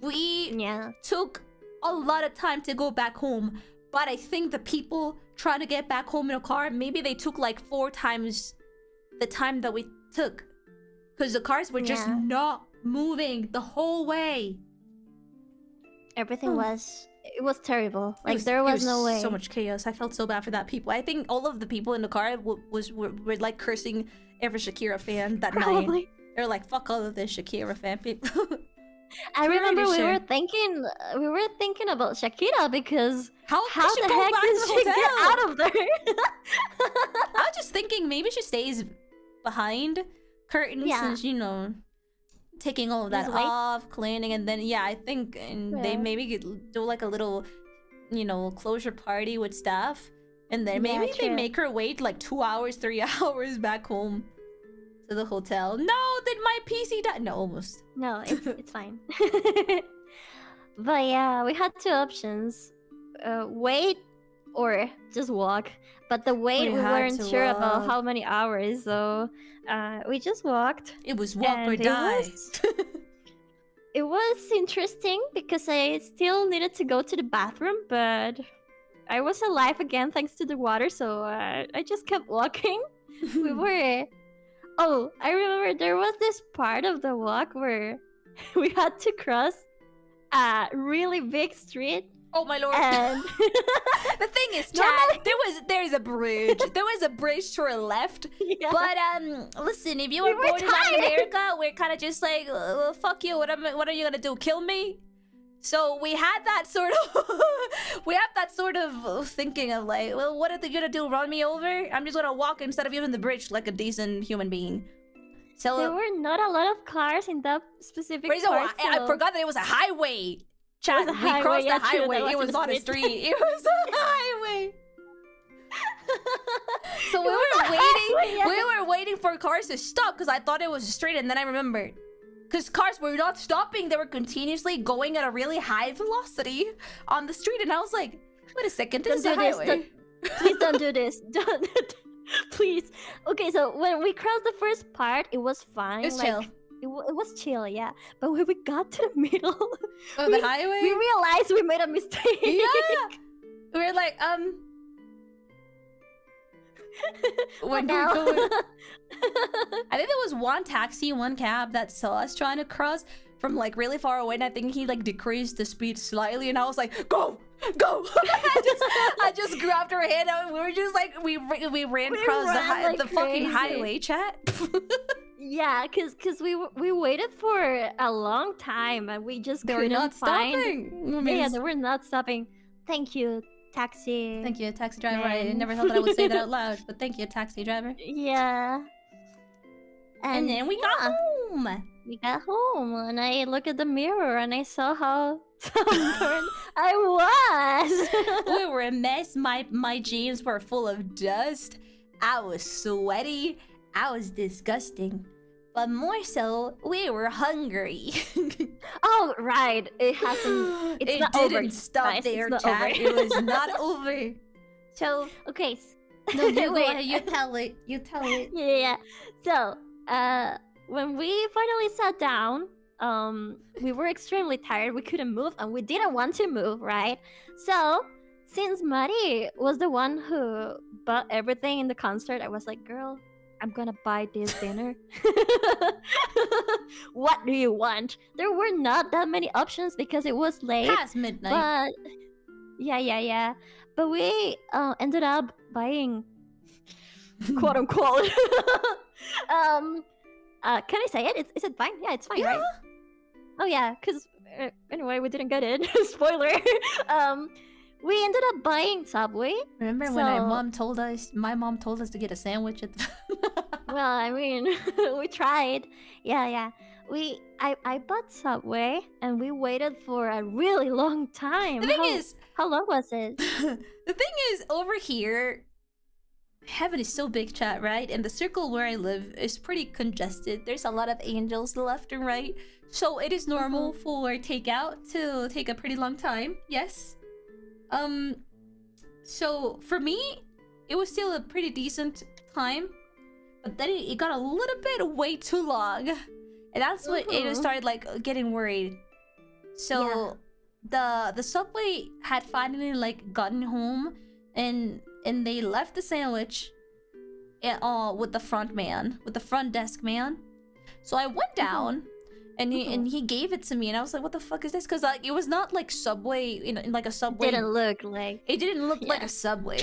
[SPEAKER 2] We
[SPEAKER 1] Yeah.
[SPEAKER 2] took a lot of time to go back home. But I think the people trying to get back home in a car, maybe they took like 4 times the time that we took. Because the cars were just
[SPEAKER 1] Yeah.
[SPEAKER 2] not moving the whole way.
[SPEAKER 1] Everything it was terrible.
[SPEAKER 2] It
[SPEAKER 1] Like, there
[SPEAKER 2] it
[SPEAKER 1] was no way.
[SPEAKER 2] So much chaos. I felt so bad for that people. I think all of the people in the car were like cursing every Shakira fan that night.
[SPEAKER 1] Probably.
[SPEAKER 2] They're like, fuck all of this Shakira fan people.
[SPEAKER 1] I remember
[SPEAKER 2] Pretty
[SPEAKER 1] we
[SPEAKER 2] sure.
[SPEAKER 1] were thinking about Shakira because
[SPEAKER 2] How
[SPEAKER 1] the
[SPEAKER 2] go
[SPEAKER 1] heck
[SPEAKER 2] back
[SPEAKER 1] did
[SPEAKER 2] to the
[SPEAKER 1] she get
[SPEAKER 2] hotel?
[SPEAKER 1] out of there?
[SPEAKER 2] I was just thinking maybe she stays behind curtains
[SPEAKER 1] Yeah.
[SPEAKER 2] and, you know, taking all of that
[SPEAKER 1] Just wait.
[SPEAKER 2] off, cleaning, and then, yeah, I think they
[SPEAKER 1] Yeah.
[SPEAKER 2] maybe could do like a little, you know, closure party with staff. And then
[SPEAKER 1] Yeah,
[SPEAKER 2] maybe they
[SPEAKER 1] true.
[SPEAKER 2] make her wait like 2 hours, 3 hours back home to the hotel. No, did my PC die? No, almost.
[SPEAKER 1] No, it's fine. But yeah, we had 2 options. Wait or just walk. But the wait,
[SPEAKER 2] We
[SPEAKER 1] we
[SPEAKER 2] had
[SPEAKER 1] weren't
[SPEAKER 2] to
[SPEAKER 1] sure about
[SPEAKER 2] walk.
[SPEAKER 1] how many hours, so we just walked.
[SPEAKER 2] It was walk or
[SPEAKER 1] And
[SPEAKER 2] die.
[SPEAKER 1] It was interesting because I still needed to go to the bathroom, but I was alive again thanks to the water, so I just kept walking. We were... Oh, I remember there was this part of the walk where we had to cross a really big street,
[SPEAKER 2] Oh my lord.
[SPEAKER 1] and
[SPEAKER 2] The thing is, Chad, there's a bridge. There was a bridge to our left.
[SPEAKER 1] yeah.
[SPEAKER 2] But listen, if you were
[SPEAKER 1] We were
[SPEAKER 2] born in Latin
[SPEAKER 1] tired.
[SPEAKER 2] America, we're kind of just like, fuck you. What are you gonna do? Kill me? So we had that sort of thinking of like, well, what are they gonna do? Run me over? I'm just gonna walk instead of using the bridge like a decent human being. So
[SPEAKER 1] There were not a lot of cars in that specific
[SPEAKER 2] Reason
[SPEAKER 1] part,
[SPEAKER 2] why- I
[SPEAKER 1] so-
[SPEAKER 2] forgot that it was a highway. Chat,
[SPEAKER 1] was a
[SPEAKER 2] we
[SPEAKER 1] highway,
[SPEAKER 2] crossed
[SPEAKER 1] yeah,
[SPEAKER 2] the
[SPEAKER 1] true,
[SPEAKER 2] highway.
[SPEAKER 1] that
[SPEAKER 2] It was
[SPEAKER 1] wasn't a
[SPEAKER 2] not a
[SPEAKER 1] street.
[SPEAKER 2] street. It was a highway. So we
[SPEAKER 1] It was
[SPEAKER 2] were
[SPEAKER 1] a
[SPEAKER 2] waiting.
[SPEAKER 1] highway, yeah.
[SPEAKER 2] We were waiting for cars to stop because I thought it was a street, and then I remembered. Because cars were not stopping, they were continuously going at a really high velocity on the street, and I was like, wait a second, this is a highway.
[SPEAKER 1] Please don't do this. Don't. Please. Okay, so when we crossed the first part, it was fine.
[SPEAKER 2] It's
[SPEAKER 1] like,
[SPEAKER 2] chill.
[SPEAKER 1] It was chill, yeah. But when we got to the middle,
[SPEAKER 2] Oh, the highway?
[SPEAKER 1] we realized we made a mistake.
[SPEAKER 2] Yeah. We were like, when
[SPEAKER 1] now?
[SPEAKER 2] we're going... I think there was one taxi, one cab that saw us trying to cross from like really far away, and I think he like decreased the speed slightly, and I was like, go! I just grabbed her hand and we were just like, we ran across
[SPEAKER 1] ran
[SPEAKER 2] the
[SPEAKER 1] like
[SPEAKER 2] fucking
[SPEAKER 1] crazy.
[SPEAKER 2] highway, chat.
[SPEAKER 1] Yeah, cause we waited for a long time and we just
[SPEAKER 2] They were
[SPEAKER 1] couldn't
[SPEAKER 2] not
[SPEAKER 1] find.
[SPEAKER 2] stopping.
[SPEAKER 1] Yeah, they were not stopping. Thank you, taxi.
[SPEAKER 2] Thank you, taxi driver. I
[SPEAKER 1] Man.
[SPEAKER 2] never thought that I would say that out loud, but thank you, taxi driver.
[SPEAKER 1] Yeah.
[SPEAKER 2] And then we got
[SPEAKER 1] yeah,
[SPEAKER 2] home.
[SPEAKER 1] we got home and I looked at the mirror and I saw how sunburned I was.
[SPEAKER 2] We were a mess. My jeans were full of dust. I was sweaty. I was disgusting. But more so, we were hungry.
[SPEAKER 1] Oh right, it hasn't. It's
[SPEAKER 2] it
[SPEAKER 1] not
[SPEAKER 2] didn't
[SPEAKER 1] over.
[SPEAKER 2] stop
[SPEAKER 1] guys.
[SPEAKER 2] there,
[SPEAKER 1] It's not
[SPEAKER 2] chat.
[SPEAKER 1] over.
[SPEAKER 2] It was not over. So,
[SPEAKER 1] Okay.
[SPEAKER 2] no, you go
[SPEAKER 1] Wait.
[SPEAKER 2] ahead. You tell it. You tell it.
[SPEAKER 1] Yeah. So, when we finally sat down, we were extremely tired. We couldn't move, and we didn't want to move, right? So, since Marie was the one who bought everything in the concert, I was like, "Girl, I'm gonna buy this dinner. What do you want?" There were not that many options because it was late.
[SPEAKER 2] Past midnight.
[SPEAKER 1] But yeah. But we ended up buying, quote unquote. Can I say it? Is it fine? Yeah, it's fine, right? Oh yeah, because anyway, we didn't get it. Spoiler. We ended up buying Subway.
[SPEAKER 2] Remember when
[SPEAKER 1] So-
[SPEAKER 2] my mom told us to get a sandwich at the...
[SPEAKER 1] Well, I mean, we tried. Yeah. I bought Subway and we waited for a really long time.
[SPEAKER 2] The thing is,
[SPEAKER 1] how long was it?
[SPEAKER 2] the thing is, over here, heaven is so big, chat, right? And the circle where I live is pretty congested. There's a lot of angels left and right. So it is normal for takeout to take a pretty long time. Yes. So for me, it was still a pretty decent time. But then it got a little bit way too long. And that's what it started like getting worried. So the Subway had finally like gotten home and they left the sandwich with the front desk man. So I went down and he gave it to me and I was like, what the fuck is this? Because like it was not like Subway, in like a Subway.
[SPEAKER 1] Didn't look like.
[SPEAKER 2] It didn't look like a Subway.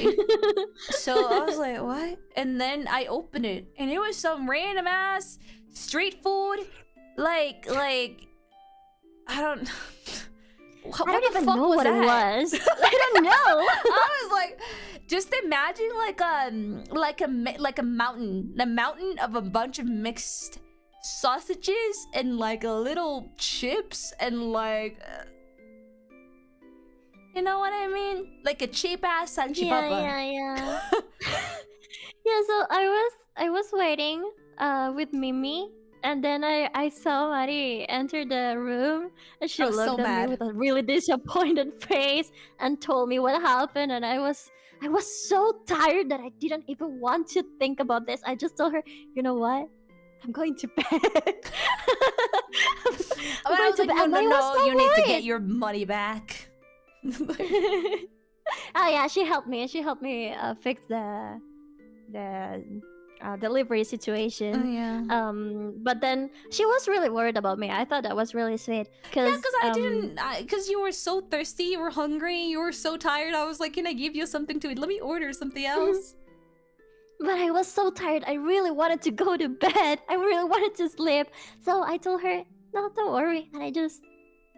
[SPEAKER 2] So I was like, what? And then I opened it and it was some random ass street food. Like I don't what
[SPEAKER 1] I don't
[SPEAKER 2] the
[SPEAKER 1] even
[SPEAKER 2] fuck
[SPEAKER 1] know
[SPEAKER 2] was
[SPEAKER 1] what
[SPEAKER 2] that?
[SPEAKER 1] it was. I don't know.
[SPEAKER 2] I was like, just imagine like a mountain of a bunch of mixed sausages and like a little chips and like you know what I mean? Like a cheap ass salchipapa.
[SPEAKER 1] Yeah. Yeah, so I was waiting with Mimi. And then I saw Marie enter the room and she
[SPEAKER 2] I was so
[SPEAKER 1] looked at
[SPEAKER 2] mad.
[SPEAKER 1] me with a really disappointed face and told me what happened. And I was so tired that I didn't even want to think about this. I just told her, you know what? I'm going to bed.
[SPEAKER 2] I was like,
[SPEAKER 1] And I was
[SPEAKER 2] no,
[SPEAKER 1] so
[SPEAKER 2] you need to
[SPEAKER 1] worried.
[SPEAKER 2] get your money back.
[SPEAKER 1] Oh yeah, she helped me. She helped me fix the delivery situation.
[SPEAKER 2] Yeah.
[SPEAKER 1] But then she was really worried about me. I thought that was really sweet.
[SPEAKER 2] Yeah, because you were so thirsty, you were hungry, you were so tired. I was like, can I give you something to eat? Let me order something else.
[SPEAKER 1] But I was so tired. I really wanted to go to bed. I really wanted to sleep. So I told her, no, don't worry. And I just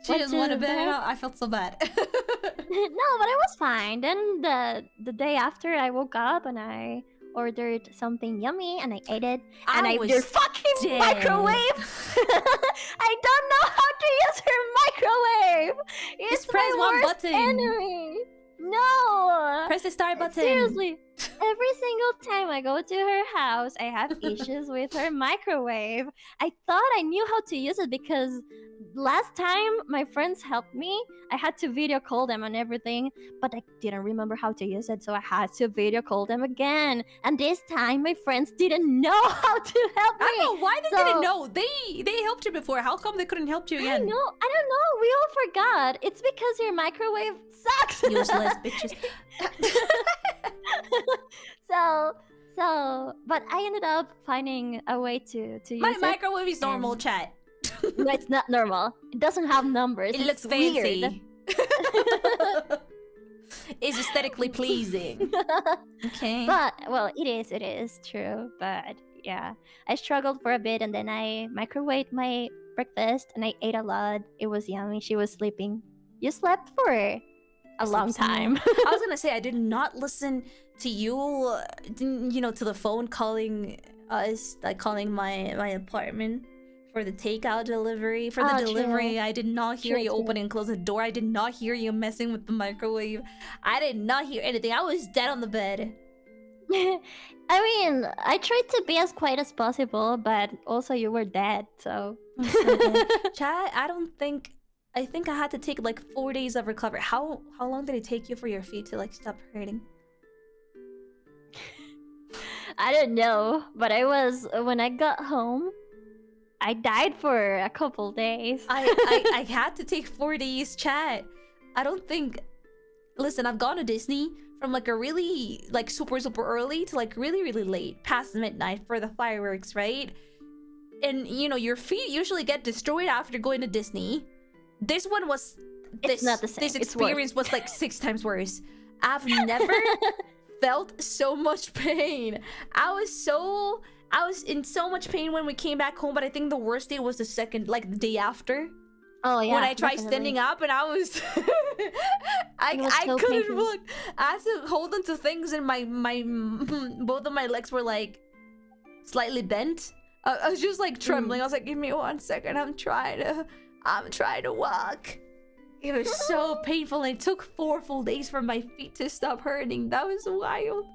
[SPEAKER 2] She
[SPEAKER 1] went
[SPEAKER 2] just went to
[SPEAKER 1] to
[SPEAKER 2] bed.
[SPEAKER 1] bed.
[SPEAKER 2] I felt so bad.
[SPEAKER 1] No, but I was fine. Then the day after, I woke up and I ordered something yummy and I ate it. And I
[SPEAKER 2] was
[SPEAKER 1] your fucking
[SPEAKER 2] dead.
[SPEAKER 1] microwave. I don't know how to use her microwave. It's
[SPEAKER 2] Just press
[SPEAKER 1] my
[SPEAKER 2] one
[SPEAKER 1] worst
[SPEAKER 2] button.
[SPEAKER 1] enemy. No.
[SPEAKER 2] Press the start button.
[SPEAKER 1] Seriously, every single time I go to her house, I have issues with her microwave. I thought I knew how to use it because last time my friends helped me, I had to video call them and everything, but I didn't remember how to use it, so I had to video call them again. And this time, my friends didn't know how to help me.
[SPEAKER 2] I don't know why they didn't know. They helped you before. How come they couldn't help you
[SPEAKER 1] I
[SPEAKER 2] again?
[SPEAKER 1] don't know. We all forgot. It's because your microwave sucks.
[SPEAKER 2] Useless bitches.
[SPEAKER 1] But I ended up finding a way to use
[SPEAKER 2] My
[SPEAKER 1] it.
[SPEAKER 2] microwave is normal,
[SPEAKER 1] and-
[SPEAKER 2] chat.
[SPEAKER 1] No, it's not normal. It doesn't have numbers.
[SPEAKER 2] It looks
[SPEAKER 1] It's
[SPEAKER 2] fancy.
[SPEAKER 1] weird.
[SPEAKER 2] It's aesthetically pleasing. Okay.
[SPEAKER 1] But well, it is true. But yeah, I struggled for a bit, and then I microwaved my breakfast, and I ate a lot. It was yummy. She was sleeping. You slept for a long time.
[SPEAKER 2] I was gonna say I did not listen to you, to the phone calling us, like calling my apartment for the takeout delivery. For the
[SPEAKER 1] Oh,
[SPEAKER 2] delivery,
[SPEAKER 1] true.
[SPEAKER 2] I did not hear
[SPEAKER 1] True,
[SPEAKER 2] you
[SPEAKER 1] true.
[SPEAKER 2] open and close the door. I did not hear you messing with the microwave. I did not hear anything. I was dead on the bed.
[SPEAKER 1] I mean, I tried to be as quiet as possible, but also you were dead, so.
[SPEAKER 2] Chat, I think I had to take like 4 days of recovery. How long did it take you for your feet to like stop hurting?
[SPEAKER 1] I don't know, but when I got home, I died for a couple days.
[SPEAKER 2] I had to take 4 days, chat. I don't think. Listen, I've gone to Disney from like a really like super early to like really late, past midnight for the fireworks, right? And your feet usually get destroyed after going to Disney. This one was.
[SPEAKER 1] It's not the same.
[SPEAKER 2] This
[SPEAKER 1] It's
[SPEAKER 2] experience was like 6 times worse. I've never felt so much pain. I was in so much pain when we came back home, but I think the worst day was the day after.
[SPEAKER 1] Oh yeah.
[SPEAKER 2] When I tried
[SPEAKER 1] definitely.
[SPEAKER 2] standing up and I was I
[SPEAKER 1] so
[SPEAKER 2] couldn't
[SPEAKER 1] painful.
[SPEAKER 2] walk. I had to hold onto things and my both of my legs were like slightly bent. I was just like trembling. I was like, give me 1 second. I'm trying to walk. It was so painful, and it took 4 full days for my feet to stop hurting. That was wild.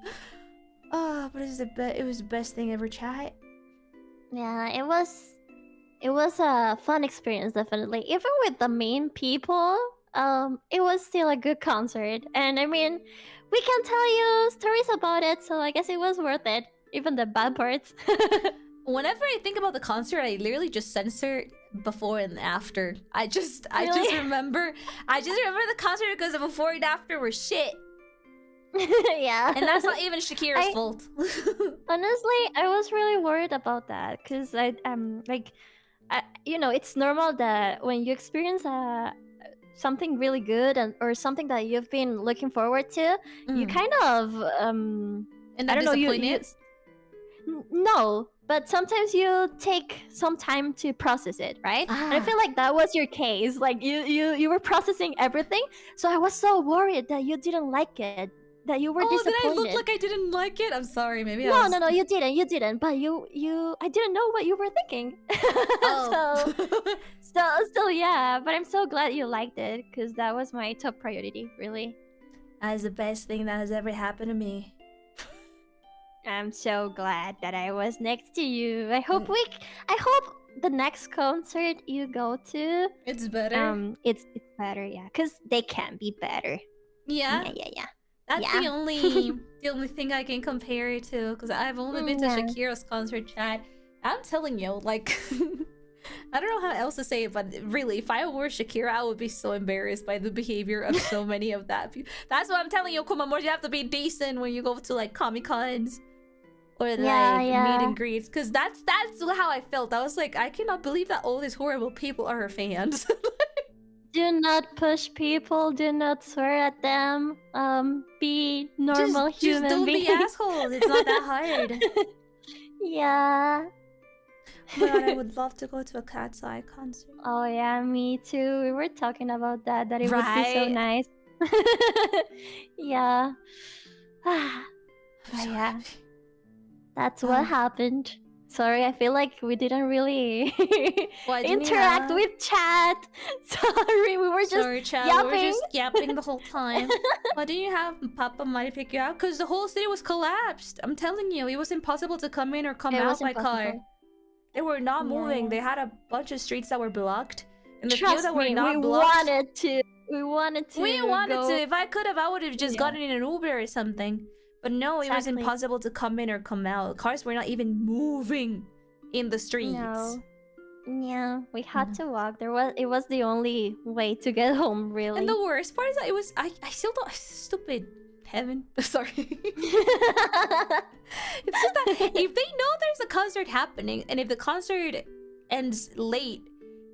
[SPEAKER 2] But it was the best thing ever, chat.
[SPEAKER 1] Yeah, it was a fun experience, definitely. Even with the main people, it was still a good concert. And I mean, we can tell you stories about it, so I guess it was worth it. Even the bad parts.
[SPEAKER 2] Whenever I think about the concert, I literally just censor before and after. I just remember the concert because the before and after were shit.
[SPEAKER 1] Yeah.
[SPEAKER 2] And that's not even Shakira's fault.
[SPEAKER 1] Honestly, I was really worried about that because it's normal that when you experience something really good or something that you've been looking forward to, you kind of
[SPEAKER 2] And
[SPEAKER 1] I don't know,
[SPEAKER 2] disappointed?
[SPEAKER 1] no, but sometimes you take some time to process it, right? And I feel like that was your case. Like you were processing everything, so I was so worried that you didn't like it, that you were disappointed.
[SPEAKER 2] Did I look like I didn't like it? I'm sorry, maybe
[SPEAKER 1] No, you didn't. But I didn't know what you were thinking.
[SPEAKER 2] Oh.
[SPEAKER 1] so yeah. But I'm so glad you liked it because that was my top priority, really.
[SPEAKER 2] That is the best thing that has ever happened to me.
[SPEAKER 1] I'm so glad that I was next to you. I hope the next concert you go to,
[SPEAKER 2] It's better.
[SPEAKER 1] it's better, yeah, because they can be better.
[SPEAKER 2] Yeah.
[SPEAKER 1] Yeah.
[SPEAKER 2] That's
[SPEAKER 1] Yeah.
[SPEAKER 2] the only thing I can compare it to, because I've only been to
[SPEAKER 1] Yeah.
[SPEAKER 2] Shakira's concert, chat. I'm telling you, like, I don't know how else to say it, but really, if I were Shakira, I would be so embarrassed by the behavior of so many of that. That's what I'm telling you, Kumamor. You have to be decent when you go to like Comic Cons or like meet and greets, because that's how I felt. I was like, I cannot believe that all these horrible people are her fans.
[SPEAKER 1] Do not push people. Do not swear at them. Be normal
[SPEAKER 2] just
[SPEAKER 1] human
[SPEAKER 2] don't
[SPEAKER 1] beings.
[SPEAKER 2] be assholes. It's not that hard.
[SPEAKER 1] Yeah.
[SPEAKER 2] Oh my god, I would love to go to a Cat's Eye concert.
[SPEAKER 1] Oh yeah, me too. We were talking about that it would be so
[SPEAKER 2] Right.
[SPEAKER 1] nice. Yeah. But yeah, that's what happened. Sorry, I feel like we didn't really
[SPEAKER 2] Why didn't we
[SPEAKER 1] interact
[SPEAKER 2] have-
[SPEAKER 1] with chat. Sorry, we were just
[SPEAKER 2] Sorry, Chad. We were
[SPEAKER 1] yapping.
[SPEAKER 2] just yapping the whole time. Why didn't you have Papa Marie pick you up? Because the whole city was collapsed. I'm telling you, it was impossible to come in or come
[SPEAKER 1] It
[SPEAKER 2] out
[SPEAKER 1] was
[SPEAKER 2] by car.
[SPEAKER 1] impossible.
[SPEAKER 2] They were not
[SPEAKER 1] Yeah,
[SPEAKER 2] moving.
[SPEAKER 1] yeah.
[SPEAKER 2] They had a bunch of streets that were blocked. And the few
[SPEAKER 1] Trust
[SPEAKER 2] that were
[SPEAKER 1] me,
[SPEAKER 2] not
[SPEAKER 1] we
[SPEAKER 2] blocked.
[SPEAKER 1] wanted to. We wanted to.
[SPEAKER 2] We wanted
[SPEAKER 1] go.
[SPEAKER 2] to. If I could have, I would have just
[SPEAKER 1] Yeah.
[SPEAKER 2] gotten in an Uber or something. But no, it was
[SPEAKER 1] Exactly.
[SPEAKER 2] impossible to come in or come out. Cars were not even moving in the streets.
[SPEAKER 1] No. Yeah, we had
[SPEAKER 2] Mhm.
[SPEAKER 1] to walk. It was the only way to get home, really.
[SPEAKER 2] And the worst part is that it was I still don't stupid heaven. Sorry. It's just that if they know there's a concert happening and if the concert ends late,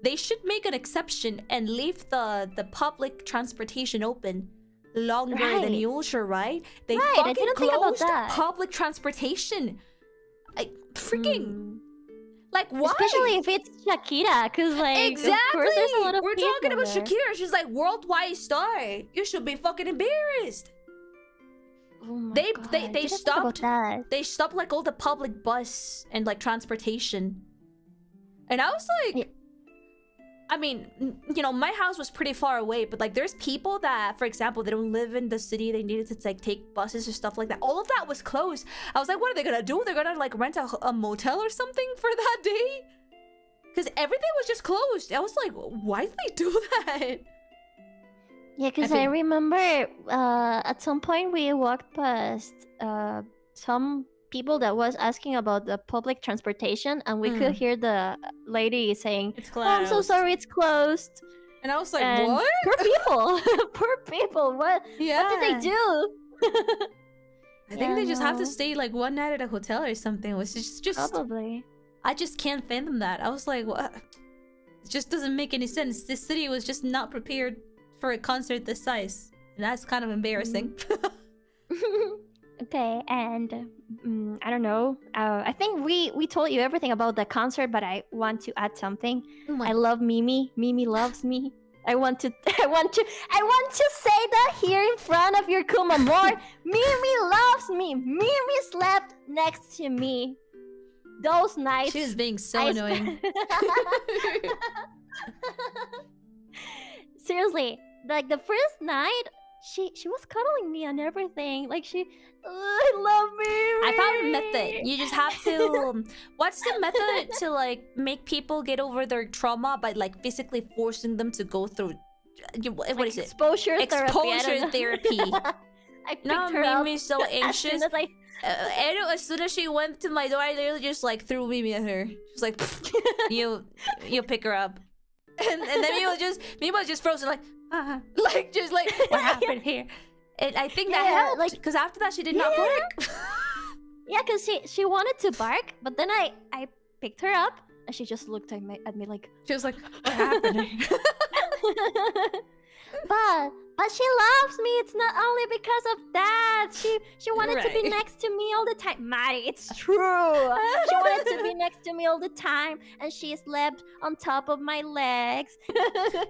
[SPEAKER 2] they should make an exception and leave the public transportation open longer than
[SPEAKER 1] Right.
[SPEAKER 2] usual, right? They
[SPEAKER 1] Right, I
[SPEAKER 2] fucking
[SPEAKER 1] didn't think about
[SPEAKER 2] closed
[SPEAKER 1] that.
[SPEAKER 2] public transportation. I freaking
[SPEAKER 1] Mm.
[SPEAKER 2] like why?
[SPEAKER 1] Especially if it's Shakira, because like
[SPEAKER 2] Exactly.
[SPEAKER 1] of course there's a lot of
[SPEAKER 2] We're talking
[SPEAKER 1] people
[SPEAKER 2] about
[SPEAKER 1] there.
[SPEAKER 2] Shakira. She's like worldwide star. You should be fucking embarrassed.
[SPEAKER 1] Oh my
[SPEAKER 2] They-
[SPEAKER 1] God,
[SPEAKER 2] they-
[SPEAKER 1] I
[SPEAKER 2] they
[SPEAKER 1] didn't think about
[SPEAKER 2] stopped-
[SPEAKER 1] that.
[SPEAKER 2] They stopped like all the public bus and like transportation. And I was like,
[SPEAKER 1] Yeah.
[SPEAKER 2] I mean, you know, my house was pretty far away, but like there's people that, for example, they don't live in the city. They needed to like take buses or stuff like that. All of that was closed. I was like, what are they gonna do? They're gonna like rent a motel or something for that day? Because everything was just closed. I was like, why did they do that?
[SPEAKER 1] Yeah, because
[SPEAKER 2] I
[SPEAKER 1] I
[SPEAKER 2] think-
[SPEAKER 1] remember at some point we walked past some people that was asking about the public transportation, and we could
[SPEAKER 2] Mm.
[SPEAKER 1] hear the lady saying,
[SPEAKER 2] It's
[SPEAKER 1] "Oh, I'm so sorry, it's closed."
[SPEAKER 2] And I was like,
[SPEAKER 1] And
[SPEAKER 2] what?
[SPEAKER 1] Poor people, poor people. What
[SPEAKER 2] Yeah.
[SPEAKER 1] did they do?
[SPEAKER 2] I think they just have to
[SPEAKER 1] no.
[SPEAKER 2] stay like one night at a hotel or something. Which is just
[SPEAKER 1] Probably.
[SPEAKER 2] I just can't fathom that. I was like, what? It just doesn't make any sense. This city was just not prepared for a concert this size. And that's kind of embarrassing.
[SPEAKER 1] Okay, and I don't know. I think we told you everything about the concert, but I want to add something.
[SPEAKER 2] Oh my-
[SPEAKER 1] I love Mimi. Mimi loves me. I want to say that here in front of your Kumamor. Mimi loves me. Mimi slept next to me. Those nights.
[SPEAKER 2] She was being so
[SPEAKER 1] I-
[SPEAKER 2] annoying.
[SPEAKER 1] Seriously, like the first night, she was cuddling me and everything. Like I love me.
[SPEAKER 2] I found a method. You just have to. What's the method to like make people get over their trauma by like physically forcing them to go through? What is it?
[SPEAKER 1] Exposure therapy. I don't
[SPEAKER 2] Exposure
[SPEAKER 1] know.
[SPEAKER 2] therapy.
[SPEAKER 1] I picked
[SPEAKER 2] Now
[SPEAKER 1] her up
[SPEAKER 2] Mimi's so
[SPEAKER 1] as soon
[SPEAKER 2] anxious.
[SPEAKER 1] as I
[SPEAKER 2] As soon as she went to my door, I literally just like threw Mimi at her. She's like, you pick her up, and then Mimi was just frozen like, like just like what happened here? And I think that
[SPEAKER 1] Yeah,
[SPEAKER 2] helped
[SPEAKER 1] like-
[SPEAKER 2] because after that she did not
[SPEAKER 1] Yeah.
[SPEAKER 2] bark.
[SPEAKER 1] yeah, cause she wanted to bark, but then I picked her up and she just looked at me like.
[SPEAKER 2] She was like, what happened?
[SPEAKER 1] But she loves me. It's not only because of that. She wanted to be
[SPEAKER 2] Right.
[SPEAKER 1] next to me all the time. Maddie, it's true. She wanted to be next to me all the time, and she slept on top of my legs.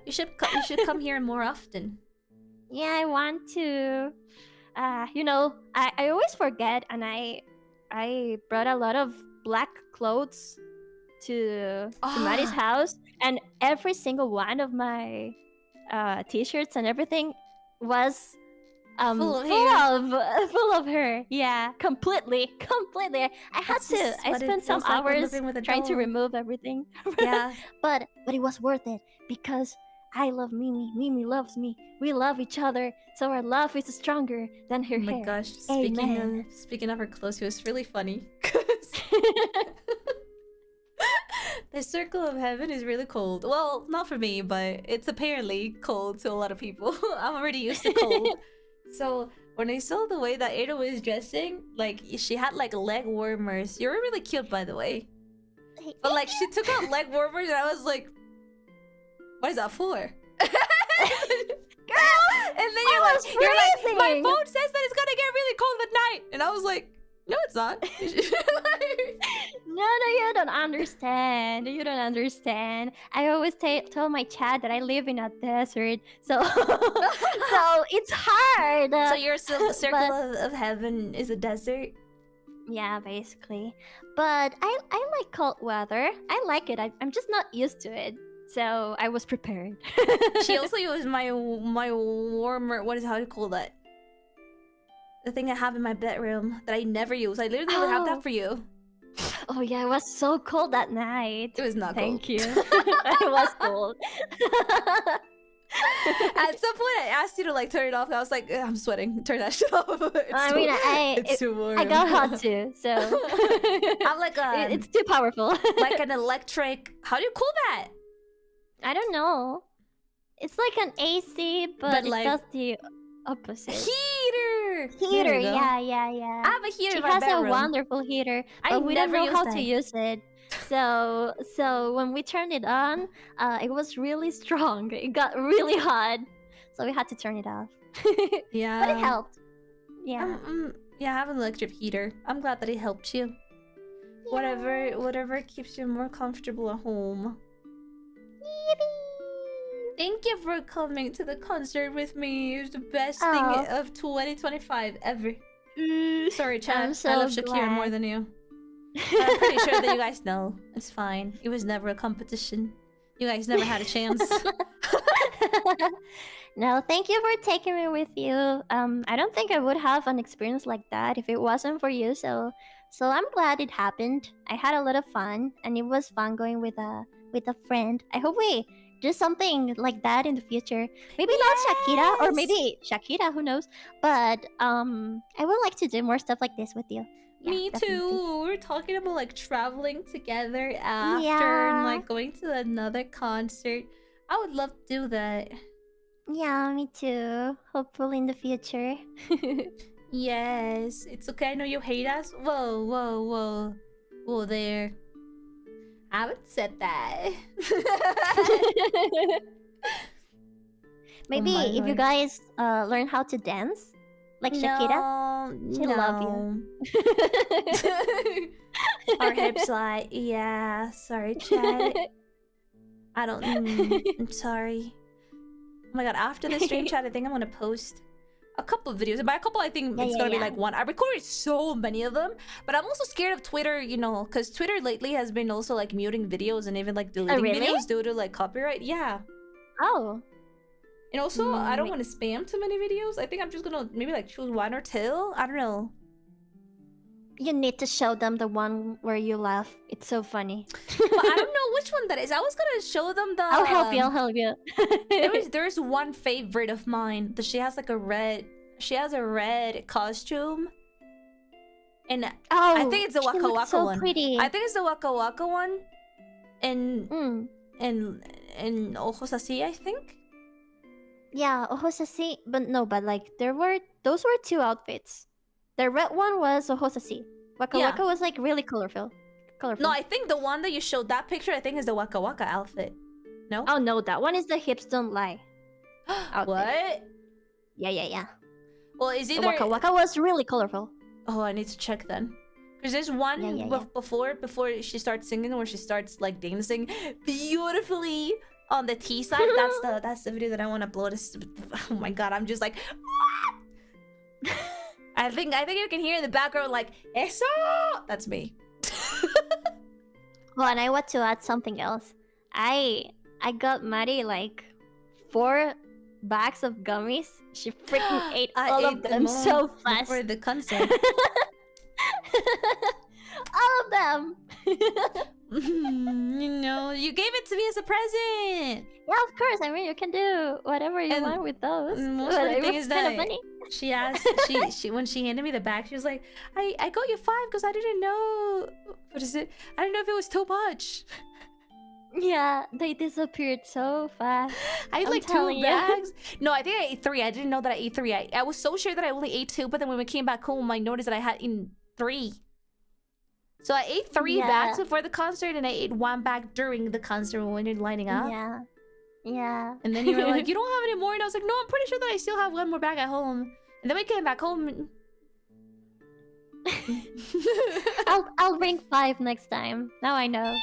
[SPEAKER 2] you should come here more often.
[SPEAKER 1] Yeah, I want to. You know, I always forget, and I brought a lot of black clothes to Maddie's house, and every single one of my t-shirts and everything was full of her. Yeah, completely. I had
[SPEAKER 2] That's
[SPEAKER 1] to.
[SPEAKER 2] just
[SPEAKER 1] I
[SPEAKER 2] what it
[SPEAKER 1] spent some
[SPEAKER 2] feels like when
[SPEAKER 1] hours
[SPEAKER 2] living with a
[SPEAKER 1] trying to
[SPEAKER 2] doll.
[SPEAKER 1] remove everything.
[SPEAKER 2] Yeah.
[SPEAKER 1] but it was worth it because I love Mimi. Mimi loves me. We love each other, so our love is stronger than her
[SPEAKER 2] Oh my
[SPEAKER 1] hair.
[SPEAKER 2] gosh.
[SPEAKER 1] Amen.
[SPEAKER 2] Speaking of her clothes, it was really funny. The circle of heaven is really cold. Well, not for me, but it's apparently cold to a lot of people. I'm already used to cold. So when I saw the way that Ada was dressing, like she had like leg warmers. You were really cute, by the way. But like she took out leg warmers, and I was like, "What is that for?"
[SPEAKER 1] Girl,
[SPEAKER 2] And then
[SPEAKER 1] I was
[SPEAKER 2] you're like, my
[SPEAKER 1] freezing.
[SPEAKER 2] phone says that it's gonna get really cold at night, and I was like, no, it's not.
[SPEAKER 1] No, you don't understand. You don't understand. I always tell my chat that I live in a desert, so so it's hard.
[SPEAKER 2] So your circle
[SPEAKER 1] But-
[SPEAKER 2] of heaven is a desert.
[SPEAKER 1] Yeah, basically. But I like cold weather. I like it. I'm just not used to it. So I was prepared.
[SPEAKER 2] She also used my warmer. What is how do you call that? The thing I have in my bedroom that I never use. I literally would have that for you.
[SPEAKER 1] Oh yeah, it was so cold that night.
[SPEAKER 2] It was not cold.
[SPEAKER 1] Thank you. It was cold.
[SPEAKER 2] At some point, I asked you to like turn it off. And I was like, I'm sweating. Turn that shit off. It's too warm.
[SPEAKER 1] I got hot too, so
[SPEAKER 2] I'm like
[SPEAKER 1] it's too powerful.
[SPEAKER 2] Like an electric. How do you cool that?
[SPEAKER 1] I don't know. It's like an AC, but it
[SPEAKER 2] like,
[SPEAKER 1] does the opposite.
[SPEAKER 2] Heater.
[SPEAKER 1] Heater,
[SPEAKER 2] There you go.
[SPEAKER 1] yeah.
[SPEAKER 2] I have a heater
[SPEAKER 1] She
[SPEAKER 2] in my
[SPEAKER 1] has
[SPEAKER 2] bedroom.
[SPEAKER 1] a wonderful heater, but
[SPEAKER 2] I
[SPEAKER 1] we
[SPEAKER 2] never
[SPEAKER 1] don't know
[SPEAKER 2] use
[SPEAKER 1] how
[SPEAKER 2] that.
[SPEAKER 1] to use it. So when we turned it on, it was really strong. It got really hot, so we had to turn it off.
[SPEAKER 2] Yeah,
[SPEAKER 1] but it helped. Yeah.
[SPEAKER 2] Yeah, I have an electric heater. I'm glad that it helped you.
[SPEAKER 1] Yeah.
[SPEAKER 2] Whatever keeps you more comfortable at home. Thank you for coming to the concert with me. It was the best thing of 2025 ever. Sorry, Chad.
[SPEAKER 1] I'm so
[SPEAKER 2] I love Shakira
[SPEAKER 1] glad.
[SPEAKER 2] more than you. But I'm pretty sure that you guys know. It's fine. It was never a competition. You guys never had a chance.
[SPEAKER 1] No, thank you for taking me with you. I don't think I would have an experience like that if it wasn't for you. So I'm glad it happened. I had a lot of fun, and it was fun going with a friend. I hope we do something like that in the future. Maybe not Shakira, or maybe Shakira. Who knows? But I would like to do more stuff like this with you. Yeah,
[SPEAKER 2] Me
[SPEAKER 1] definitely.
[SPEAKER 2] too. We're talking about like traveling together after and like going to another concert. I would love to do that.
[SPEAKER 1] Yeah, me too. Hopefully in the future.
[SPEAKER 2] Yes, it's okay. I know you hate us. Whoa there. I haven't said that.
[SPEAKER 1] Maybe
[SPEAKER 2] my
[SPEAKER 1] if you
[SPEAKER 2] lord.
[SPEAKER 1] guys learn how to dance, like Shakira, she'll love you.
[SPEAKER 2] Our hips like, yeah, sorry, Chad. I don't. I'm sorry. Oh my god! After the stream, chat, I think I'm gonna post a couple of videos. By a couple, I think it's gonna be like one. I recorded so many of them, but I'm also scared of Twitter. You know, because Twitter lately has been also like muting videos and even like deleting videos due to like copyright. Yeah.
[SPEAKER 1] Oh.
[SPEAKER 2] And also, I don't want to spam too many videos. I think I'm just gonna maybe like choose one or two. I don't know.
[SPEAKER 1] You need to show them the one where you laugh. It's so funny.
[SPEAKER 2] But I don't know which one that is. I was gonna show them the.
[SPEAKER 1] I'll help you. I'll help you.
[SPEAKER 2] There's one favorite of mine that she has like a red. She has a red costume. And I think it's the Waka Waka
[SPEAKER 1] so
[SPEAKER 2] one.
[SPEAKER 1] Pretty.
[SPEAKER 2] I think it's the Waka Waka one. And Ojos Así, I think.
[SPEAKER 1] Yeah, Ojos Así, but like those were two outfits. The red one was Ojos Así. Waka Waka was like really colorful.
[SPEAKER 2] No, I think the one that you showed that picture, I think is the Waka Waka outfit. No?
[SPEAKER 1] Oh no, that one is the hips don't lie. outfit.
[SPEAKER 2] What?
[SPEAKER 1] Yeah.
[SPEAKER 2] Well, is either
[SPEAKER 1] Waka Waka was really colorful.
[SPEAKER 2] Oh, I need to check then. Because there's one before she starts singing, where she starts like dancing beautifully on the T side. That's the video that I want to upload. Oh my god, I'm just like I think you can hear in the background like eso. That's me.
[SPEAKER 1] Well, and I want to add something else. I got Maddie like 4 bags of gummies. She freaking ate all of them so fast.
[SPEAKER 2] For the concert.
[SPEAKER 1] All of them.
[SPEAKER 2] You know, you gave it to me as a present.
[SPEAKER 1] Yeah, of course. I mean, you can do whatever you want with those.
[SPEAKER 2] Most of the thing is that
[SPEAKER 1] funny.
[SPEAKER 2] she asked, she when she handed me the bag, she was like, I got you 5 because I didn't know. What is it? I didn't know if it was too much.
[SPEAKER 1] Yeah, they disappeared so fast.
[SPEAKER 2] I ate like 2 bags. No, I think I ate 3. I didn't know that I ate 3. I was so sure that I only ate 2, but then when we came back home, I noticed that I had eaten 3. So I ate 3 bags before the concert, and I ate 1 bag during the concert when you're lining up.
[SPEAKER 1] Yeah.
[SPEAKER 2] And then you were like, you don't have any more, and I was like, no, I'm pretty sure that I still have 1 more bag at home. And then we came back home. And...
[SPEAKER 1] I'll bring 5 next time. Now I know.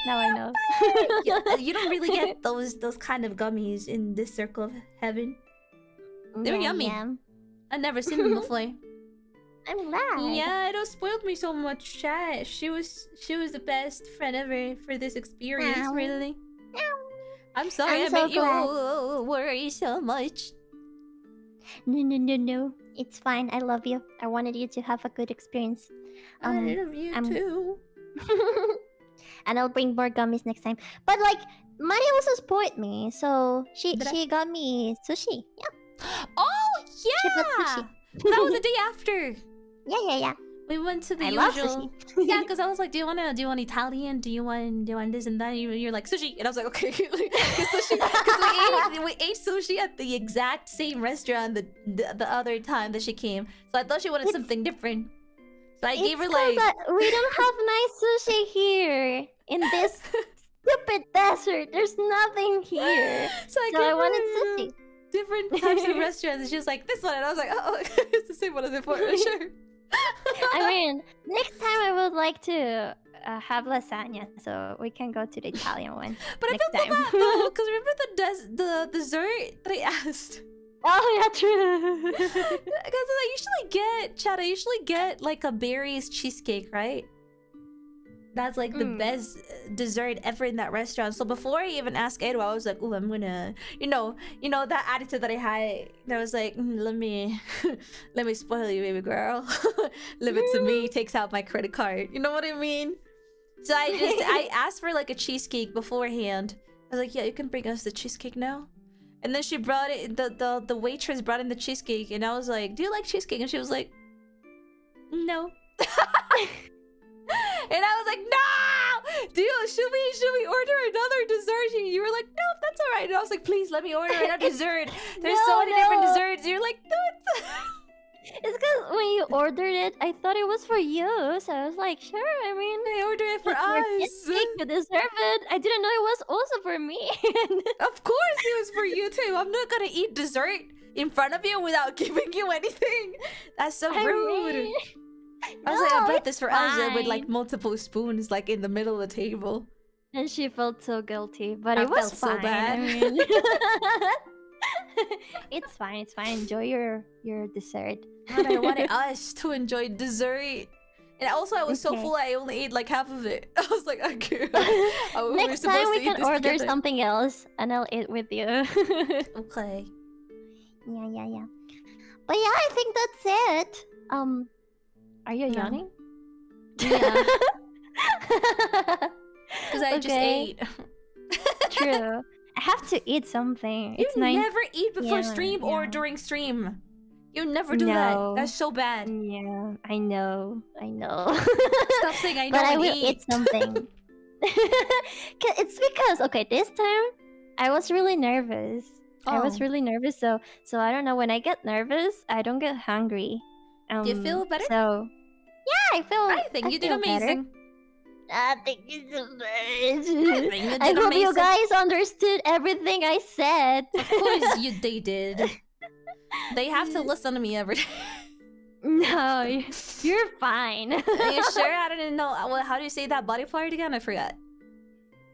[SPEAKER 2] You don't really get those kind of gummies in this circle of heaven. They're yummy.
[SPEAKER 1] Yeah.
[SPEAKER 2] I've never seen them before.
[SPEAKER 1] I'm glad.
[SPEAKER 2] Yeah, it spoiled me so much, chat. She was the best friend ever for this experience,
[SPEAKER 1] Meow.
[SPEAKER 2] really. I'm sorry I
[SPEAKER 1] I'm so
[SPEAKER 2] made you
[SPEAKER 1] glad.
[SPEAKER 2] worry so much.
[SPEAKER 1] No. It's fine. I love you. I wanted you to have a good experience.
[SPEAKER 2] I love you too.
[SPEAKER 1] And I'll bring more gummies next time. But like, Mari also spoiled me, so she got me sushi. Yeah.
[SPEAKER 2] Oh
[SPEAKER 1] She bought
[SPEAKER 2] yeah,
[SPEAKER 1] sushi.
[SPEAKER 2] that was the day after.
[SPEAKER 1] Yeah.
[SPEAKER 2] We went to the
[SPEAKER 1] I love
[SPEAKER 2] usual.
[SPEAKER 1] sushi.
[SPEAKER 2] Yeah, because I was like, do you want Italian? Do you want this and that? And you're like sushi, and I was like, okay, because we ate sushi at the exact same restaurant the other time that she came. So I thought she wanted something different. So I gave her like
[SPEAKER 1] we don't have nice sushi here in this stupid desert. There's nothing here.
[SPEAKER 2] So I
[SPEAKER 1] wanted
[SPEAKER 2] gave her
[SPEAKER 1] sushi.
[SPEAKER 2] different types of restaurants, and she was like, this one, and I was like, oh, it's the same one as before, sure.
[SPEAKER 1] I mean, next time I would like to have lasagna, so we can go to the Italian one.
[SPEAKER 2] But I
[SPEAKER 1] next
[SPEAKER 2] felt so
[SPEAKER 1] time.
[SPEAKER 2] bad though, because remember the dessert that I asked?
[SPEAKER 1] Oh yeah, true.
[SPEAKER 2] Because I usually get like a berries cheesecake, right? That's like the best dessert ever in that restaurant. So before I even asked Edo, I was like, "Oh, I'm gonna, you know that attitude that I had. That was like, let me spoil you, baby girl. Leave it to me. Takes out my credit card. You know what I mean?" So I asked for like a cheesecake beforehand. I was like, "Yeah, you can bring us the cheesecake now." And then she brought it. The waitress brought in the cheesecake, and I was like, "Do you like cheesecake?" And she was like, "No." And I was like, "No, dude, should we order another dessert?" You were like, "No, that's all right." And I was like, "Please let me order another dessert. There's so many different desserts." You're like, "No,
[SPEAKER 1] it's because when you ordered it, I thought it was for you, so I was like, "Sure." I mean,
[SPEAKER 2] they ordered it for us.
[SPEAKER 1] You deserve it. I didn't know it was also for me.
[SPEAKER 2] Of course, it was for you too. I'm not gonna eat dessert in front of you without giving you anything. That's so rude. I was like, I bet this for us with like multiple spoons, like in the middle of the table.
[SPEAKER 1] And she felt so guilty, but
[SPEAKER 2] I
[SPEAKER 1] it was
[SPEAKER 2] felt
[SPEAKER 1] fine.
[SPEAKER 2] so bad.
[SPEAKER 1] I mean, it's fine. It's fine. Enjoy your dessert.
[SPEAKER 2] But I wanted us to enjoy dessert. And also, I was so full, I only ate like half of it. I was like, I can't.
[SPEAKER 1] Next time we can order something else, and I'll eat with you.
[SPEAKER 2] Okay.
[SPEAKER 1] Yeah. But yeah, I think that's it. Are you yawning?
[SPEAKER 2] Yeah. Because I just ate.
[SPEAKER 1] True. I have to eat something.
[SPEAKER 2] You never eat before stream or during stream. You never do that. That's so bad.
[SPEAKER 1] Yeah, I know.
[SPEAKER 2] Stop saying I know.
[SPEAKER 1] But I will eat something. It's because this time I was really nervous. So I don't know. When I get nervous, I don't get hungry.
[SPEAKER 2] Do you feel better?
[SPEAKER 1] So yeah, I think
[SPEAKER 2] you did amazing.
[SPEAKER 1] Thank you so much. I hope you guys understood everything I said.
[SPEAKER 2] Of course they did. They have to listen to me every day.
[SPEAKER 1] No, you're fine.
[SPEAKER 2] Are you sure? I didn't know. How do you say that body part again? I forgot.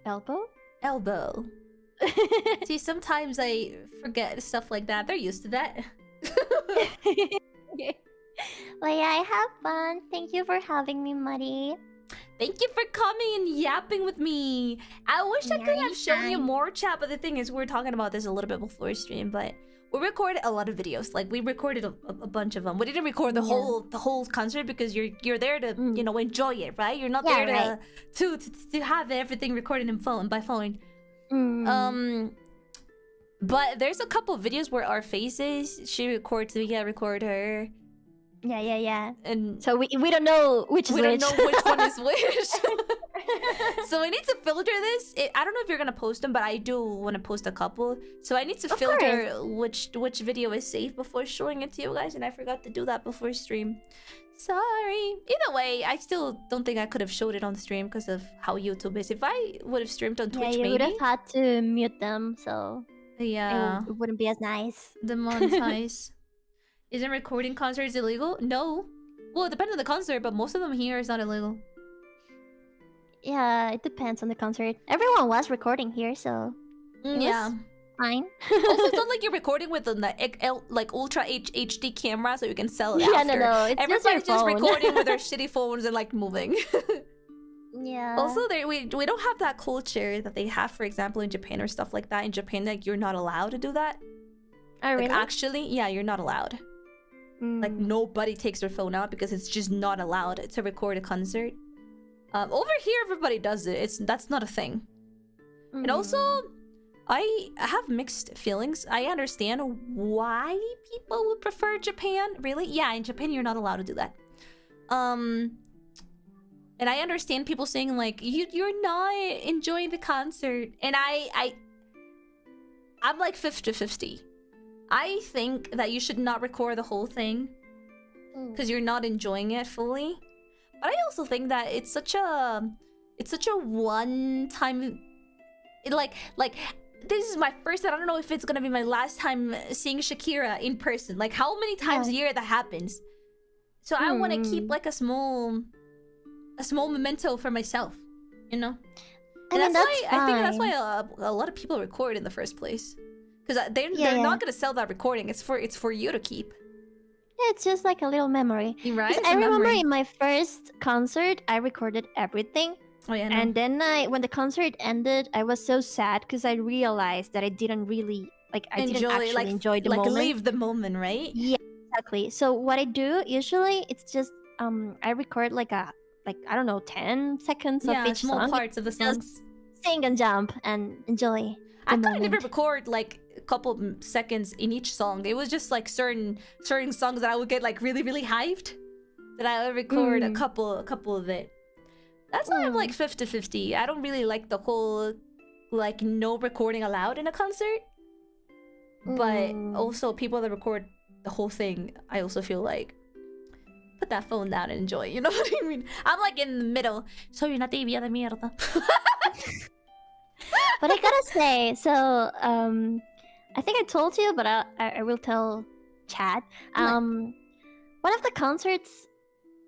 [SPEAKER 2] Elbow. See, sometimes I forget stuff like that. They're used to that.
[SPEAKER 1] Well, yeah, I have fun. Thank you for having me, Marie.
[SPEAKER 2] Thank you for coming and yapping with me. I wish I could have shown you more chat, but the thing is, we were talking about this a little bit before stream, but we recorded a lot of videos. Like, we recorded a bunch of them. We didn't record the whole concert because you're there to enjoy it, right? You're not there to have everything recorded by phone. But there's a couple of videos where our faces, she records, we can't record her.
[SPEAKER 1] Yeah.
[SPEAKER 2] And
[SPEAKER 1] so we don't know which is which.
[SPEAKER 2] We don't know which one is which. So I need to filter this. I don't know if you're gonna post them, but I do want to post a couple. So I need to filter which video is safe before showing it to you guys, and I forgot to do that before stream. Sorry. Either way, I still don't think I could have showed it on stream because of how YouTube is. If I would have streamed on Twitch,
[SPEAKER 1] you would have had to mute them, so
[SPEAKER 2] yeah,
[SPEAKER 1] it wouldn't be as nice.
[SPEAKER 2] Demonetize. Isn't recording concerts illegal? No. Well, it depends on the concert, but most of them here is not illegal.
[SPEAKER 1] Yeah, it depends on the concert. Everyone was recording here, so...
[SPEAKER 2] Yeah.
[SPEAKER 1] fine.
[SPEAKER 2] Also, it's not like you're recording with the like ultra HD camera, so you can sell it
[SPEAKER 1] Yeah,
[SPEAKER 2] after.
[SPEAKER 1] no, it's
[SPEAKER 2] Everybody's just
[SPEAKER 1] phone.
[SPEAKER 2] recording with their shitty phones and like moving.
[SPEAKER 1] Yeah.
[SPEAKER 2] Also, we don't have that culture that they have, for example, in Japan or stuff like that. In Japan, like you're not allowed to do that.
[SPEAKER 1] Oh, really?
[SPEAKER 2] Like actually, yeah, you're not allowed. Like nobody takes their phone out because it's just not allowed to record a concert. Over here, everybody does it. That's not a thing. And also, I have mixed feelings. I understand why people would prefer Japan. Really? Yeah, in Japan, you're not allowed to do that. And I understand people saying like, you're not enjoying the concert. And I'm like 50-50. I think that you should not record the whole thing because you're not enjoying it fully. But I also think that it's such a one-time, like this is my first. I don't know if it's gonna be my last time seeing Shakira in person. Like how many times a year that happens. So I want to keep like a small memento for myself, you know. And I think that's why a lot of people record in the first place. Because they're not gonna sell that recording. It's for you to keep.
[SPEAKER 1] Yeah, it's just like a little memory.
[SPEAKER 2] Right?
[SPEAKER 1] I remember in my first concert, I recorded everything.
[SPEAKER 2] Oh yeah. No.
[SPEAKER 1] And then when the concert ended, I was so sad because I realized that I didn't really didn't actually enjoy the moment.
[SPEAKER 2] Leave the moment, right?
[SPEAKER 1] Yeah, exactly. So what I do usually, it's just I record like I don't know, 10 seconds of each
[SPEAKER 2] small
[SPEAKER 1] song.
[SPEAKER 2] parts of the songs.
[SPEAKER 1] Just sing and jump and enjoy.
[SPEAKER 2] I kind of record like a couple seconds in each song. It was just like certain songs that I would get like really hyped. That I would record a couple of it. That's why I'm like 50-50. I don't really like the whole like no recording allowed in a concert. But also people that record the whole thing, I also feel like put that phone down and enjoy. You know what I mean? I'm like in the middle. Soy una tibia de mierda.
[SPEAKER 1] But I gotta say, so I think I told you, but I will tell Chad. One of the concerts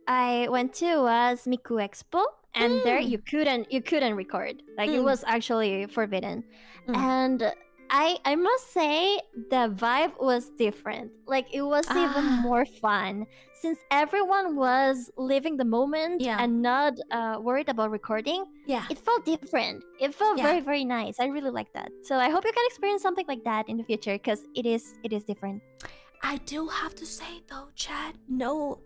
[SPEAKER 1] I went to was Miku Expo, and there you couldn't record. Like it was actually forbidden. And I must say the vibe was different. Like it was even more fun since everyone was living the moment and not worried about recording.
[SPEAKER 2] Yeah,
[SPEAKER 1] it felt different. It felt very nice. I really like that. So I hope you can experience something like that in the future because it is different.
[SPEAKER 2] I do have to say though, Chad, no,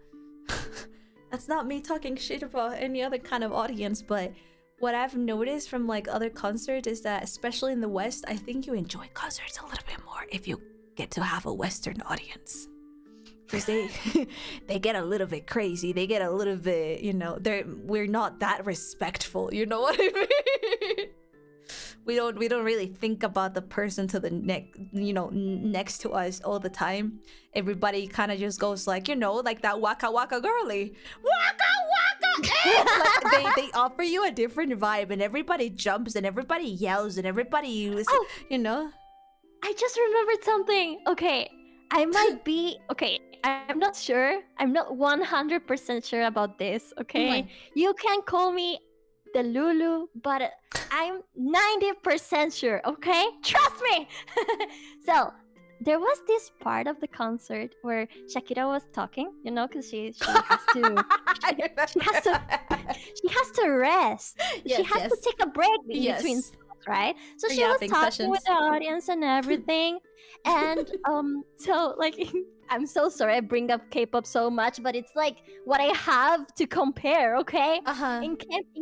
[SPEAKER 2] that's not me talking shit about any other kind of audience, but what I've noticed from like other concerts is that especially in the West, I think you enjoy concerts a little bit more if you get to have a Western audience. Because they get a little bit crazy. They get a little bit, you know, we're not that respectful, you know what I mean? We don't really think about the person to the next to us all the time. Everybody kind of just goes like, you know, like that waka waka girly. Waka waka! Like they offer you a different vibe and everybody jumps and everybody yells and everybody you know.
[SPEAKER 1] I just remembered something. Okay, I might be okay. I'm not sure. I'm not 100% sure about this. Okay, you can call me the Lulu, but I'm 90% sure. Okay, trust me. So there was this part of the concert where Shakira was talking, you know, because she has to she has to rest. She has to take a break between songs, right? So she was talking with the audience and everything, and so like I'm so sorry I bring up K-pop so much, but it's like what I have to compare. Okay, in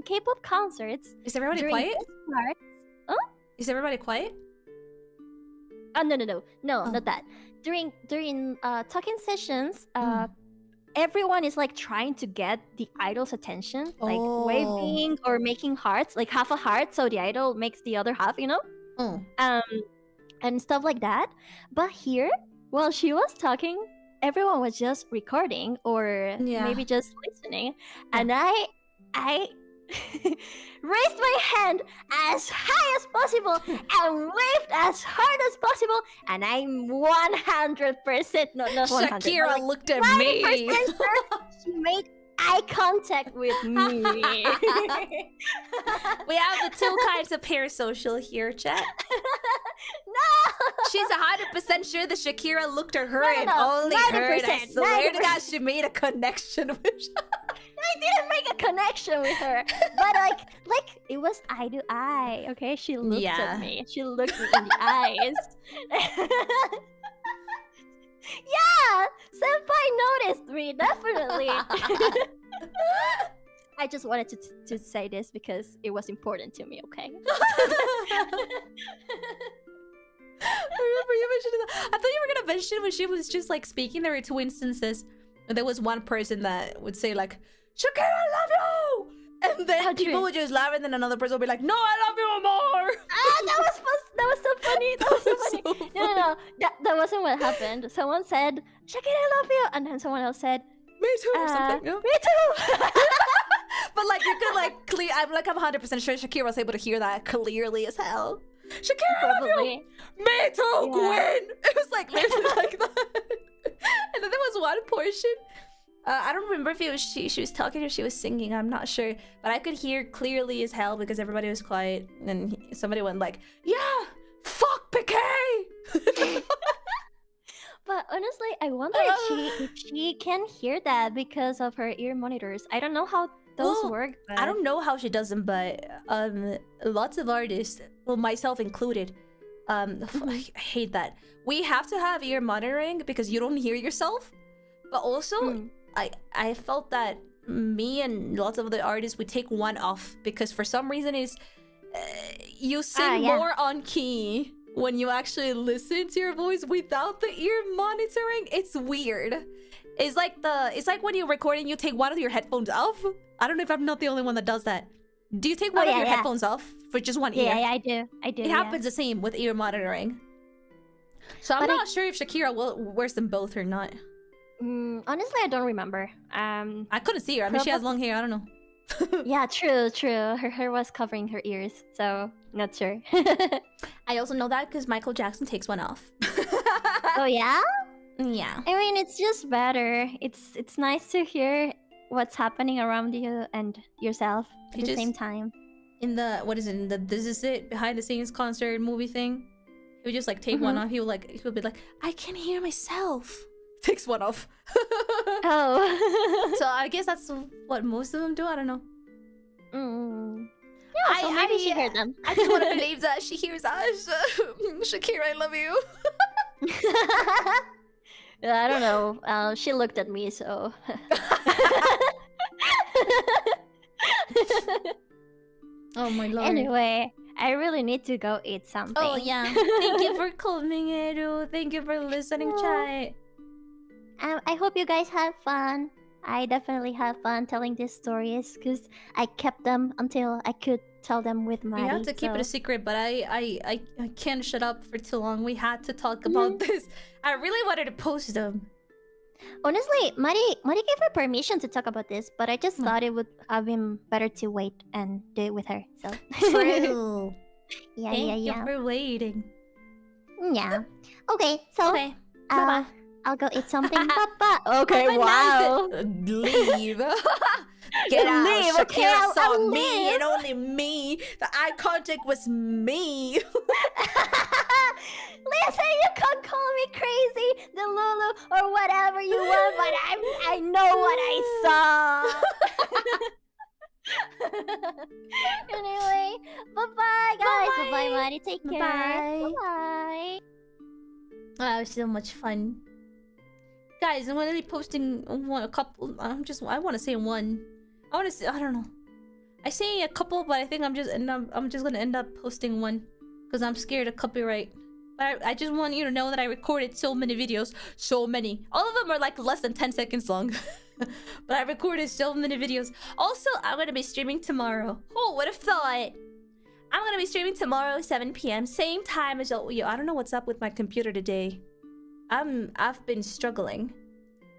[SPEAKER 1] K-pop concerts,
[SPEAKER 2] is everybody quiet? Is everybody quiet?
[SPEAKER 1] No, not that. During talking sessions, everyone is like trying to get the idol's attention, like waving or making hearts, like half a heart, so the idol makes the other half, you know, and stuff like that. But here, while she was talking, everyone was just recording or maybe just listening, and I raised my hand as high as possible and waved as hard as possible, and I'm 100% not 100.
[SPEAKER 2] Shakira looked at me.
[SPEAKER 1] Sure she made eye contact with me.
[SPEAKER 2] We have the two kinds of parasocial here, chat.
[SPEAKER 1] No.
[SPEAKER 2] she's 100% sure that Shakira looked at her and
[SPEAKER 1] No,
[SPEAKER 2] only her.
[SPEAKER 1] 90%,
[SPEAKER 2] I swear to God, she made a connection with.
[SPEAKER 1] I didn't make a connection with her, but like it was eye to eye. Okay, she looked at me. She looked me in the eyes. Yeah, senpai noticed me definitely. I just wanted to say this because it was important to me. Okay.
[SPEAKER 2] I remember you mentioning that. I thought you were gonna mention when she was just like speaking. There were two instances. And there was one person that would say like, "Shakira, I love you," and then people would just laugh, and then another person would be like, "No, I love you more."
[SPEAKER 1] Ah, that was so funny. That was so funny. No. That wasn't what happened. Someone said, "Shakira, I love you," and then someone else said,
[SPEAKER 2] "Me too," or something. No?
[SPEAKER 1] Me too.
[SPEAKER 2] But like you could like clear. I'm 100% sure Shakira was able to hear that clearly as hell. Shakira, I love you. Me too, Gwen. It was like literally like that. And then there was one portion. I don't remember if it was she was talking or she was singing. I'm not sure, but I could hear clearly as hell because everybody was quiet. And somebody went like, "Yeah, fuck Piqué."
[SPEAKER 1] But honestly, I wonder if she can hear that because of her ear monitors. I don't know how those work. But...
[SPEAKER 2] I don't know how she does them, but lots of artists, well, myself included, I hate that. We have to have ear monitoring because you don't hear yourself. But also, I felt that me and lots of other artists would take one off because for some reason you sing more on key when you actually listen to your voice without the ear monitoring. It's weird. It's like when you're recording, you take one of your headphones off. I don't know if I'm not the only one that does that. Do you take one of your headphones off for just one ear?
[SPEAKER 1] Yeah, I do.
[SPEAKER 2] It happens the same with ear monitoring. So I'm not sure if Shakira wears them both or not.
[SPEAKER 1] Honestly, I don't remember.
[SPEAKER 2] I couldn't see her. I mean, she has long hair. I don't know.
[SPEAKER 1] Yeah, true. Her hair was covering her ears, so not sure.
[SPEAKER 2] I also know that because Michael Jackson takes one off.
[SPEAKER 1] Oh yeah?
[SPEAKER 2] Yeah.
[SPEAKER 1] I mean, it's just better. It's nice to hear what's happening around you and yourself at the same time.
[SPEAKER 2] In the in the This Is It behind the scenes concert movie thing, he would just like take one off. He would be like, "I can hear myself." Takes one off.
[SPEAKER 1] Oh.
[SPEAKER 2] So I guess that's what most of them do. I don't know.
[SPEAKER 1] Yeah, so maybe she heard them.
[SPEAKER 2] I just want to believe that she hears us. Shakira, I love you.
[SPEAKER 1] I don't know. She looked at me, so.
[SPEAKER 2] Oh my lord.
[SPEAKER 1] Anyway, I really need to go eat something.
[SPEAKER 2] Oh yeah. Thank you for coming, ERU. Thank you for listening, chat.
[SPEAKER 1] I hope you guys had fun. I definitely had fun telling these stories because I kept them until I could tell them with Marie.
[SPEAKER 2] You have to keep it a secret, but I can't shut up for too long. We had to talk about this. I really wanted to post them.
[SPEAKER 1] Honestly, Marie gave her permission to talk about this, but I just thought it would have been better to wait and do it with her. So
[SPEAKER 2] True.
[SPEAKER 1] Thank
[SPEAKER 2] you for waiting.
[SPEAKER 1] Yeah. Okay. So
[SPEAKER 2] bye-bye.
[SPEAKER 1] I'll go eat something. Bye-bye. Okay. Wow.
[SPEAKER 2] Leave. Get out.
[SPEAKER 1] Leave.
[SPEAKER 2] Shakira
[SPEAKER 1] Okay,
[SPEAKER 2] saw
[SPEAKER 1] I'll
[SPEAKER 2] me
[SPEAKER 1] leave.
[SPEAKER 2] and only me. The eye contact was me.
[SPEAKER 1] Listen, you can call me crazy, the Lulu, or whatever you want, but I know what I saw. Anyway, bye-bye, guys. Bye-bye, Marie. Take care. Bye-bye.
[SPEAKER 2] That was so much fun. Guys, I'm gonna be posting a couple. I want to say one. I don't know. I say a couple, but I think I'm just gonna end up posting one because I'm scared of copyright. But I just want you to know that I recorded so many videos, so many. All of them are like less than 10 seconds long. But I recorded so many videos. Also, I'm gonna be streaming tomorrow. Oh, what a thought! I'm gonna be streaming tomorrow, 7 p.m. Same time as yo. I don't know what's up with my computer today. I've been struggling.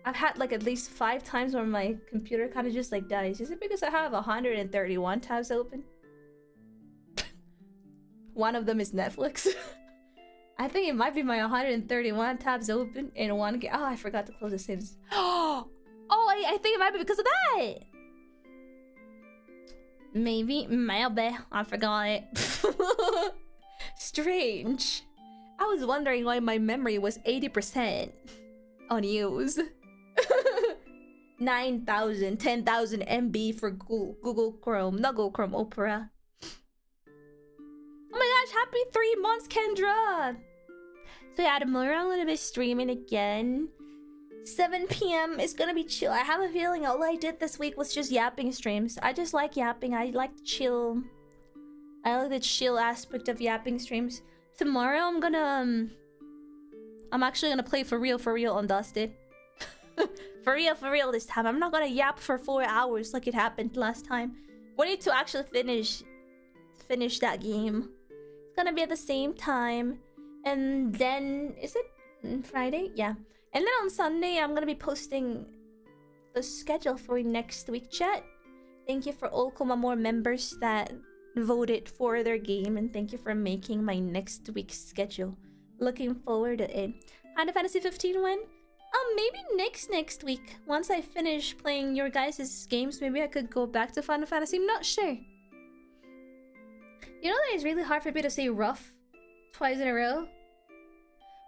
[SPEAKER 2] I've had like at least 5 times where my computer kind of just like dies. Is it because I have 131 tabs open? One of them is Netflix. I think it might be my 131 tabs open in one game. Oh, I forgot to close the saves. Oh, I think it might be because of that. Maybe, I forgot. Strange. I was wondering why my memory was 80% unused. 9,000, 10,000 MB for Google Chrome, not Google Chrome, Opera. Oh my gosh, happy 3 months, Kendra! So yeah, tomorrow I'm gonna be streaming again. 7 p.m. is gonna be chill. I have a feeling all I did this week was just yapping streams. I just like yapping. I like the chill. I like the chill aspect of yapping streams. Tomorrow I'm gonna I'm actually gonna play for real on Dusted. For real this time. I'm not gonna yap for 4 hours like it happened last time. We need to actually finish that game. It's gonna be at the same time. And then is it Friday? Yeah. And then on Sunday I'm gonna be posting the schedule for next week, chat. Thank you for all Kumamore members that voted for their game, and thank you for making my next week's schedule. Looking forward to it. Final Fantasy 15 when? Maybe next week. Once I finish playing your guys' games, maybe I could go back to Final Fantasy. I'm not sure. You know that it's really hard for me to say rough twice in a row?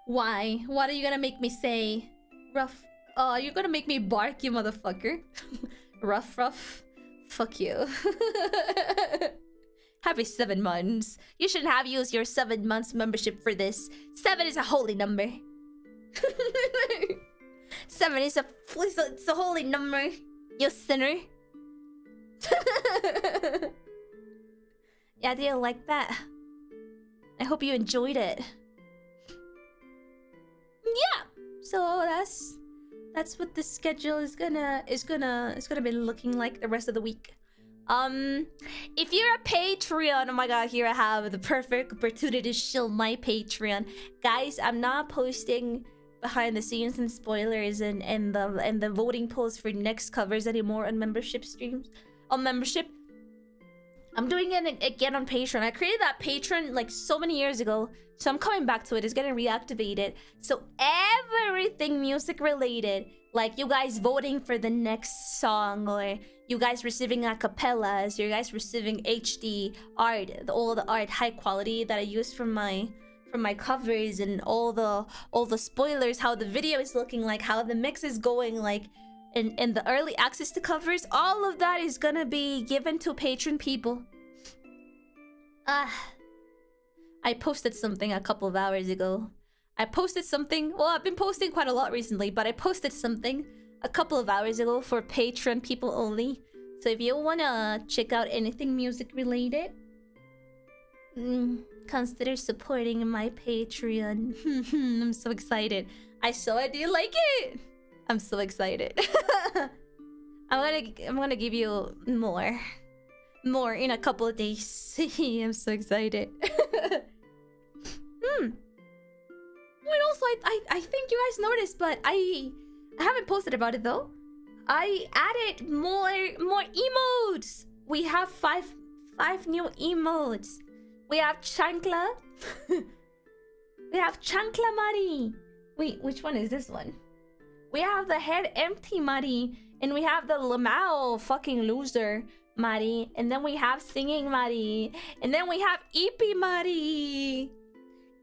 [SPEAKER 2] Why? What are you gonna make me say? Rough? Oh, you're gonna make me bark, you motherfucker. Rough. Fuck you. Happy 7 months. You should have used your 7 months membership for this. 7 is a holy number. 7 is it's a holy number. You sinner. Yeah, do you like that? I hope you enjoyed it. Yeah. So that's what the schedule is gonna be looking like the rest of the week. If you're a Patreon, oh my god, here I have the perfect opportunity to shill my Patreon. Guys, I'm not posting behind the scenes and spoilers and the voting polls for next covers anymore on membership streams. On membership. I'm doing it again on Patreon. I created that Patreon like so many years ago, so I'm coming back to it. It's getting reactivated. So everything music related, like you guys voting for the next song, or you guys receiving acapellas, you guys receiving HD art, all the art high quality that I use from my covers, and all the spoilers, how the video is looking like, how the mix is going, like in the early access to covers, all of that is gonna be given to Patreon people. I posted something a couple of hours ago. Well, I've been posting quite a lot recently, but I posted something a couple of hours ago for Patreon people only. So if you wanna check out anything music related, consider supporting my Patreon. I'm so excited. I saw it. Do you like it? I'm so excited. I'm gonna give you more in a couple of days. I'm so excited. And also, I think you guys noticed, but I haven't posted about it though. I added more emotes. We have five new emotes. We have Chancla. We have Chancla Marie. Wait, which one is this one? We have the head empty Marie, and we have the Lamau fucking loser Marie, and then we have singing Marie, and then we have Eepy Marie.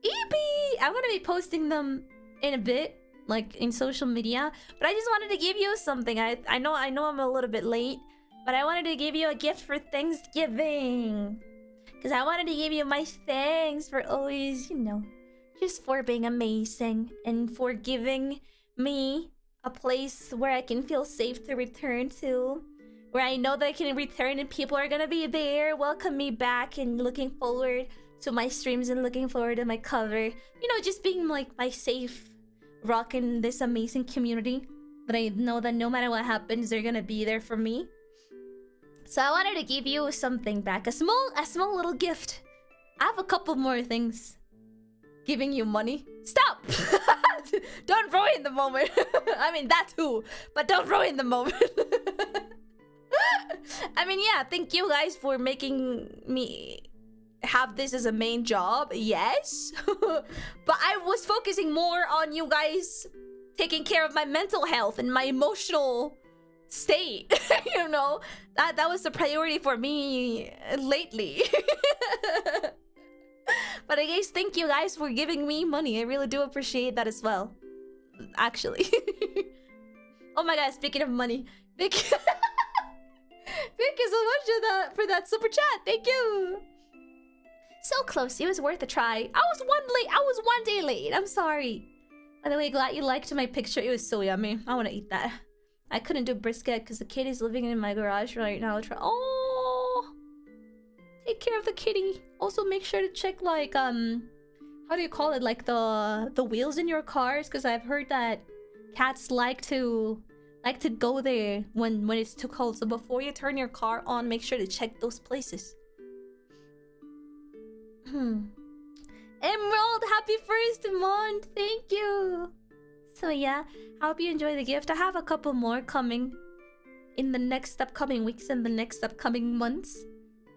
[SPEAKER 2] Eepy! I'm gonna be posting them in a bit, like in social media, but I just wanted to give you something. I know I'm a little bit late, but I wanted to give you a gift for Thanksgiving, because I wanted to give you my thanks for always, you know, just for being amazing and for giving me a place where I can feel safe to return to, where I know that I can return and people are gonna be there, welcome me back, and looking forward to my streams and looking forward to my cover. You know, just being like my safe rock in this amazing community that I know that no matter what happens, they're gonna be there for me. So I wanted to give you something back, a small little gift. I have a couple more things. Giving you money. Stop! Don't ruin the moment. I mean, that too, but don't ruin the moment. I mean, yeah, thank you guys for making me have this as a main job. Yes. But I was focusing more on you guys taking care of my mental health and my emotional state. You know, that was the priority for me lately. But But I guess thank you guys for giving me money. I really do appreciate that as well. Actually. Oh my god, speaking of money. Thank you. Thank you so much for that super chat. Thank you. So close. It was worth a try. I was one day late. I'm sorry. By the way, glad you liked my picture. It was so yummy. I want to eat that. I couldn't do brisket because the kitty's living in my garage right now. Oh, take care of the kitty. Also, make sure to check like how do you call it? Like the wheels in your cars, because I've heard that cats like to go there when it's too cold. So before you turn your car on, make sure to check those places. Emerald, happy first month. Thank you. So yeah, I hope you enjoy the gift. I have a couple more coming in the next upcoming weeks and the next upcoming months,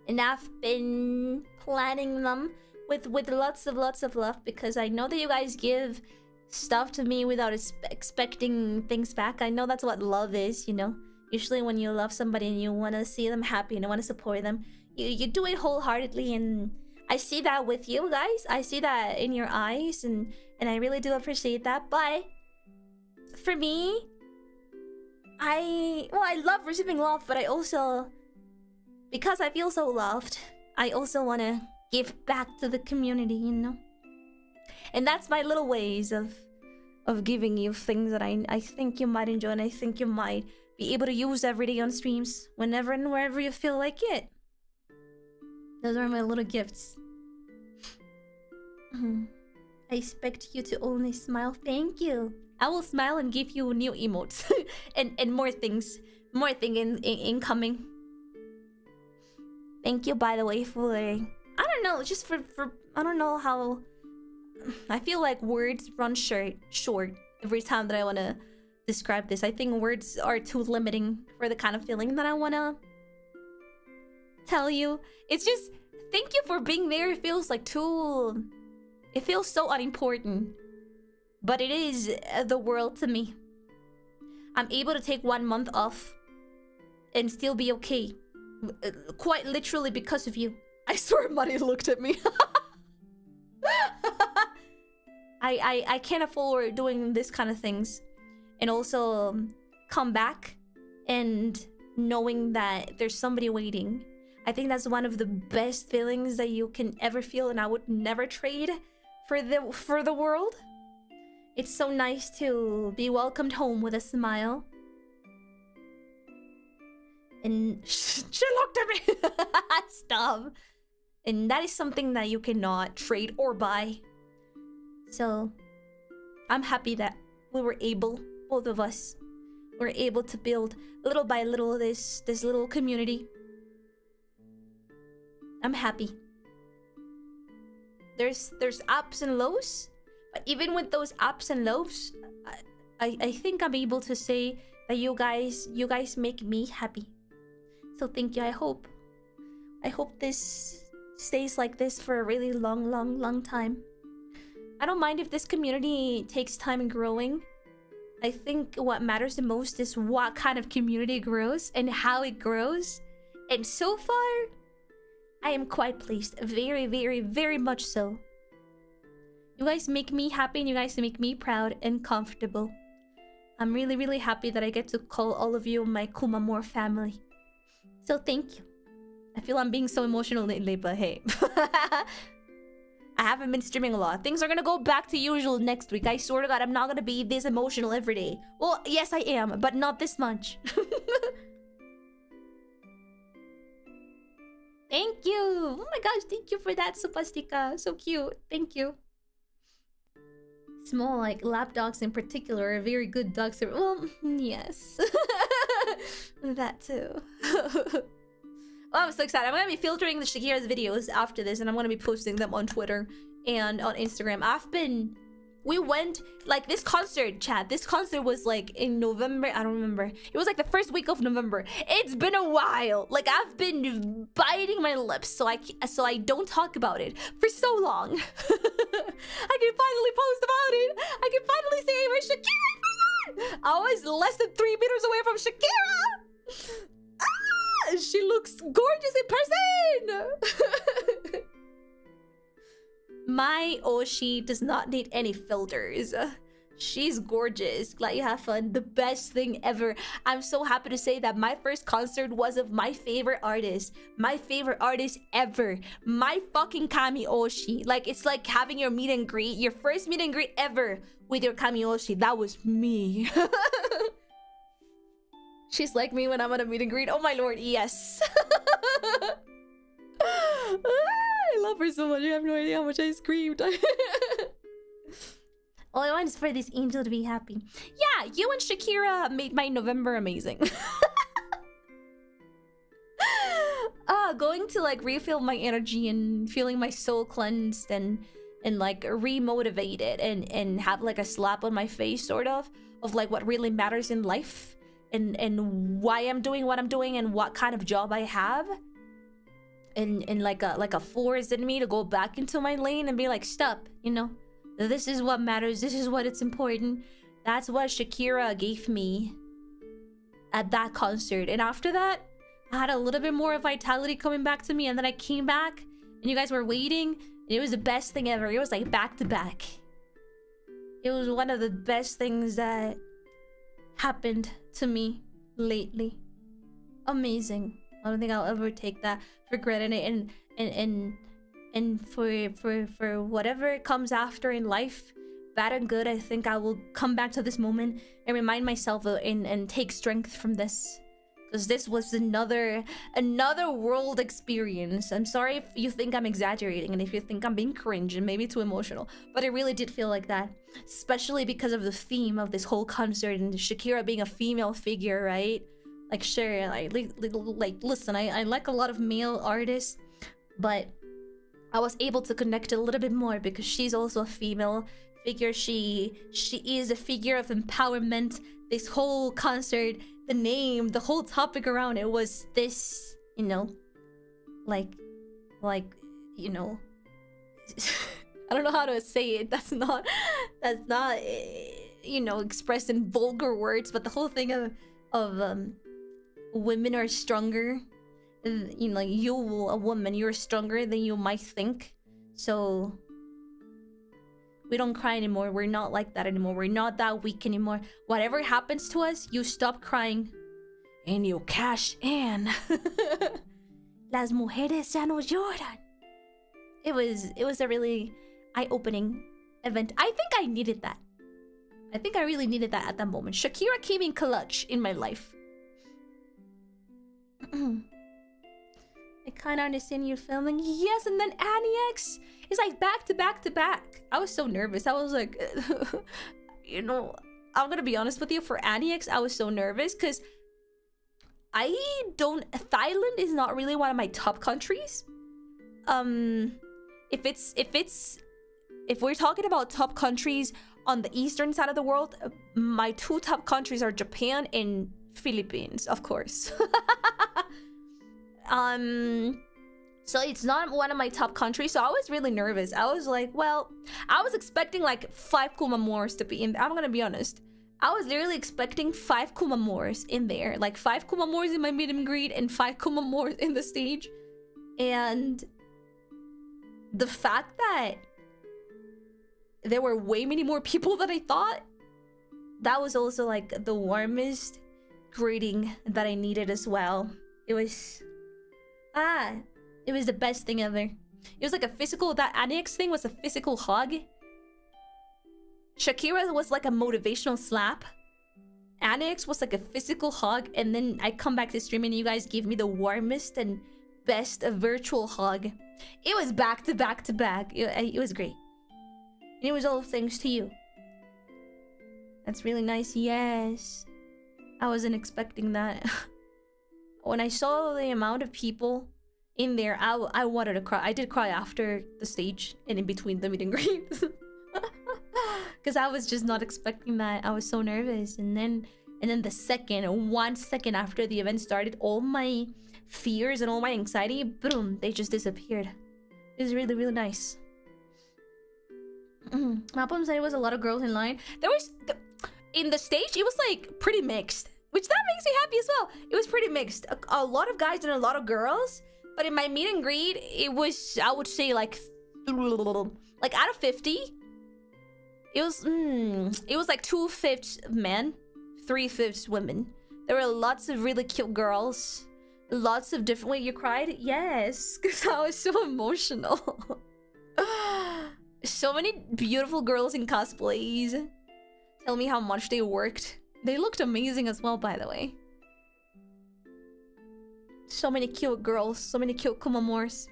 [SPEAKER 2] and I've been planning them with lots of love, because I know that you guys give stuff to me without expecting things back. I know that's what love is, you know. Usually when you love somebody and you want to see them happy and you want to support them, you do it wholeheartedly, and I see that with you guys. I see that in your eyes, and I really do appreciate that. But for me, I love receiving love, but I also, because I feel so loved, I also want to give back to the community, you know. And that's my little ways of giving you things that I think you might enjoy, and I think you might be able to use every day on streams, whenever and wherever you feel like it. Those are my little gifts. I expect you to only smile. Thank you. I will smile and give you new emotes and more things incoming. Thank you, by the way, for I don't know, just for I don't know how. I feel like words run short every time that I want to describe this. I think words are too limiting for the kind of feeling that I want to tell you. It's just, thank you for being there. It feels like too... It feels so unimportant. But it is the world to me. I'm able to take 1 month off and still be okay. Quite literally because of you. I swear Marie looked at me. I can't afford doing this kind of things, and also come back and knowing that there's somebody waiting. I think that's one of the best feelings that you can ever feel, and I would never trade for the world. It's so nice to be welcomed home with a smile. And she looked at me. Stop. And that is something that you cannot trade or buy. So I'm happy that we were able, both of us, were able to build little by little this little community. I'm happy. There's ups and lows, but even with those ups and lows, I think I'm able to say that you guys make me happy. So thank you. I hope this stays like this for a really long time. I don't mind if this community takes time in growing. I think what matters the most is what kind of community grows and how it grows. And so far, I am quite pleased. Very much so. You guys make me happy, and you guys make me proud and comfortable. I'm really happy that I get to call all of you my Kumamore family. So thank you. I feel I'm being so emotional lately, but hey. I haven't been streaming a lot. Things are gonna go back to usual next week. I swear to God, I'm not gonna be this emotional every day. Well, yes I am, but not this much. Thank you! Oh my gosh, thank you for that, Supastika. So cute. Thank you. Small, like, lap dogs in particular are very good dogs. Well, yes. That too. Oh, I'm so excited. I'm gonna be filtering the Shakira's videos after this, and I'm gonna be posting them on Twitter and on Instagram. We went, like, this concert, chat. This concert was, like, in November. I don't remember. It was, like, the first week of November. It's been a while. Like, I've been biting my lips so I don't talk about it for so long. I can finally post about it. I can finally say it was Shakira. I was less than 3 meters away from Shakira. She looks gorgeous in person. My Oshi does not need any filters. She's gorgeous. Glad you have fun. The best thing ever. I'm so happy to say that my first concert was of my favorite artist. My favorite artist ever. My fucking Kami Oshi. Like, it's like having your meet and greet. Your first meet and greet ever with your Kami Oshi. That was me. She's like me when I'm at a meet and greet. Oh my lord, yes. I love her so much. You have no idea how much I screamed. All I want is for this angel to be happy. Yeah, you and Shakira made my November amazing. Going to like refill my energy and feeling my soul cleansed and like remotivated and have like a slap on my face sort of like what really matters in life and why I'm doing what I'm doing and what kind of job I have. And like a force in me to go back into my lane and be like, stop, you know? This is what matters. This is what it's important. That's what Shakira gave me at that concert. And after that, I had a little bit more vitality coming back to me. And then I came back and you guys were waiting. And it was the best thing ever. It was like back to back. It was one of the best things that happened to me lately. Amazing. I don't think I'll ever take that for granted. And for whatever comes after in life, bad and good, I think I will come back to this moment and remind myself and take strength from this, because this was another world experience. I'm sorry if you think I'm exaggerating and if you think I'm being cringe and maybe too emotional, but it really did feel like that, especially because of the theme of this whole concert and Shakira being a female figure, right? Like, sure, like listen, I like a lot of male artists, but I was able to connect a little bit more because she's also a female figure. She is a figure of empowerment. This whole concert, the name, the whole topic around it was this, you know, like, you know, I don't know how to say it. That's not, you know, expressed in vulgar words, but the whole thing of women are stronger. You know, like you, a woman, you're stronger than you might think. So we don't cry anymore. We're not like that anymore. We're not that weak anymore. Whatever happens to us, you stop crying and you cash in. Las mujeres ya no lloran. It was a really eye-opening event. I think I needed that. I think I really needed that at that moment. Shakira came in clutch in my life. I kind of understand you filming. Yes, and then Annie X is like back to back to back. I was so nervous. I was like, you know, I'm gonna be honest with you. For Annie X, I was so nervous because Thailand is not really one of my top countries. If we're talking about top countries on the eastern side of the world, my two top countries are Japan and Philippines, of course. So it's not one of my top countries, so I was really nervous. I was like, well, I was expecting like 5 Kumamores to be in. I'm gonna be honest, I was literally expecting 5 Kumamores in there, like 5 Kumamores in my meet and greet and 5 Kumamores in the stage. And the fact that there were way many more people than I thought, that was also like the warmest greeting that I needed as well. It was the best thing ever. It was like a physical, that Annex thing was a physical hug. Shakira was like a motivational slap. Annex was like a physical hug, and then I come back to stream and you guys give me the warmest and best virtual hug. It was back to back to back. It was great. And it was all thanks to you. That's really nice. Yes. I wasn't expecting that. When I saw the amount of people in there, I wanted to cry. I did cry after the stage and in between the meet and greets. Because I was just not expecting that. I was so nervous. And then the 1 second after the event started, all my fears and all my anxiety, boom, they just disappeared. It was really, really nice. Mapam said it was a lot of girls in line. There was... in the stage, it was like pretty mixed. Which that makes me happy as well. It was pretty mixed. A lot of guys and a lot of girls. But in my meet and greet, it was, I would say, like like out of 50, it was like 2/5 men, 3/5 women. There were lots of really cute girls, lots of different. Wait, you cried? Yes, because I was so emotional. So many beautiful girls in cosplays. Tell me how much they worked. They looked amazing as well, by the way. So many cute girls, so many cute kumamors.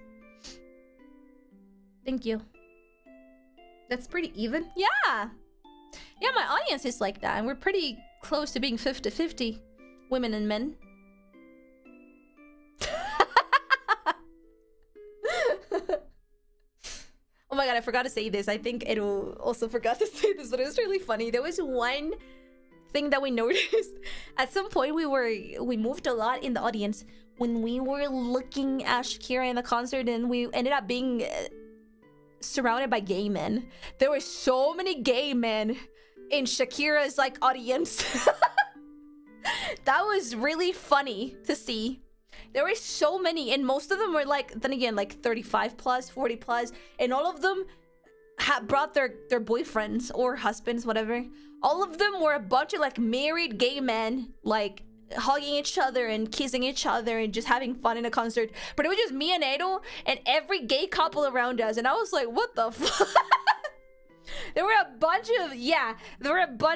[SPEAKER 2] Thank you. That's pretty even. Yeah. Yeah, my audience is like that, and we're pretty close to being 50-50. Women and men. Oh my god, I forgot to say this. I think Edo also forgot to say this, but it was really funny. There was one thing that we noticed. At some point, we moved a lot in the audience when we were looking at Shakira in the concert, and we ended up being surrounded by gay men. There were so many gay men in Shakira's like audience. That was really funny to see. There were so many, and most of them were like, then again, like 35 plus, 40 plus, and all of them had brought their boyfriends or husbands, whatever. All of them were a bunch of like married gay men, like hugging each other and kissing each other and just having fun in a concert. But it was just me and Edo and every gay couple around us, and I was like, what the fuck? There were a bunch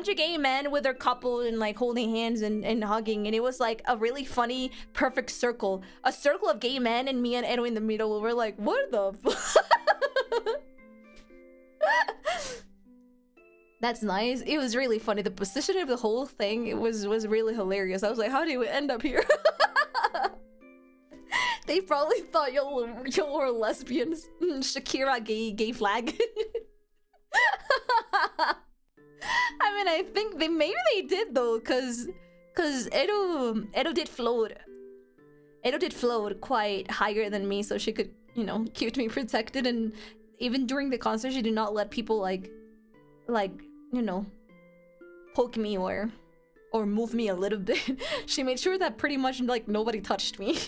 [SPEAKER 2] of gay men with their couple and like holding hands and hugging, and it was like a really funny, perfect circle. A circle of gay men and me and Edo in the middle. We're like, what the fuck? That's nice. It was really funny. The position of the whole thing, it was really hilarious. I was like, how do we end up here? They probably thought y'all were lesbians. Shakira gay flag. I mean, I think maybe they did though, cause Edo did float. Edo did float quite higher than me, so she could, you know, keep me protected. And even during the concert, she did not let people like you know, poke me or move me a little bit. She made sure that pretty much like nobody touched me.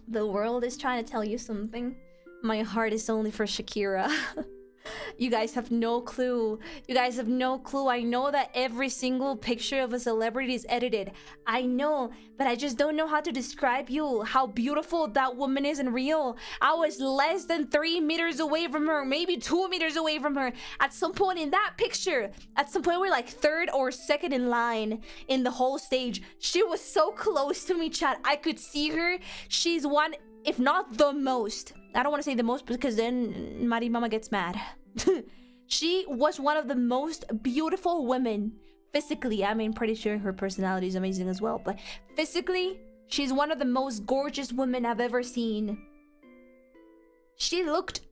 [SPEAKER 2] The world is trying to tell you something. My heart is only for Shakira. You guys have no clue. You guys have no clue. I know that every single picture of a celebrity is edited. I know, but I just don't know how to describe you, how beautiful that woman is in real. I was less than 3 meters away from her, maybe 2 meters away from her. At some point in that picture, at some point we're like 3rd or 2nd in line in the whole stage. She was so close to me, chat. I could see her. She's one, if not the most. I don't want to say the most because then Marie Mama gets mad. She was one of the most beautiful women physically. I mean, pretty sure her personality is amazing as well, but physically, she's one of the most gorgeous women I've ever seen. She looked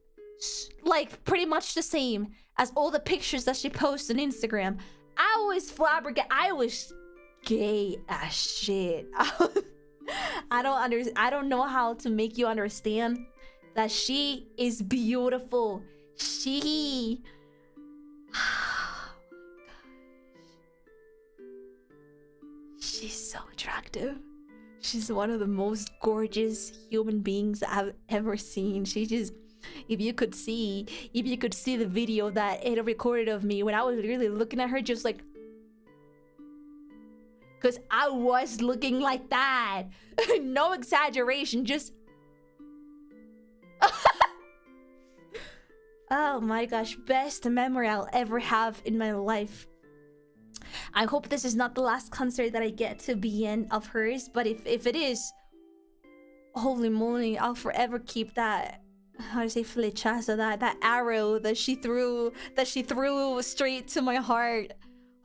[SPEAKER 2] like pretty much the same as all the pictures that she posts on Instagram. I was flabbergasted. I was gay as shit. I don't know how to make you understand that she is beautiful. She... Oh my gosh. She's so attractive. She's one of the most gorgeous human beings I've ever seen. She just... If you could see the video that Ada recorded of me when I was really looking at her, just like... Because I was looking like that. No exaggeration, just... Oh my gosh, best memory I'll ever have in my life. I hope this is not the last concert that I get to be in of hers, but if it is, holy moly, I'll forever keep that, how to say, flechazo, that arrow that she threw straight to my heart.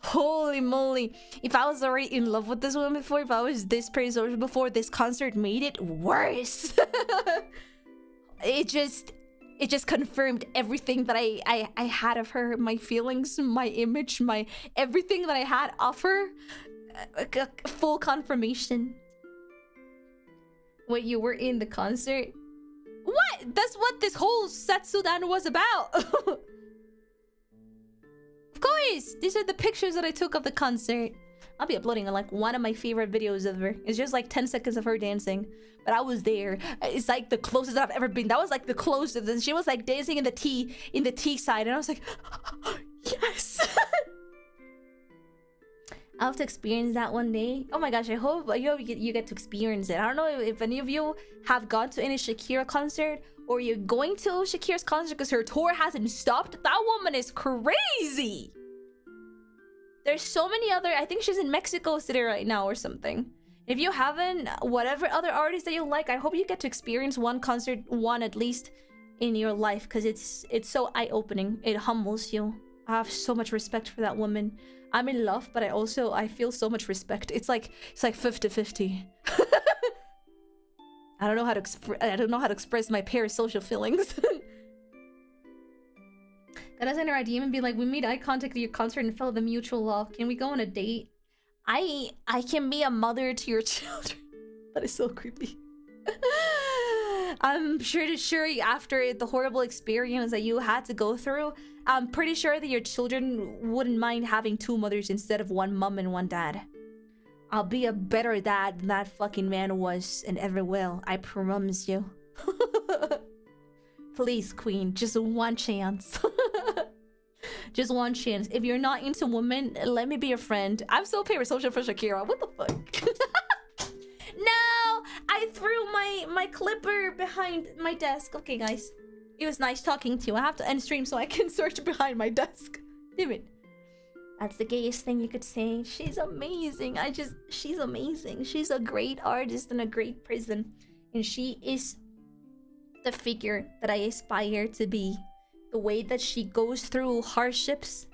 [SPEAKER 2] Holy moly. If I was already in love with this woman before, if I was this pretty social before, this concert made it worse. It just confirmed everything that I had of her, my feelings, my image, my everything that I had of her. Full confirmation. Wait, you were in the concert? What? That's what this whole Setsudan was about. Of course! These are the pictures that I took of the concert. I'll be uploading like one of my favorite videos of her. It's just like 10 seconds of her dancing, but I was there. It's like the closest I've ever been. That was like the closest, and she was like dancing in the T side, and I was like, yes. I'll have to experience that one day. Oh my gosh, I hope you get to experience it. I don't know if any of you have gone to any Shakira concert, or you're going to Shakira's concert because her tour hasn't stopped. That woman is crazy. There's so many other... I think she's in Mexico City right now or something. If you haven't, whatever other artists that you like, I hope you get to experience one concert, one at least, in your life, because it's so eye-opening. It humbles you. I have so much respect for that woman. I'm in love, but I feel so much respect. It's like 50-50. I don't know how to express my parasocial feelings. Gotta send her a DM and be like, we made eye contact at your concert and felt the mutual love. Can we go on a date? I can be a mother to your children. That is so creepy. I'm sure after the horrible experience that you had to go through, I'm pretty sure that your children wouldn't mind having 2 mothers instead of 1 mom and 1 dad. I'll be a better dad than that fucking man was and ever will. I promise you. Please, queen, just one chance. Just one chance. If you're not into women, let me be your friend. I'm so parasocial for Shakira. What the fuck? No! I threw my clipper behind my desk. Okay, guys. It was nice talking to you. I have to end stream so I can search behind my desk. Damn it. That's the gayest thing you could say. She's amazing. She's amazing. She's a great artist and a great person. And she is the figure that I aspire to be. The way that she goes through hardships,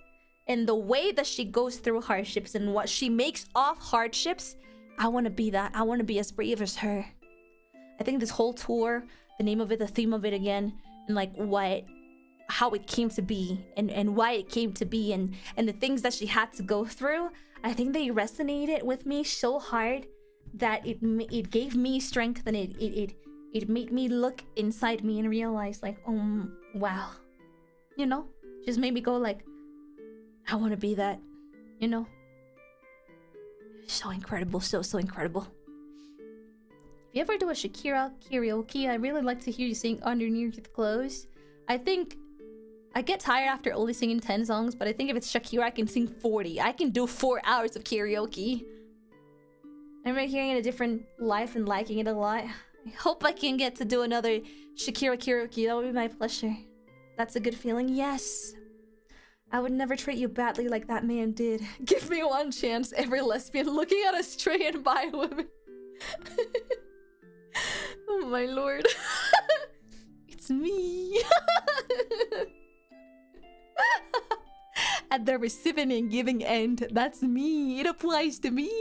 [SPEAKER 2] and the way that she goes through hardships and what she makes off hardships, I want to be that. I want to be as brave as her. I think this whole tour, the name of it, the theme of it again, and like how it came to be, and why it came to be, and the things that she had to go through, I think they resonated with me so hard that it gave me strength, and it made me look inside me and realize like, oh wow, you know, just made me go like, I want to be that, you know. So incredible, so incredible. If you ever do a Shakira karaoke, I really like to hear you sing Underneath Clothes. I think I get tired after only singing 10 songs, but I think if it's Shakira, I can sing 40. I can do 4 hours of karaoke. I remember hearing it a different life and liking it a lot. I hope I can get to do another Shakira karaoke. That would be my pleasure. That's a good feeling. Yes. I would never treat you badly like that man did. Give me one chance, every lesbian looking at a stray and bi woman. Oh my lord. It's me. At the receiving and giving end, that's me. It applies to me.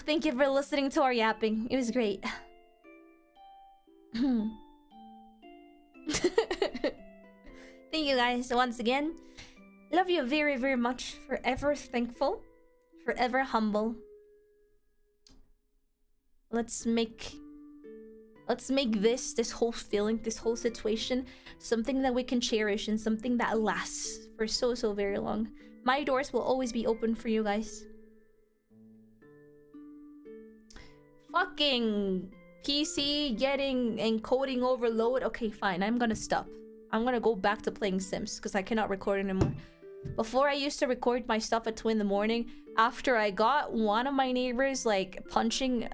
[SPEAKER 2] Thank you for listening to our yapping. It was great. Thank you guys once again. Love you very, very much. Forever thankful. Forever humble. Let's make this whole feeling, this whole situation, something that we can cherish and something that lasts for so very long. My doors will always be open for you guys. Fucking PC getting encoding overload. Okay, fine. I'm gonna stop. I'm gonna go back to playing Sims because I cannot record anymore. Before, I used to record my stuff at 2 in the morning. After I got one of my neighbors like punching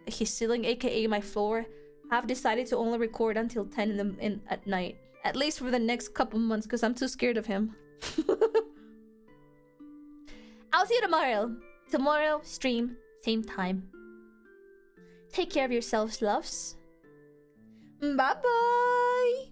[SPEAKER 2] his ceiling, aka my floor, I've decided to only record until 10 at night. At least for the next couple months because I'm too scared of him. I'll see you tomorrow. Tomorrow, stream, same time. Take care of yourselves, loves. Bye-bye.